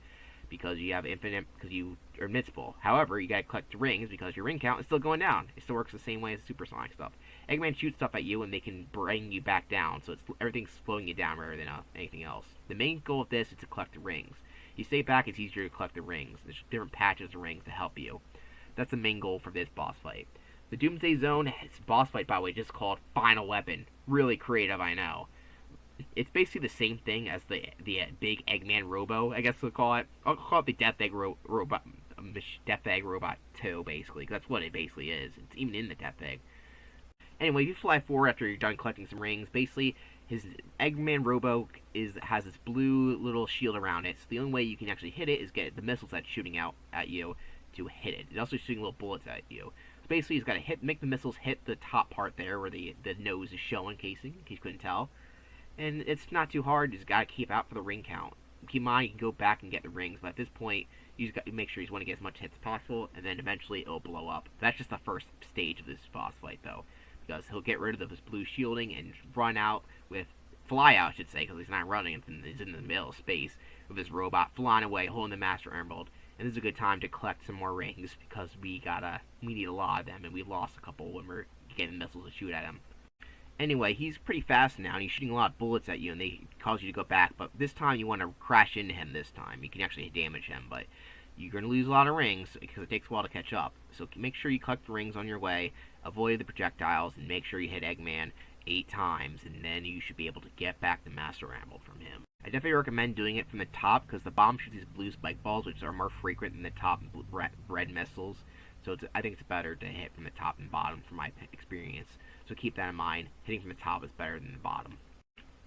because you have infinite, because you are invincible. However, you gotta collect the rings, because your ring count is still going down. It still works the same way as Super Sonic stuff. Eggman shoots stuff at you, and they can bring you back down, so everything's slowing you down rather than anything else. The main goal of this is to collect the rings. You stay back, it's easier to collect the rings. There's different patches of rings to help you. That's the main goal for this boss fight. The Doomsday Zone, its boss fight, by the way, just called Final Weapon. Really creative, I know. It's basically the same thing as the big Eggman Robo, I guess we'll call it. I'll call it the Death Egg Robot, Death Egg Robot 2, basically, because that's what it basically is. It's even in the Death Egg. Anyway, if you fly forward after you're done collecting some rings, basically, his Eggman Robo has this blue little shield around it, so the only way you can actually hit it is get the missiles that's shooting out at you to hit it. It's also shooting little bullets at you. So basically, he's got to make the missiles hit the top part there where the nose is showing, in case you couldn't tell. And it's not too hard, you just gotta keep out for the ring count. Keep in mind, you can go back and get the rings, but at this point, you just got to make sure you want to get as much hits as possible, and then eventually it'll blow up. That's just the first stage of this boss fight, though, because he'll get rid of his blue shielding and fly out, I should say, because he's not running, he's in the middle of space, with his robot flying away, holding the Master Emerald. And this is a good time to collect some more rings, because we need a lot of them, and we lost a couple when we're getting missiles to shoot at him. Anyway, he's pretty fast now, and he's shooting a lot of bullets at you, and they cause you to go back, but this time you want to crash into him this time. You can actually damage him, but you're going to lose a lot of rings, because it takes a while to catch up. So make sure you collect the rings on your way, avoid the projectiles, and make sure you hit Eggman 8 times, and then you should be able to get back the Master Emerald from him. I definitely recommend doing it from the top, because the bomb shoots these blue spike balls, which are more frequent than the top red missiles. So I think it's better to hit from the top and bottom from my experience. So keep that in mind. Hitting from the top is better than the bottom.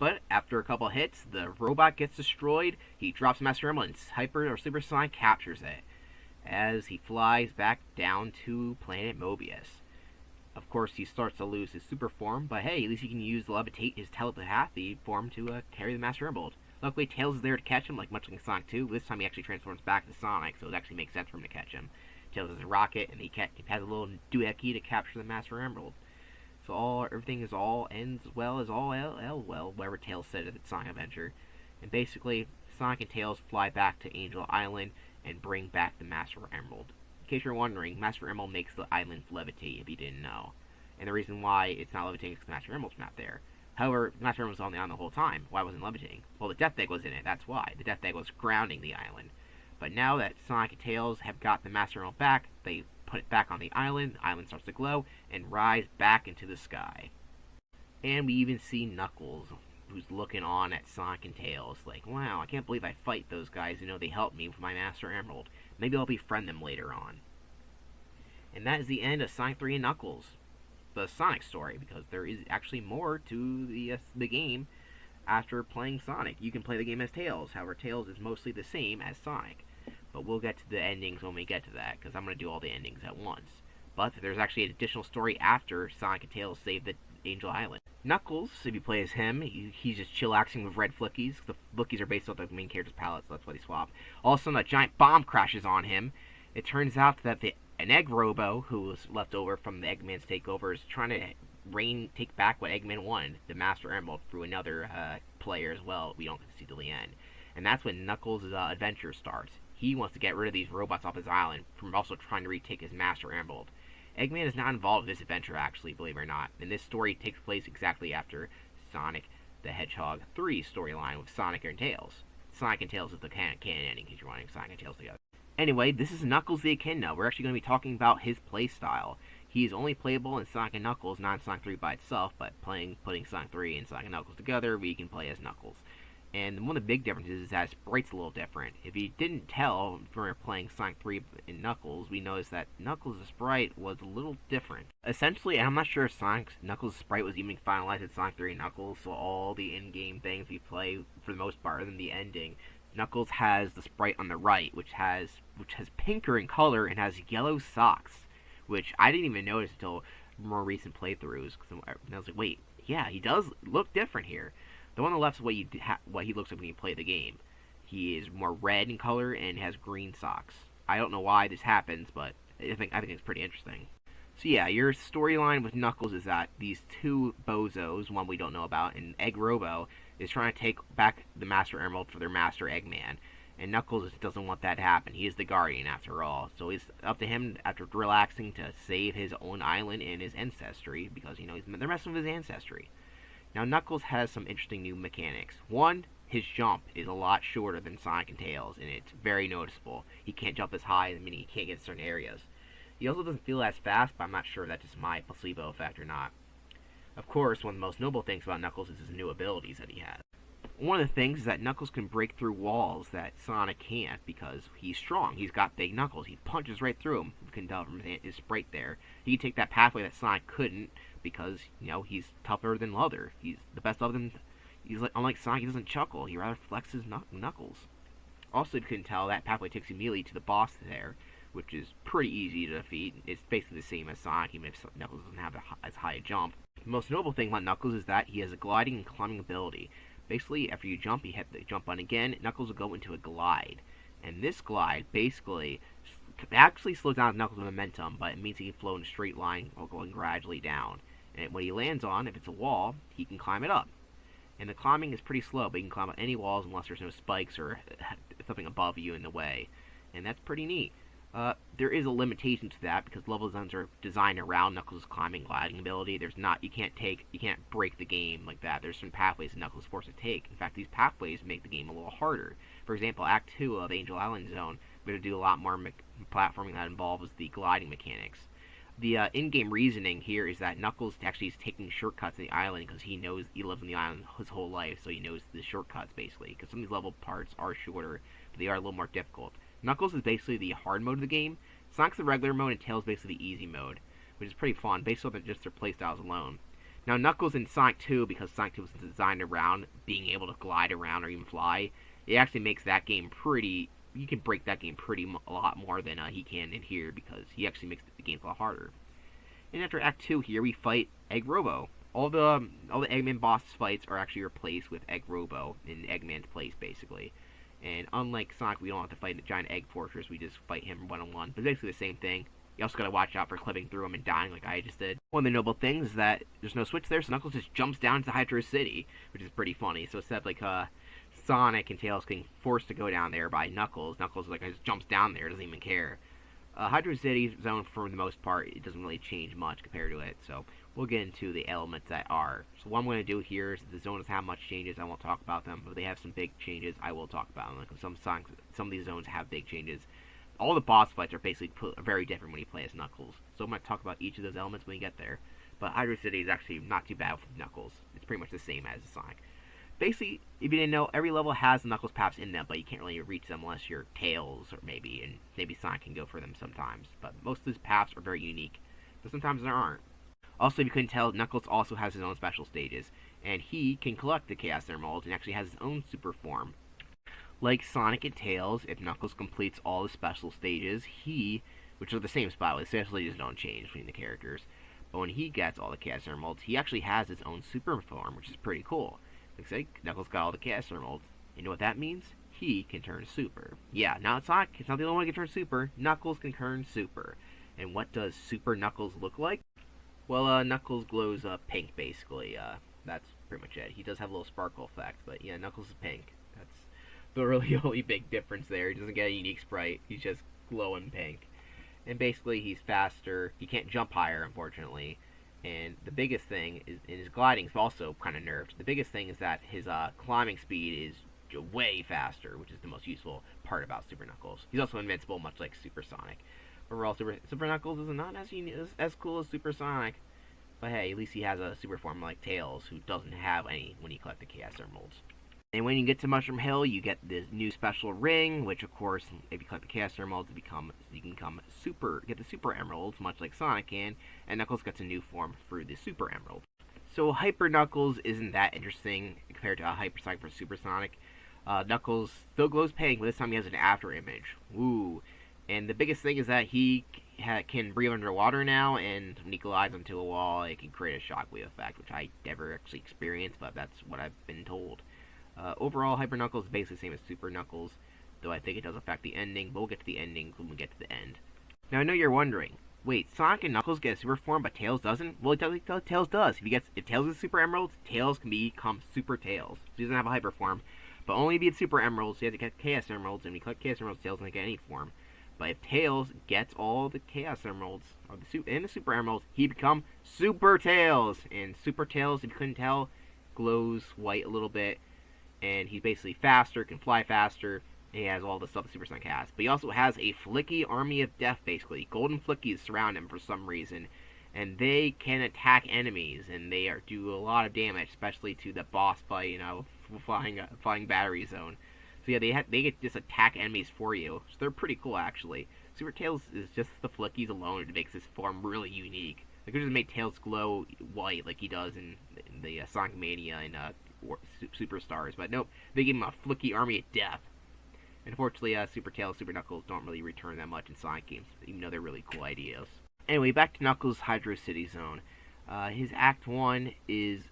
But after a couple hits, the robot gets destroyed. He drops Master Emerald, and Hyper or Super Sonic captures it as he flies back down to Planet Mobius. Of course, he starts to lose his super form, but hey, at least he can use his telepathy form to carry the Master Emerald. Luckily, Tails is there to catch him, much like Sonic 2. This time he actually transforms back to Sonic, so it actually makes sense for him to catch him. Tails is a rocket, and he has a little doohickey to capture the Master Emerald. So everything is all ends well as all well, whatever Tails said at the Sonic Adventure. And basically, Sonic and Tails fly back to Angel Island and bring back the Master Emerald. In case you're wondering, Master Emerald makes the island levitate, if you didn't know. And the reason why it's not levitating is because Master Emerald's not there. However, the Master Emerald was on the island the whole time. Why wasn't it levitating? Well, the Death Egg was in it, that's why. The Death Egg was grounding the island. But now that Sonic and Tails have got the Master Emerald back, they put it back on the island starts to glow, and rise back into the sky. And we even see Knuckles, who's looking on at Sonic and Tails, like, wow, I can't believe I fight those guys, they helped me with my Master Emerald. Maybe I'll befriend them later on. And that is the end of Sonic 3 and Knuckles, the Sonic story, because there is actually more to the game after playing Sonic. You can play the game as Tails, however, Tails is mostly the same as Sonic. But we'll get to the endings when we get to that, because I'm going to do all the endings at once. But there's actually an additional story after Sonic and Tails save the Angel Island. Knuckles, if you play as him, he's just chillaxing with red Flickies. The Flickies are based off the main character's palette, so that's why they swap. All of a sudden, a giant bomb crashes on him. It turns out that an Egg Robo, who was left over from the Eggman's takeover, is trying to take back what Eggman wanted, the Master Emerald, through another player as well. We don't get to see till the end. And that's when Knuckles' adventure starts. He wants to get rid of these robots off his island, from also trying to retake his Master Emerald. Eggman is not involved in this adventure, actually, believe it or not, and this story takes place exactly after Sonic the Hedgehog 3 storyline with Sonic and Tails. Sonic and Tails is the canon ending, in case you're wanting Sonic and Tails together. Anyway, this is Knuckles the Echidna. We're actually going to be talking about his playstyle. He is only playable in Sonic and Knuckles, not in Sonic 3 by itself, but putting Sonic 3 and Sonic and Knuckles together, we can play as Knuckles. And one of the big differences is that sprite's a little different. If you didn't tell when we were playing Sonic 3 in Knuckles, we noticed that Knuckles' sprite was a little different. Essentially, and I'm not sure if Knuckles' sprite was even finalized in Sonic 3 and Knuckles, so all the in-game things we play, for the most part, other than the ending, Knuckles has the sprite on the right, which has pinker in color and has yellow socks, which I didn't even notice until more recent playthroughs. Cause I was like, wait, yeah, he does look different here. The one on the left is what he looks like when you play the game. He is more red in color and has green socks. I don't know why this happens, but I think it's pretty interesting. So yeah, your storyline with Knuckles is that these two bozos, one we don't know about, and Egg Robo, is trying to take back the Master Emerald for their Master Eggman. And Knuckles doesn't want that to happen. He is the Guardian, after all. So it's up to him, after relaxing, to save his own island and his ancestry, because, they're messing with his ancestry. Now, Knuckles has some interesting new mechanics. One, his jump is a lot shorter than Sonic and Tails, and it's very noticeable. He can't jump as high, meaning he can't get in certain areas. He also doesn't feel as fast, but I'm not sure if that's just my placebo effect or not. Of course, one of the most notable things about Knuckles is his new abilities that he has. One of the things is that Knuckles can break through walls that Sonic can't because he's strong. He's got big knuckles. He punches right through them. You can tell from his sprite there. He can take that pathway that Sonic couldn't because, he's tougher than leather. He's the best of them. Unlike Sonic, he doesn't chuckle. He rather flexes knuckles. Also, you can tell that pathway takes you immediately to the boss there, which is pretty easy to defeat. It's basically the same as Sonic, even if Knuckles doesn't have as high a jump. The most notable thing about Knuckles is that he has a gliding and climbing ability. Basically, after you jump, you hit the jump button again, Knuckles will go into a glide. And this glide, basically, actually slows down Knuckles' momentum, but it means he can float in a straight line while going gradually down. And when he lands on, if it's a wall, he can climb it up. And the climbing is pretty slow, but you can climb up any walls unless there's no spikes or something above you in the way. And that's pretty neat. There is a limitation to that because level zones are designed around Knuckles' climbing gliding ability. You can't break the game like that. There's some pathways that Knuckles is forced to take. In fact, these pathways make the game a little harder. For example, Act 2 of Angel Island Zone, we're going to do a lot more platforming that involves the gliding mechanics. The in-game reasoning here is that Knuckles actually is taking shortcuts in the island because he knows he lives on the island his whole life, so he knows the shortcuts basically. Because some of these level parts are shorter, but they are a little more difficult. Knuckles is basically the hard mode of the game. Sonic's the regular mode, and Tails is basically the easy mode, which is pretty fun, based on just their playstyles alone. Now, Knuckles in Sonic 2, because Sonic 2 was designed around being able to glide around or even fly, it actually makes that game pretty... You can break that game a lot more than he can in here, because he actually makes the game a lot harder. And after Act 2 here, we fight Egg Robo. All the Eggman boss fights are actually replaced with Egg Robo in Eggman's place, basically. And unlike Sonic, we don't have to fight the giant egg fortress. We just fight him one-on-one. But basically the same thing. You also gotta watch out for clipping through them and dying like I just did. One of the noble things is that there's no switch there, so Knuckles just jumps down to Hydro City, which is pretty funny. So instead of like Sonic and Tails getting forced to go down there by Knuckles, Knuckles like just jumps down there, doesn't even care. Hydro City zone, for the most part, it doesn't really change much compared to it, so we'll get into the elements that are. So what I'm going to do here is the zone doesn't have much changes, I won't talk about them, but they have some big changes, I will talk about them. Like some of these zones have big changes. All the boss fights are basically very different when you play as Knuckles, so I'm going to talk about each of those elements when you get there. But Hydro City is actually not too bad with Knuckles. It's pretty much the same as Sonic. Basically, if you didn't know, every level has the Knuckles paths in them, but you can't really reach them unless you're Tails, or maybe Sonic can go for them sometimes. But most of these paths are very unique, but sometimes there aren't. Also, if you couldn't tell, Knuckles also has his own special stages, and he can collect the Chaos Emeralds and actually has his own super form. Like Sonic and Tails, if Knuckles completes all the special stages, which are the same spot, the special stages don't change between the characters, but when he gets all the Chaos Emeralds, he actually has his own super form, which is pretty cool. Looks like Knuckles got all the Chaos Emeralds. You know what that means? He can turn super. Yeah, now it's not the only one who can turn super. Knuckles can turn super. And what does Super Knuckles look like? Well, Knuckles glows pink, basically. That's pretty much it. He does have a little sparkle effect, but yeah, Knuckles is pink. That's the really only big difference there. He doesn't get a unique sprite. He's just glowing pink. And basically, he's faster. He can't jump higher, unfortunately. And the biggest thing is, in his gliding is also kind of nerfed. The biggest thing is that his climbing speed is way faster, which is the most useful part about Super Knuckles. He's also invincible, much like Super Sonic. Overall, Super Knuckles is not as cool as Super Sonic. But hey, at least he has a super form like Tails, who doesn't have any when you collect the Chaos Emeralds. And when you get to Mushroom Hill, you get this new special ring, which of course, if you collect the Chaos Emeralds, you can get the Super Emeralds, much like Sonic can, and Knuckles gets a new form through the Super Emerald. So Hyper Knuckles isn't that interesting compared to Hyper Sonic for Super Sonic. Knuckles still glows pink, but this time he has an after image. Woo! And the biggest thing is that he can breathe underwater now, and when he glides onto a wall, it can create a shockwave effect, which I never actually experienced, but that's what I've been told. Overall, Hyper Knuckles is basically the same as Super Knuckles, though I think it does affect the ending, but we'll get to the ending when we get to the end. Now, I know you're wondering, wait, Sonic and Knuckles get a super form, but Tails doesn't? Well, Tails does. If Tails is Super Emeralds, Tails can become Super Tails. So he doesn't have a Hyper form, but only if he gets Super Emeralds, he has to get Chaos Emeralds, and when you collect Chaos Emeralds, Tails doesn't get any form. But if Tails gets all the Chaos Emeralds, and the Super Emeralds, he becomes Super Tails! And Super Tails, if you couldn't tell, glows white a little bit, and he's basically faster, can fly faster, and he has all the stuff that Super Sonic has. But he also has a Flicky Army of Death, basically. Golden Flickies surround him for some reason, and they can attack enemies, and they do a lot of damage, especially to the boss fight, flying battery zone. So yeah, they get just attack enemies for you, so they're pretty cool, actually. Super Tails is just the Flickies alone, it makes his form really unique. They could just make Tails glow white like he does in the Sonic Mania and Superstars, but nope, they give him a Flicky Army of Death. Unfortunately, Super Tails, Super Knuckles don't really return that much in Sonic games, even though they're really cool ideas. Anyway, back to Knuckles' Hydro City Zone. His Act 1 is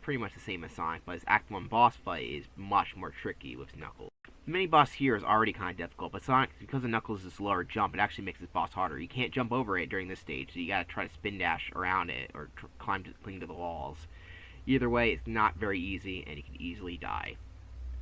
pretty much the same as Sonic, but his Act 1 boss fight is much more tricky with Knuckles. The mini-boss here is already kind of difficult, but Sonic, because of Knuckles' lower jump, it actually makes this boss harder. You can't jump over it during this stage, so you gotta try to spin dash around it, or cling to the walls. Either way, it's not very easy, and you can easily die.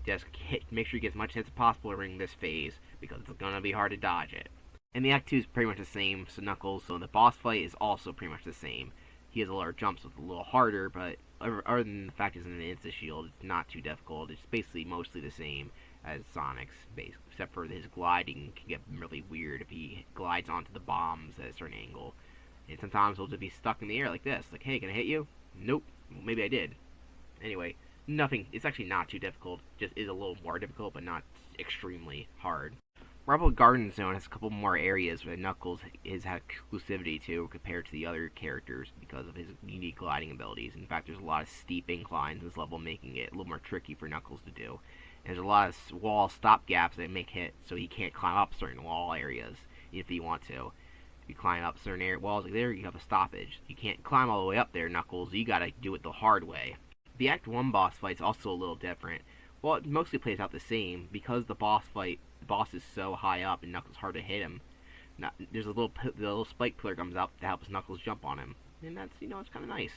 Just make sure you get as much hits as possible during this phase, because it's gonna be hard to dodge it. And the Act 2 is pretty much the same, so Knuckles, so the boss fight is also pretty much the same. He has a lower jump, so it's a little harder, but other than the fact he's in an insta-shield, it's not too difficult. It's basically mostly the same as Sonic's, except for his gliding can get really weird if he glides onto the bombs at a certain angle. And sometimes he'll just be stuck in the air like this. Like, hey, can I hit you? Nope. Well, maybe I did. Anyway, nothing. It's actually not too difficult. Just is a little more difficult, but not extremely hard. Rubble Garden Zone has a couple more areas where Knuckles has had exclusivity to compared to the other characters because of his unique gliding abilities. In fact, there's a lot of steep inclines in this level, making it a little more tricky for Knuckles to do. And there's a lot of wall stop gaps that make it so he can't climb up certain wall areas if you want to. If you climb up certain walls like there, you have a stoppage. You can't climb all the way up there, Knuckles. You gotta do it the hard way. The Act 1 boss fight's also a little different. Well, it mostly plays out the same because the boss is so high up and Knuckles hard to hit him. there's the little spike pillar comes up that helps Knuckles jump on him, and that's it's kind of nice.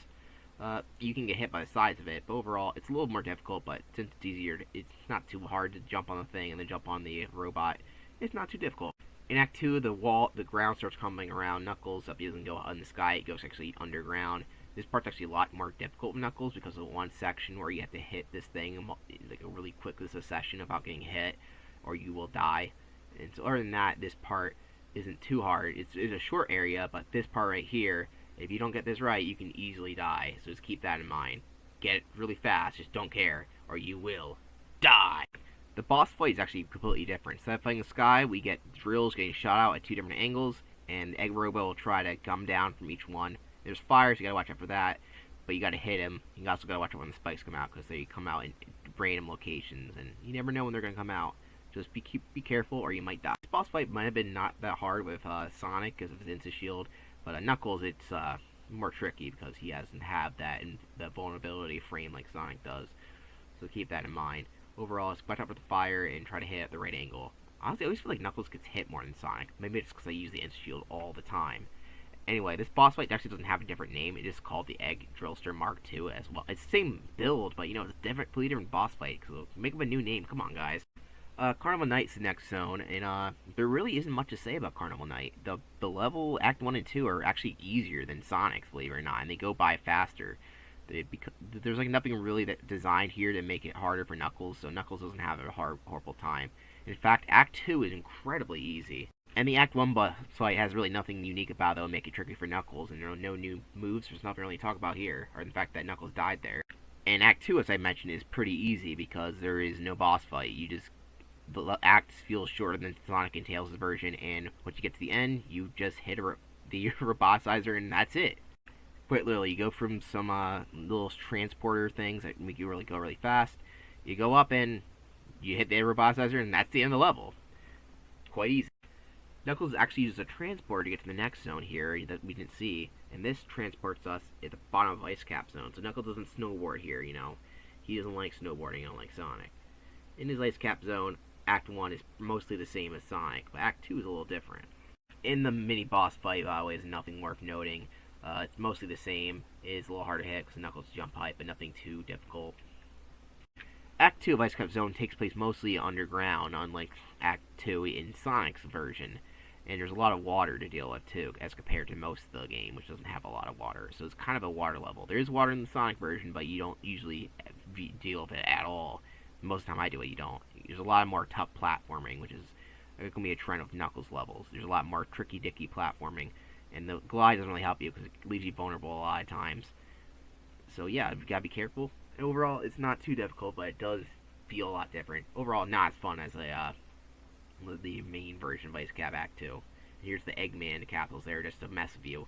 You can get hit by the sides of it, but overall it's a little more difficult. But since it's easier, it's not too hard to jump on the thing and then jump on the robot. It's not too difficult. In Act 2, the ground starts coming around Knuckles. Up, he doesn't go in the sky; it goes actually underground. This part's actually a lot more difficult with Knuckles because of one section where you have to hit this thing like a really quick succession about getting hit, or you will die. And so, other than that, this part isn't too hard. It's a short area, but this part right here, if you don't get this right, you can easily die. So just keep that in mind. Get it really fast, just don't care, or you will die. The boss fight is actually completely different. Instead of fighting the sky, we get drills getting shot out at 2 different angles, and the Egg Robo will try to come down from each one. There's fires, you gotta watch out for that, but you gotta hit him. You also gotta watch out when the spikes come out, because they come out in random locations, and you never know when they're gonna come out. Just be careful, or you might die. This boss fight might have been not that hard with Sonic, because of his Insta Shield, but Knuckles, it's more tricky, because he doesn't have that vulnerability frame like Sonic does. So keep that in mind. Overall, just watch out for the fire and try to hit at the right angle. Honestly, I always feel like Knuckles gets hit more than Sonic. Maybe it's because I use the Insta Shield all the time. Anyway, this boss fight actually doesn't have a different name. It is called the Egg Drillster Mark II as well. It's the same build, but it's a completely different boss fight. So make up a new name. Come on, guys. Carnival Night's the next zone, and there really isn't much to say about Carnival Night. The level, Act 1 and 2, are actually easier than Sonic's, believe it or not, and they go by faster. There's like nothing really designed here to make it harder for Knuckles, so Knuckles doesn't have a horrible time. In fact, Act 2 is incredibly easy. And the Act 1 boss fight has really nothing unique about it that would make it tricky for Knuckles, and no new moves. There's nothing really to talk about here, or the fact that Knuckles died there. And Act 2, as I mentioned, is pretty easy because there is no boss fight. The act feels shorter than Sonic and Tails' version, and once you get to the end, you just hit the roboticizer, and that's it. Quite literally, you go from some little transporter things that make you really go really fast. You go up and you hit the roboticizer, and that's the end of the level. Quite easy. Knuckles actually uses a transporter to get to the next zone here that we didn't see, and this transports us at the bottom of Ice Cap Zone. So Knuckles doesn't snowboard here, He doesn't like snowboarding, unlike Sonic. In his Ice Cap Zone, Act 1 is mostly the same as Sonic, but Act 2 is a little different. In the mini-boss fight, by the way, is nothing worth noting. It's mostly the same. It is a little harder to hit because Knuckles jump height, but nothing too difficult. Act 2 of Ice Cap Zone takes place mostly underground, unlike Act 2 in Sonic's version. And there's a lot of water to deal with, too, as compared to most of the game, which doesn't have a lot of water. So it's kind of a water level. There is water in the Sonic version, but you don't usually deal with it at all. Most of the time I do it, you don't. There's a lot more tough platforming, which is going to be a trend of Knuckles levels. There's a lot more tricky-dicky platforming, and the glide doesn't really help you because it leaves you vulnerable a lot of times. So yeah, you gotta be careful. And overall, it's not too difficult, but it does feel a lot different. Overall, not as fun as the main version of Ice Cap Act 2. Here's the Eggman capsules there, just to mess with you.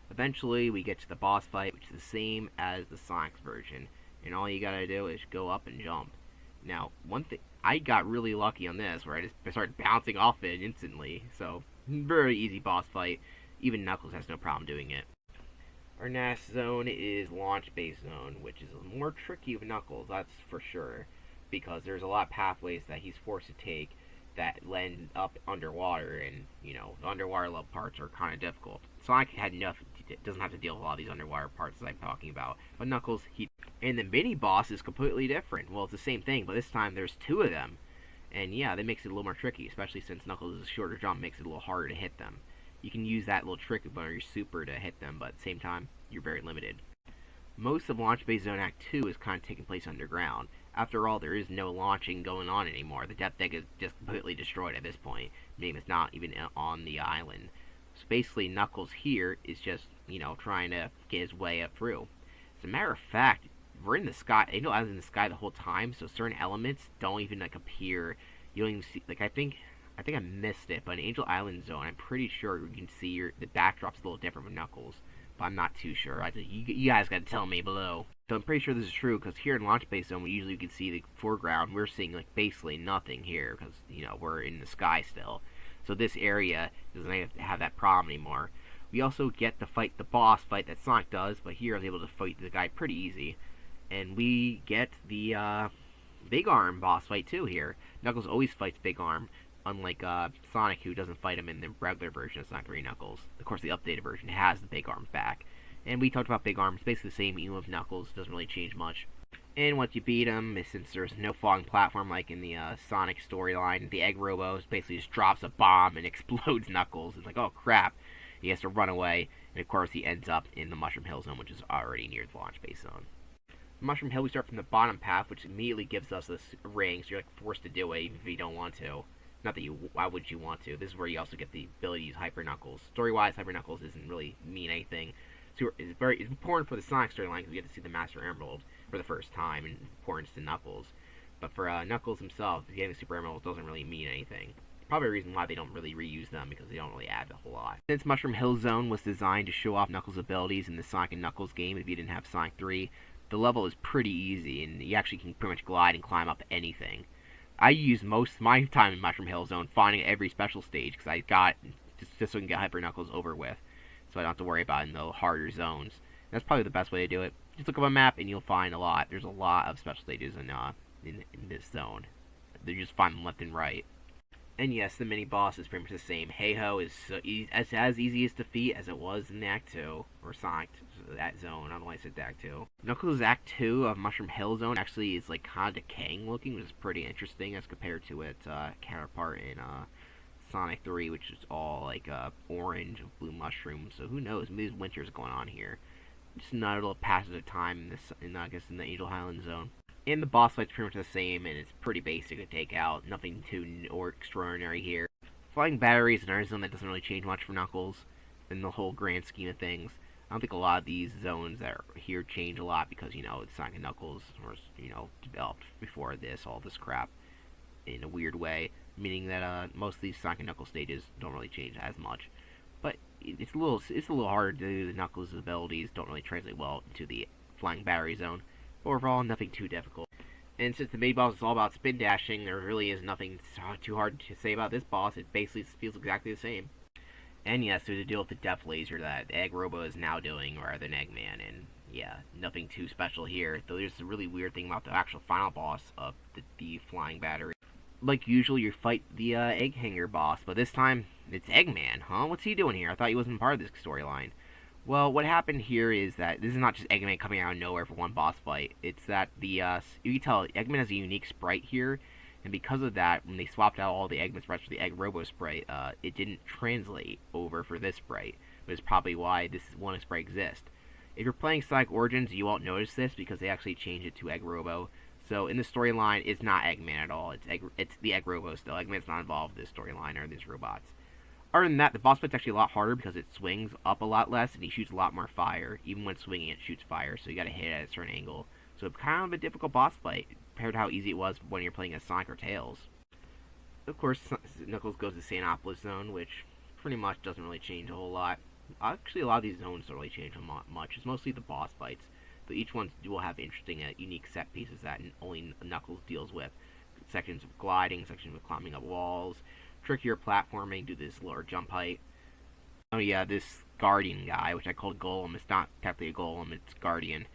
Eventually, we get to the boss fight, which is the same as the Sonic's version. And all you gotta do is go up and jump. Now, one thing, I got really lucky on this, where I just started bouncing off it instantly. So, very easy boss fight. Even Knuckles has no problem doing it. Our next zone is Launch Base Zone, which is more tricky with Knuckles, that's for sure. Because there's a lot of pathways that he's forced to take that end up underwater, and, the underwater level parts are kind of difficult. Sonic doesn't have to deal with a lot of these underwater parts that I'm talking about. But Knuckles, and the mini-boss is completely different. Well, it's the same thing, but this time there's 2 of them. And yeah, that makes it a little more tricky, especially since Knuckles' shorter jump makes it a little harder to hit them. You can use that little trick about your super to hit them, but at the same time, you're very limited. Most of Launch Base Zone Act 2 is kind of taking place underground. After all, there is no launching going on anymore. The depth deck is just completely destroyed at this point. Name is not even on the island. So basically, Knuckles here is just, trying to get his way up through. As a matter of fact, we're in the sky. Angel Island's in the sky the whole time, so certain elements don't even appear. You don't even see. I think I missed it, but in Angel Island Zone, I'm pretty sure you can see the backdrop's a little different with Knuckles. But I'm not too sure. You guys gotta tell me below. So I'm pretty sure this is true, because here in Launch Base Zone, we usually can see the foreground. We're seeing basically nothing here, because we're in the sky still. So this area doesn't have that problem anymore. We also get to fight the boss fight that Sonic does, but here I was able to fight the guy pretty easy. And we get the Big Arm boss fight too here. Knuckles always fights Big Arm, unlike Sonic, who doesn't fight him in the regular version of Sonic 3 Knuckles. Of course, the updated version has the big arms back. And we talked about big arms, basically the same, even with Knuckles, doesn't really change much. And once you beat him, since there's no falling platform like in the Sonic storyline, the Egg Robo basically just drops a bomb and explodes Knuckles. It's like, oh crap, he has to run away, and of course he ends up in the Mushroom Hill Zone, which is already near the launch base zone. Mushroom Hill, we start from the bottom path, which immediately gives us this ring, so you're like forced to do it even if you don't want to. Not that why would you want to? This is where you also get the ability to use Hyper Knuckles. Story-wise, Hyper Knuckles doesn't really mean anything. So it's important for the Sonic storyline because we get to see the Master Emerald for the first time, and importance to Knuckles. But for Knuckles himself, getting the Super Emerald doesn't really mean anything. Probably a reason why they don't really reuse them, because they don't really add a whole lot. Since Mushroom Hill Zone was designed to show off Knuckles' abilities in the Sonic and Knuckles game if you didn't have Sonic 3, the level is pretty easy, and you actually can pretty much glide and climb up anything. I used most of my time in Mushroom Hill Zone finding every special stage, because I got, just so I can get Hyper Knuckles over with, so I don't have to worry about it in the harder zones. And that's probably the best way to do it. Just look up a map and you'll find a lot. There's a lot of special stages in this zone. You just find them left and right. And yes, the mini boss is pretty much the same. Hey-Ho is as easy as defeat as it was in the Act 2, or Sonic, that zone. I don't know why I said Act 2. Knuckles' Act 2 of Mushroom Hill Zone actually is like kind of decaying looking, which is pretty interesting as compared to its counterpart in Sonic 3, which is all like orange and blue mushrooms. So who knows? Maybe winter's going on here. Just another little passage of time I guess in the Angel Highland Zone. And the boss fight's pretty much the same, and it's pretty basic to take out. Nothing too or extraordinary here. Flying batteries is another zone that doesn't really change much for Knuckles in the whole grand scheme of things. I don't think a lot of these zones that are here change a lot because, Sonic and Knuckles were, developed before all this crap in a weird way, meaning that most of these Sonic and Knuckles stages don't really change as much. But it's a little harder to do. The Knuckles' abilities don't really translate well into the flying battery zone. Overall, nothing too difficult. And since the main boss is all about spin dashing, there really is nothing too hard to say about this boss. It basically feels exactly the same. And yes, there's a deal with the Death Laser that Egg Robo is now doing rather than Eggman, and yeah, nothing too special here. Though there's a really weird thing about the actual final boss of the flying battery. Like usual, you fight the Egg Hanger boss, but this time it's Eggman, huh? What's he doing here? I thought he wasn't part of this storyline. Well, what happened here is that this is not just Eggman coming out of nowhere for one boss fight. It's that you can tell Eggman has a unique sprite here, and because of that, when they swapped out all the Eggman sprites for the Egg Robo sprite, it didn't translate over for this sprite, which is probably why this one sprite exists. If you're playing Sonic Origins, you won't notice this because they actually changed it to Egg Robo. So in the storyline, it's not Eggman at all. It's the Egg Robo still. Eggman's not involved in this storyline or these robots. Other than that, the boss fight's actually a lot harder because it swings up a lot less and he shoots a lot more fire. Even when swinging, it shoots fire, so you gotta hit it at a certain angle. So it's kind of a difficult boss fight compared to how easy it was when you're playing as Sonic or Tails. Of course, Knuckles goes to Sandanopolis Zone, which pretty much doesn't really change a whole lot. Actually, a lot of these zones don't really change much. It's mostly the boss fights, but each one will have interesting, unique set pieces that only Knuckles deals with. Sections of gliding, sections of climbing up walls, trickier platforming due to this lower jump height. Oh yeah, this Guardian guy, which I called Golem, it's not technically a Golem, it's Guardian.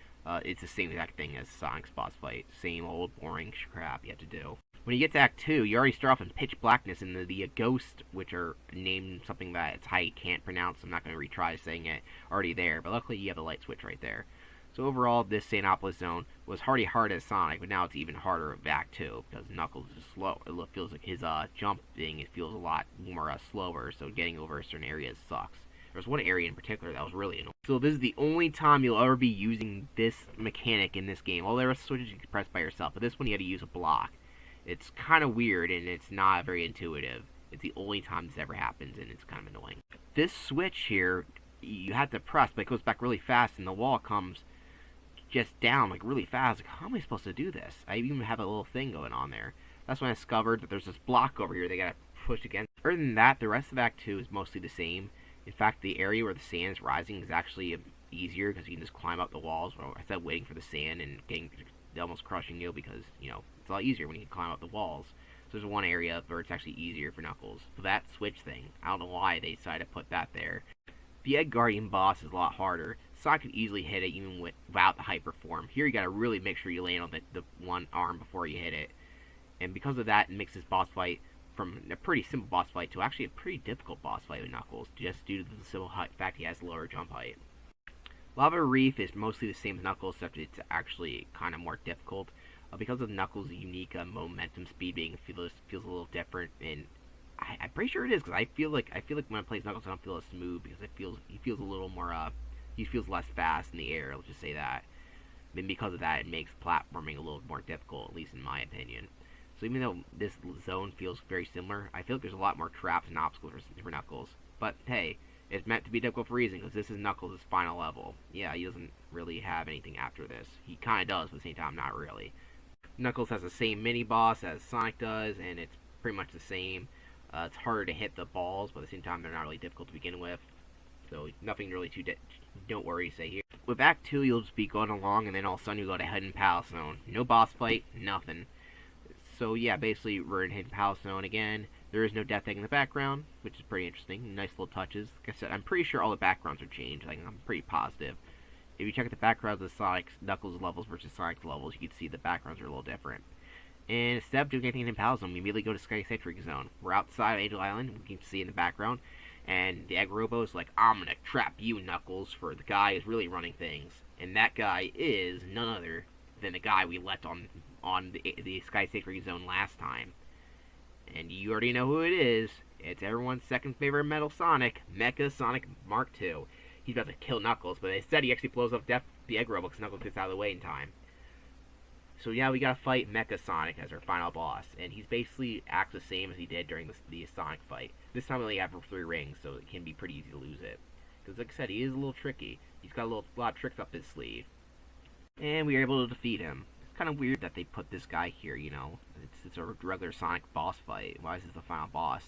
It's the same exact thing as Sonic's boss fight. Same old boring crap you have to do. When you get to Act 2, you already start off in pitch blackness, and the ghosts, which are named something that it's I can't pronounce, I'm not going to retry saying it, already there, but luckily you have the light switch right there. So overall, this Sandanopolis Zone was already hard as Sonic, but now it's even harder in Act 2, because Knuckles is slow. It feels like his jumping, it feels a lot more slower, so getting over certain areas sucks. There was one area in particular that was really annoying. So this is the only time you'll ever be using this mechanic in this game. All the rest of the switches you can press by yourself, but this one you have to use a block. It's kind of weird, and it's not very intuitive. It's the only time this ever happens, and it's kind of annoying. This switch here, you have to press, but it goes back really fast, and the wall comes just down like really fast. Like, how am I supposed to do this? I even have a little thing going on there. That's when I discovered that there's this block over here they gotta push against. Other than that, the rest of Act 2 is mostly the same. In fact, the area where the sand is rising is actually easier because you can just climb up the walls instead of waiting for the sand and almost crushing you, because it's a lot easier when you can climb up the walls. So there's one area where it's actually easier for Knuckles. So that switch thing, I don't know why they decided to put that there. The Egg Guardian boss is a lot harder. Sonic could easily hit it even without the hyper form. Here you gotta really make sure you land on the one arm before you hit it. And because of that, it makes this boss fight from a pretty simple boss fight to actually a pretty difficult boss fight with Knuckles, just due to the simple fact he has lower jump height. Lava Reef is mostly the same as Knuckles, except it's actually kind of more difficult. Because of Knuckles' unique momentum speed being feels a little different, and I'm pretty sure it is, because I feel like when I play Knuckles, I don't feel as smooth, because he feels a little more he feels less fast in the air. Let's just say that. And because of that, it makes platforming a little more difficult, at least in my opinion. So even though this zone feels very similar, I feel like there's a lot more traps and obstacles for Knuckles. But hey, it's meant to be difficult for a reason, because this is Knuckles' final level. Yeah, he doesn't really have anything after this. He kind of does, but at the same time, not really. Knuckles has the same mini-boss as Sonic does, and it's pretty much the same. It's harder to hit the balls, but at the same time, they're not really difficult to begin with. So nothing really too don't worry, say here. With Act 2, you'll just be going along, and then all of a sudden you go to Hidden Palace Zone. No boss fight, nothing. So yeah, basically we're in Hidden Palace Zone again. There is no death egg in the background, which is pretty interesting. Nice little touches. Like I said, I'm pretty sure all the backgrounds are changed. Like, I'm pretty positive. If you check out the backgrounds of Sonic's Knuckles levels versus Sonic's levels, you can see the backgrounds are a little different. And instead of doing anything in Palace Zone, we immediately go to Sky Centric Zone. We're outside of Angel Island, we can see in the background, and the Egg Robo is like, I'm gonna trap you, Knuckles, for the guy who's really running things. And that guy is none other than the guy we let on the Sky Sacred Zone last time. And you already know who it is. It's everyone's second favorite Metal Sonic, Mecha Sonic Mark II. He's about to kill Knuckles, but instead he actually blows up the Egg Robo because Knuckles gets out of the way in time. So yeah, we gotta fight Mecha Sonic as our final boss, and he's basically acts the same as he did during the Sonic fight. This time we only have 3 rings, so it can be pretty easy to lose it. Because like I said, he is a little tricky. He's got a lot of tricks up his sleeve. And we were able to defeat him. It's kind of weird that they put this guy here, you know. It's a regular Sonic boss fight. Why is this the final boss?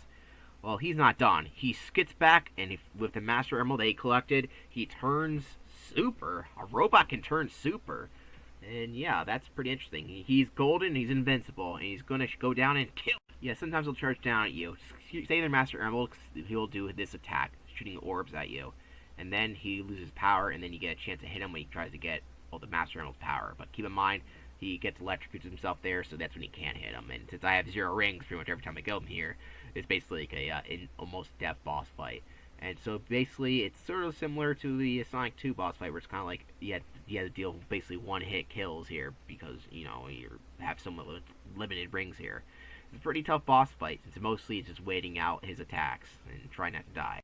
Well, he's not done. He skits back, and with the Master Emerald that he collected, he turns super. A robot can turn super. And yeah, that's pretty interesting. He's golden, he's invincible, and he's gonna go down and kill. Yeah, sometimes he'll charge down at you. Say the Master Emerald, he'll do this attack, shooting orbs at you. And then he loses power, and then you get a chance to hit him when he tries to get the Master Emerald's power. But keep in mind, he gets electrocutes himself there, so that's when he can't hit him. And since I have 0 rings pretty much every time I go in here, it's basically like an almost death boss fight. And so basically, it's sort of similar to the Sonic 2 boss fight, where it's kind of like you had to deal with basically one-hit kills here because, you know, you have somewhat limited rings here. It's a pretty tough boss fight, since mostly it's just waiting out his attacks and trying not to die.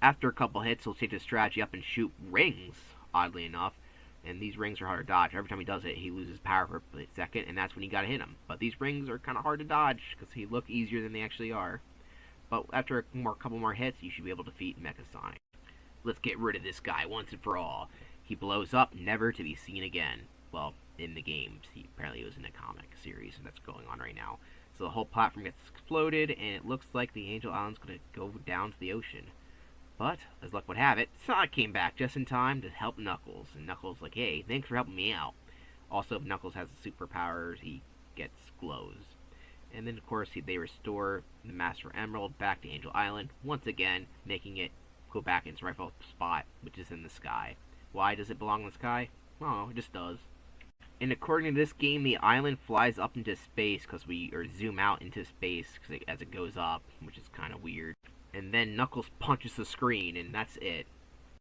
After a couple hits, he'll take the strategy up and shoot rings, oddly enough. And these rings are hard to dodge. Every time he does it, he loses power for a second, and that's when you gotta hit him. But these rings are kind of hard to dodge, because they look easier than they actually are. But after a couple more hits, you should be able to defeat Mecha Sonic. Let's get rid of this guy once and for all. He blows up, never to be seen again. Well, in the games. Apparently it was in a comic series that's going on right now. So the whole platform gets exploded, and it looks like the Angel Island's going to go down to the ocean. But, as luck would have it, Sonic came back just in time to help Knuckles. And Knuckles like, hey, thanks for helping me out. Also, if Knuckles has superpowers, he gets glows. And then, of course, they restore the Master Emerald back to Angel Island, once again, making it go back in its rightful spot, which is in the sky. Why does it belong in the sky? Oh, it just does. And according to this game, the island flies up into space, or zoom out into space as it goes up, which is kind of weird. And then Knuckles punches the screen, and that's it.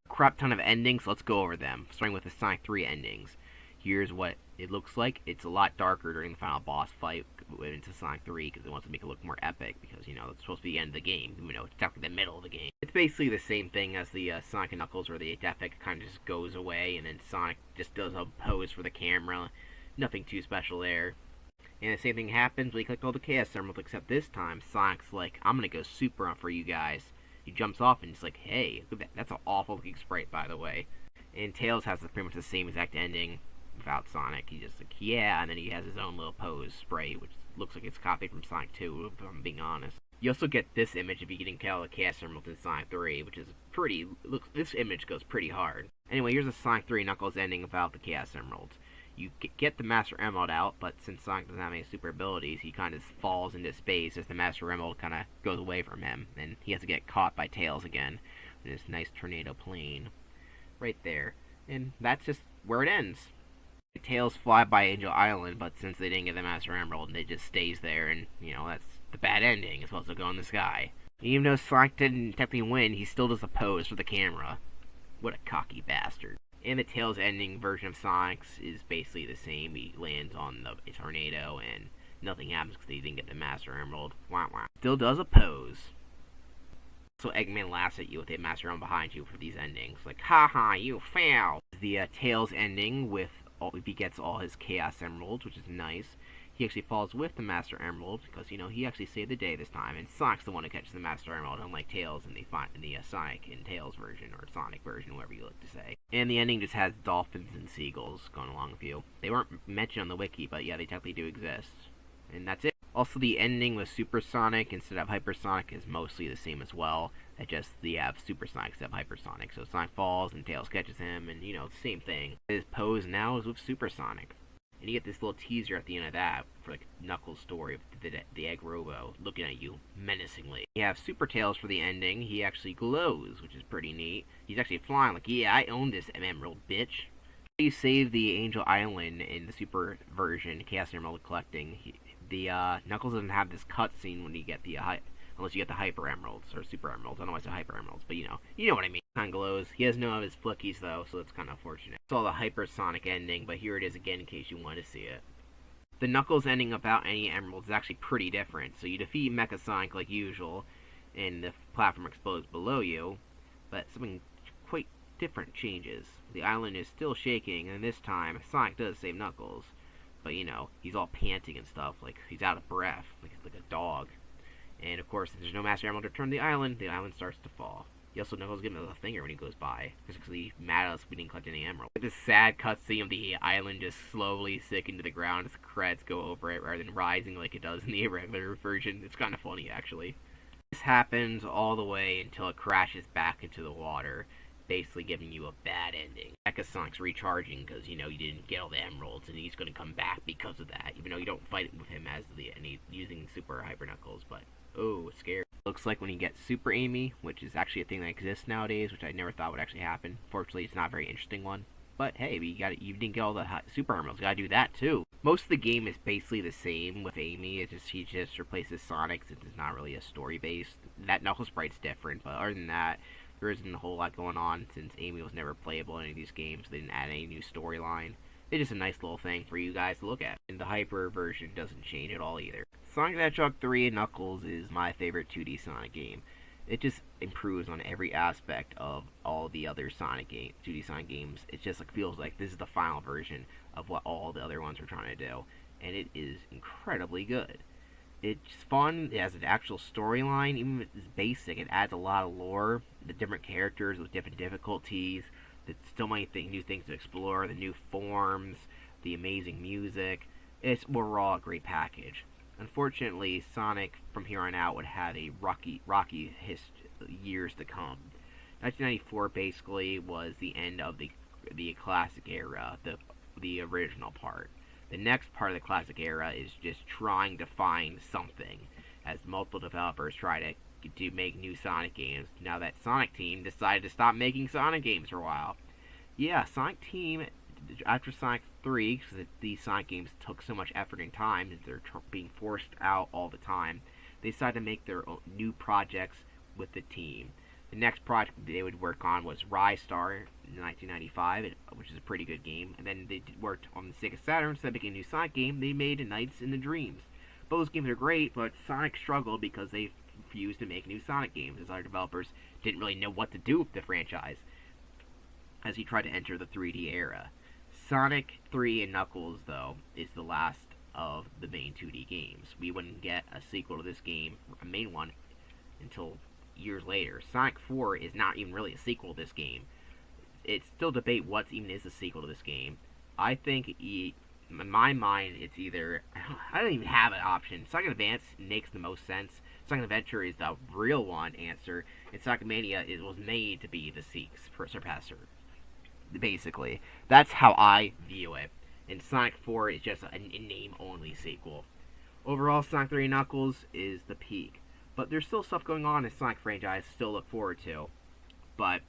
Crap ton of endings, let's go over them, starting with the Sonic 3 endings. Here's what it looks like. It's a lot darker during the final boss fight into Sonic 3, because it wants to make it look more epic, because, you know, it's supposed to be the end of the game, even though it's technically the middle of the game. It's basically the same thing as the Sonic and Knuckles, where the death egg kind of just goes away, and then Sonic just does a pose for the camera. Nothing too special there. And the same thing happens when you collect all the Chaos Emeralds, except this time, Sonic's like, I'm gonna go super for you guys. He jumps off and he's like, hey, that's an awful looking sprite, by the way. And Tails has pretty much the same exact ending without Sonic. He's just like, yeah, and then he has his own little pose sprite, which looks like it's copied from Sonic 2, if I'm being honest. You also get this image if you can all the Chaos Emeralds in Sonic 3, which is this image goes pretty hard. Anyway, here's a Sonic 3 Knuckles ending without the Chaos Emeralds. You get the Master Emerald out, but since Sonic doesn't have any super abilities, he kind of falls into space as the Master Emerald kind of goes away from him, and he has to get caught by Tails again in this nice tornado plane right there. And that's just where it ends. Tails fly by Angel Island, but since they didn't get the Master Emerald, it just stays there, and, that's the bad ending. It's supposed to go in the sky. Even though Sonic didn't technically win, he still does a pose for the camera. What a cocky bastard. And the Tails ending version of Sonic's is basically the same. He lands on a tornado, and nothing happens because he didn't get the Master Emerald. Wah wah. Still does a pose. So Eggman laughs at you with a Master Emerald behind you for these endings. Like, haha, you failed. The Tails ending with he gets all his Chaos Emeralds, which is nice. He actually falls with the Master Emerald because, he actually saved the day this time. And Sonic's the one who catches the Master Emerald, unlike Tails in the Sonic and Tails version, or Sonic version, whatever you like to say. And the ending just has dolphins and seagulls going along with you. They weren't mentioned on the wiki, but yeah, they technically do exist. And that's it. Also, the ending with Supersonic instead of Hypersonic is mostly the same as well. It just, they have Supersonic instead of Hypersonic. So Sonic falls and Tails catches him, and, the same thing. His pose now is with Supersonic. And you get this little teaser at the end of that for, like, Knuckles' story of the Egg Robo looking at you menacingly. You have Super Tails for the ending. He actually glows, which is pretty neat. He's actually flying like, yeah, I own this emerald, bitch. You save the Angel Island in the Super version, Chaos Emerald collecting. Knuckles doesn't have this cutscene when you get unless you get the Hyper Emeralds, or Super Emeralds. I don't know why I said Hyper Emeralds, but you know what I mean. Kind of glows. He has none of his flickies, though, so it's kind of unfortunate. It's all the Hypersonic ending, but here it is again in case you want to see it. The Knuckles ending without any emeralds is actually pretty different. So you defeat Mecha Sonic like usual, and the platform explodes below you, but something quite different changes. The island is still shaking, and this time, Sonic does save Knuckles. But, he's all panting and stuff, like he's out of breath, like a dog. And, of course, if there's no Master Emerald to return to the island starts to fall. He also Knuckles gives him a finger when he goes by, because he's mad at us we didn't collect any emeralds. This sad cutscene of the island just slowly sinking to the ground as the credits go over it, rather than rising like it does in the regular version. It's kind of funny, actually. This happens all the way until it crashes back into the water, basically giving you a bad ending. Mecha Sonic's recharging because, you didn't get all the emeralds, and he's going to come back because of that, even though you don't fight with him and he's using Super Hyper Knuckles, but, oh, it's scary. Looks like when you get Super Amy, which is actually a thing that exists nowadays, which I never thought would actually happen. Fortunately, it's not a very interesting one. But hey, you didn't get all the Super Emeralds, you gotta do that too. Most of the game is basically the same with Amy. He just replaces Sonic since it's not really a story based. That Knuckles sprite's different, but other than that, there isn't a whole lot going on since Amy was never playable in any of these games. They didn't add any new storyline. It's just a nice little thing for you guys to look at. And the Hyper version doesn't change at all either. Sonic the Hedgehog 3 and Knuckles is my favorite 2D Sonic game. It just improves on every aspect of all the other 2D Sonic games. It just feels like this is the final version of what all the other ones were trying to do. And it is incredibly good. It's fun, it has an actual storyline, even if it's basic, it adds a lot of lore, the different characters with different difficulties, there's still many new things to explore, the new forms, the amazing music. It's overall a great package. Unfortunately, Sonic from here on out would have a rocky years to come. 1994 basically was the end of the classic era, the original part. The next part of the classic era is just trying to find something, as multiple developers try to make new Sonic games. Now that Sonic Team decided to stop making Sonic games for a while. Yeah, Sonic Team, after Sonic 3, because these Sonic games took so much effort and time, since they're being forced out all the time, they decided to make their own new projects with the team. The next project they would work on was Rise Star in 1995, which is a pretty good game. And then they worked on the Sega Saturn, instead of making a new Sonic game, they made Nights in the Dreams. Both games are great, but Sonic struggled because they refused to make new Sonic games, as other developers didn't really know what to do with the franchise, as he tried to enter the 3D era. Sonic 3 and Knuckles, though, is the last of the main 2D games. We wouldn't get a sequel to this game, a main one, until years later. Sonic 4 is not even really a sequel to this game. It's still debate what even is a sequel to this game. I think, in my mind, it's either... I don't even have an option. Sonic Advance makes the most sense. Sonic Adventure is the real one answer. And Sonic Mania was made to be the surpassor. Basically. That's how I view it. And Sonic 4 is just a name-only sequel. Overall, Sonic 3 Knuckles is the peak. But there's still stuff going on in Sonic franchise to still look forward to. But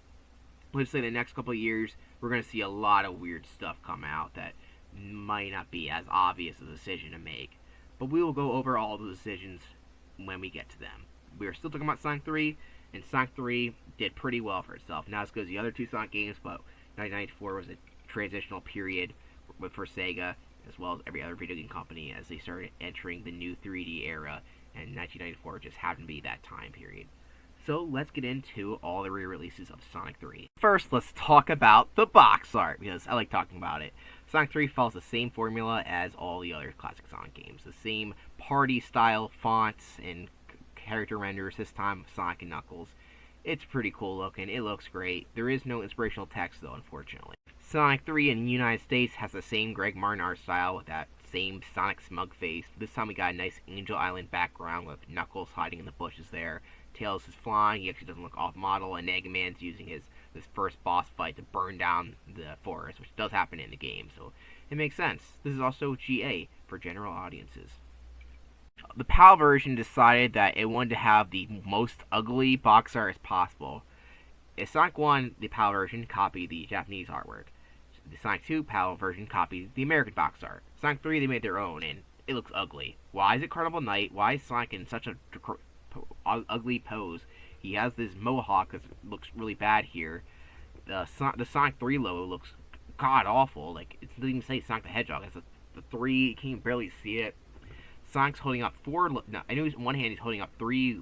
let's say the next couple of years, we're going to see a lot of weird stuff come out that might not be as obvious a decision to make. But we will go over all the decisions when we get to them. We are still talking about Sonic 3, and Sonic 3 did pretty well for itself. Not as good as the other two Sonic games, but 1994 was a transitional period for Sega, as well as every other video game company, as they started entering the new 3D era, and 1994 just happened to be that time period. So let's get into all the re-releases of Sonic 3. First, let's talk about the box art, because I like talking about it. Sonic 3 follows the same formula as all the other classic Sonic games. The same party-style fonts and character renders, this time Sonic and Knuckles. It's pretty cool looking, it looks great. There is no inspirational text though, unfortunately. Sonic 3 in the United States has the same Greg Martin art style with that same Sonic smug face. This time we got a nice Angel Island background with Knuckles hiding in the bushes there. Tails is flying, he actually doesn't look off model, and Eggman's using this first boss fight to burn down the forest, which does happen in the game, so it makes sense. This is also GA for general audiences. The PAL version decided that it wanted to have the most ugly box art as possible. In Sonic 1, the PAL version copied the Japanese artwork. The Sonic 2 PAL version copied the American box art. Sonic 3, they made their own, and it looks ugly. Why is it Carnival Night? Why is Sonic in such a ugly pose? He has this mohawk that looks really bad here. The Sonic 3 logo looks god awful. Like, it doesn't even say Sonic the Hedgehog. It's the 3, you can't barely see it. Sonic's holding up 4, no, I know in one hand he's holding up 3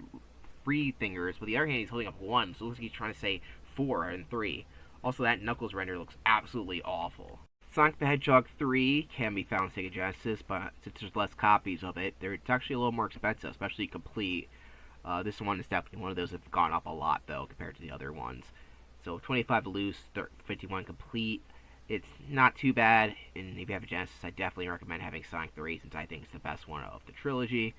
fingers, but the other hand he's holding up 1, so it looks like he's trying to say 4 and 3. Also, that Knuckles render looks absolutely awful. Sonic the Hedgehog 3 can be found on Sega Genesis, but since there's less copies of it, it's actually a little more expensive, especially complete. This one is definitely one of those that's gone up a lot, though, compared to the other ones. So, 25 loose, 51 complete. It's not too bad, and if you have a Genesis, I definitely recommend having Sonic 3, since I think it's the best one of the trilogy.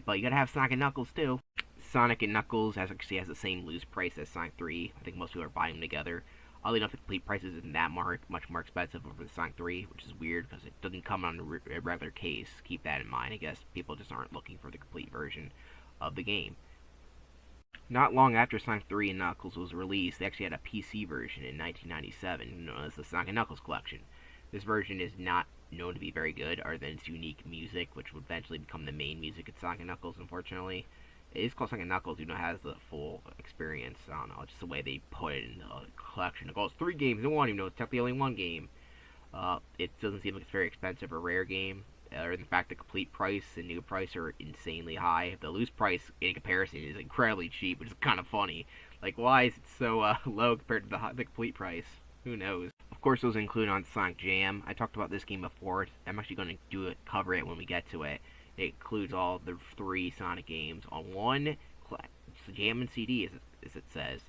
But you gotta have Sonic and Knuckles, too. Sonic and Knuckles actually has the same loose price as Sonic 3. I think most people are buying them together. Oddly enough, the complete price isn't that much more expensive over the Sonic 3, which is weird, because it doesn't come on a regular case. Keep that in mind. I guess people just aren't looking for the complete version of the game. Not long after Sonic 3 and Knuckles was released, they actually had a PC version in 1997, known as the Sonic and Knuckles Collection. This version is not known to be very good, other than its unique music, which would eventually become the main music of Sonic and Knuckles, unfortunately. It is called Sonic and Knuckles, it has the full experience. I don't know, it's just the way they put it in the collection. It goes 3 games in one, even though it's technically only 1 game. It doesn't seem like it's a very expensive or rare game. Or the fact the complete price and new price are insanely high. The loose price in comparison is incredibly cheap, which is kind of funny. Like, why is it so low compared to the complete price? Who knows? Of course, it was included on Sonic Jam. I talked about this game before. I'm actually going to cover it when we get to it. It includes all the 3 Sonic games on one Jam and CD, as it says.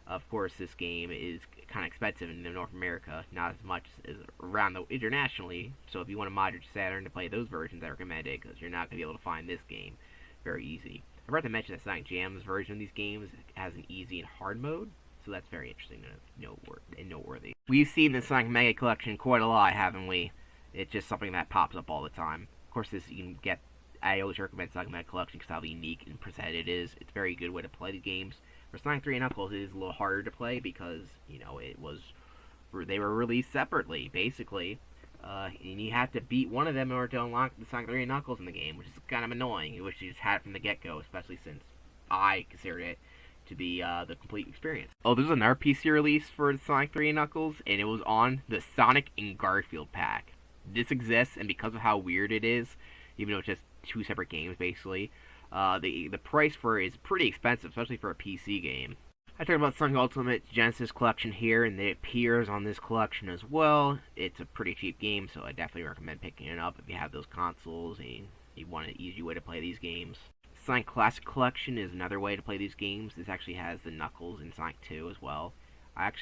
Of course, this game is kind of expensive in North America, not as much as around internationally. So if you want to mod your Saturn to play those versions, I recommend it, because you're not going to be able to find this game very easy. I forgot to mention that Sonic Jam's version of these games has an easy and hard mode, so that's very interesting and noteworthy. We've seen the Sonic Mega Collection quite a lot, haven't we? It's just something that pops up all the time. Of course, this you can get. I always recommend Sonic Mega Collection because how unique and presented it is. It's a very good way to play the games. For Sonic 3 and Knuckles, it is a little harder to play because, they were released separately, basically. And you have to beat one of them in order to unlock the Sonic 3 and Knuckles in the game, which is kind of annoying. I wish you just had it from the get-go, especially since I considered it to be the complete experience. Oh, there's another PC release for Sonic 3 and Knuckles, and it was on the Sonic and Garfield pack. This exists, and because of how weird it is, even though it's just 2 separate games, basically, the price for it is pretty expensive, especially for a PC game. I talked about Sonic Ultimate Genesis Collection here, and it appears on this collection as well. It's a pretty cheap game, so I definitely recommend picking it up if you have those consoles and you want an easy way to play these games. Sonic Classic Collection is another way to play these games. This actually has the Knuckles in Sonic 2 as well. I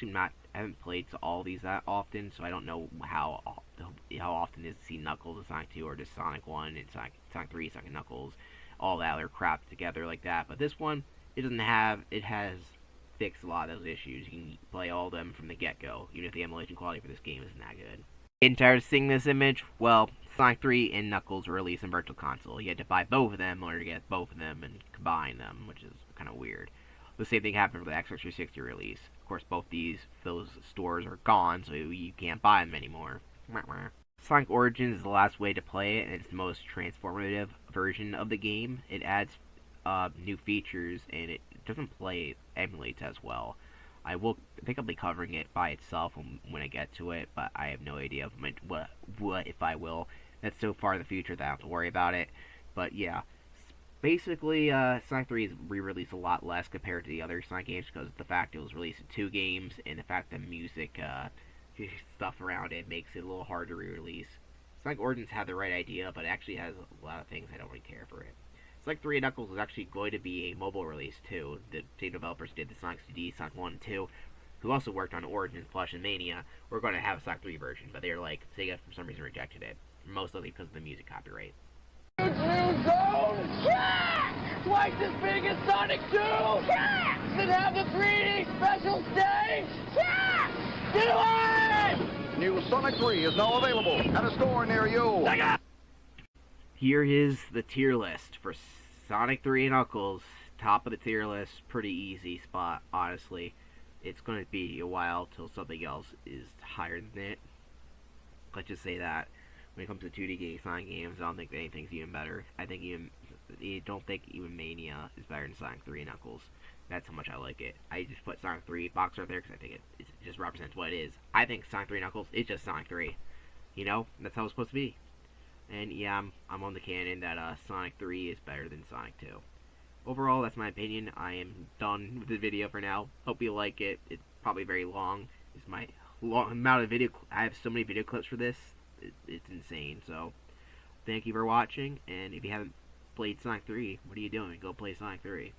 haven't played all these that often, so I don't know how often it is to see Knuckles in Sonic 2 or just Sonic 1 and Sonic 3, Sonic Knuckles, all that other crap together like that. But this one, it has fixed a lot of those issues. You can play all of them from the get-go, even if the emulation quality for this game isn't that good. Getting tired of seeing this image? Well, Sonic 3 and Knuckles were released in Virtual Console. You had to buy both of them in order to get both of them and combine them, which is kind of weird. The same thing happened for the Xbox 360 release. Of course, those stores are gone, so you can't buy them anymore. Sonic Origins is the last way to play it, and it's the most transformative version of the game. It adds new features, and it doesn't play emulates as well. I think I'll be covering it by itself when I get to it, but I have no idea what if I will. That's so far in the future that I don't have to worry about it. But yeah, basically, Sonic 3 is re-released a lot less compared to the other Sonic games because the fact it was released in 2 games, and the fact that music stuff around it makes it a little hard to re-release. Sonic Origins had the right idea, but it actually has a lot of things I don't really care for it. Sonic 3 and Knuckles is actually going to be a mobile release too. The same developers did the Sonic CD, Sonic 1 and 2, who also worked on Origins, Plush, and Mania. We're going to have a Sonic 3 version, but they're like, Sega for some reason rejected it. Mostly because of the music copyright. New zone! Yeah! Twice as big as Sonic 2! Yeah! Then have the 3D special stage! Yeah! Do it! New Sonic 3 is now available at a store near you. Here is the tier list for Sonic 3 and Knuckles. Top of the tier list, pretty easy spot, honestly. It's going to be a while till something else is higher than it. Let's just say that. When it comes to 2D Sonic games, I don't think anything's even better. I don't think even Mania is better than Sonic 3 and Knuckles. That's how much I like it. I just put Sonic 3 box right there because I think it just represents what it is. I think Sonic 3 and Knuckles is just Sonic 3. You know, that's how it's supposed to be. And yeah, I'm on the canon that Sonic 3 is better than Sonic 2. Overall, that's my opinion. I am done with the video for now. Hope you like it. It's probably very long. It's my long amount of video. I have so many video clips for this. It's insane. So, thank you for watching. And if you haven't played Sonic 3, what are you doing? Go play Sonic 3.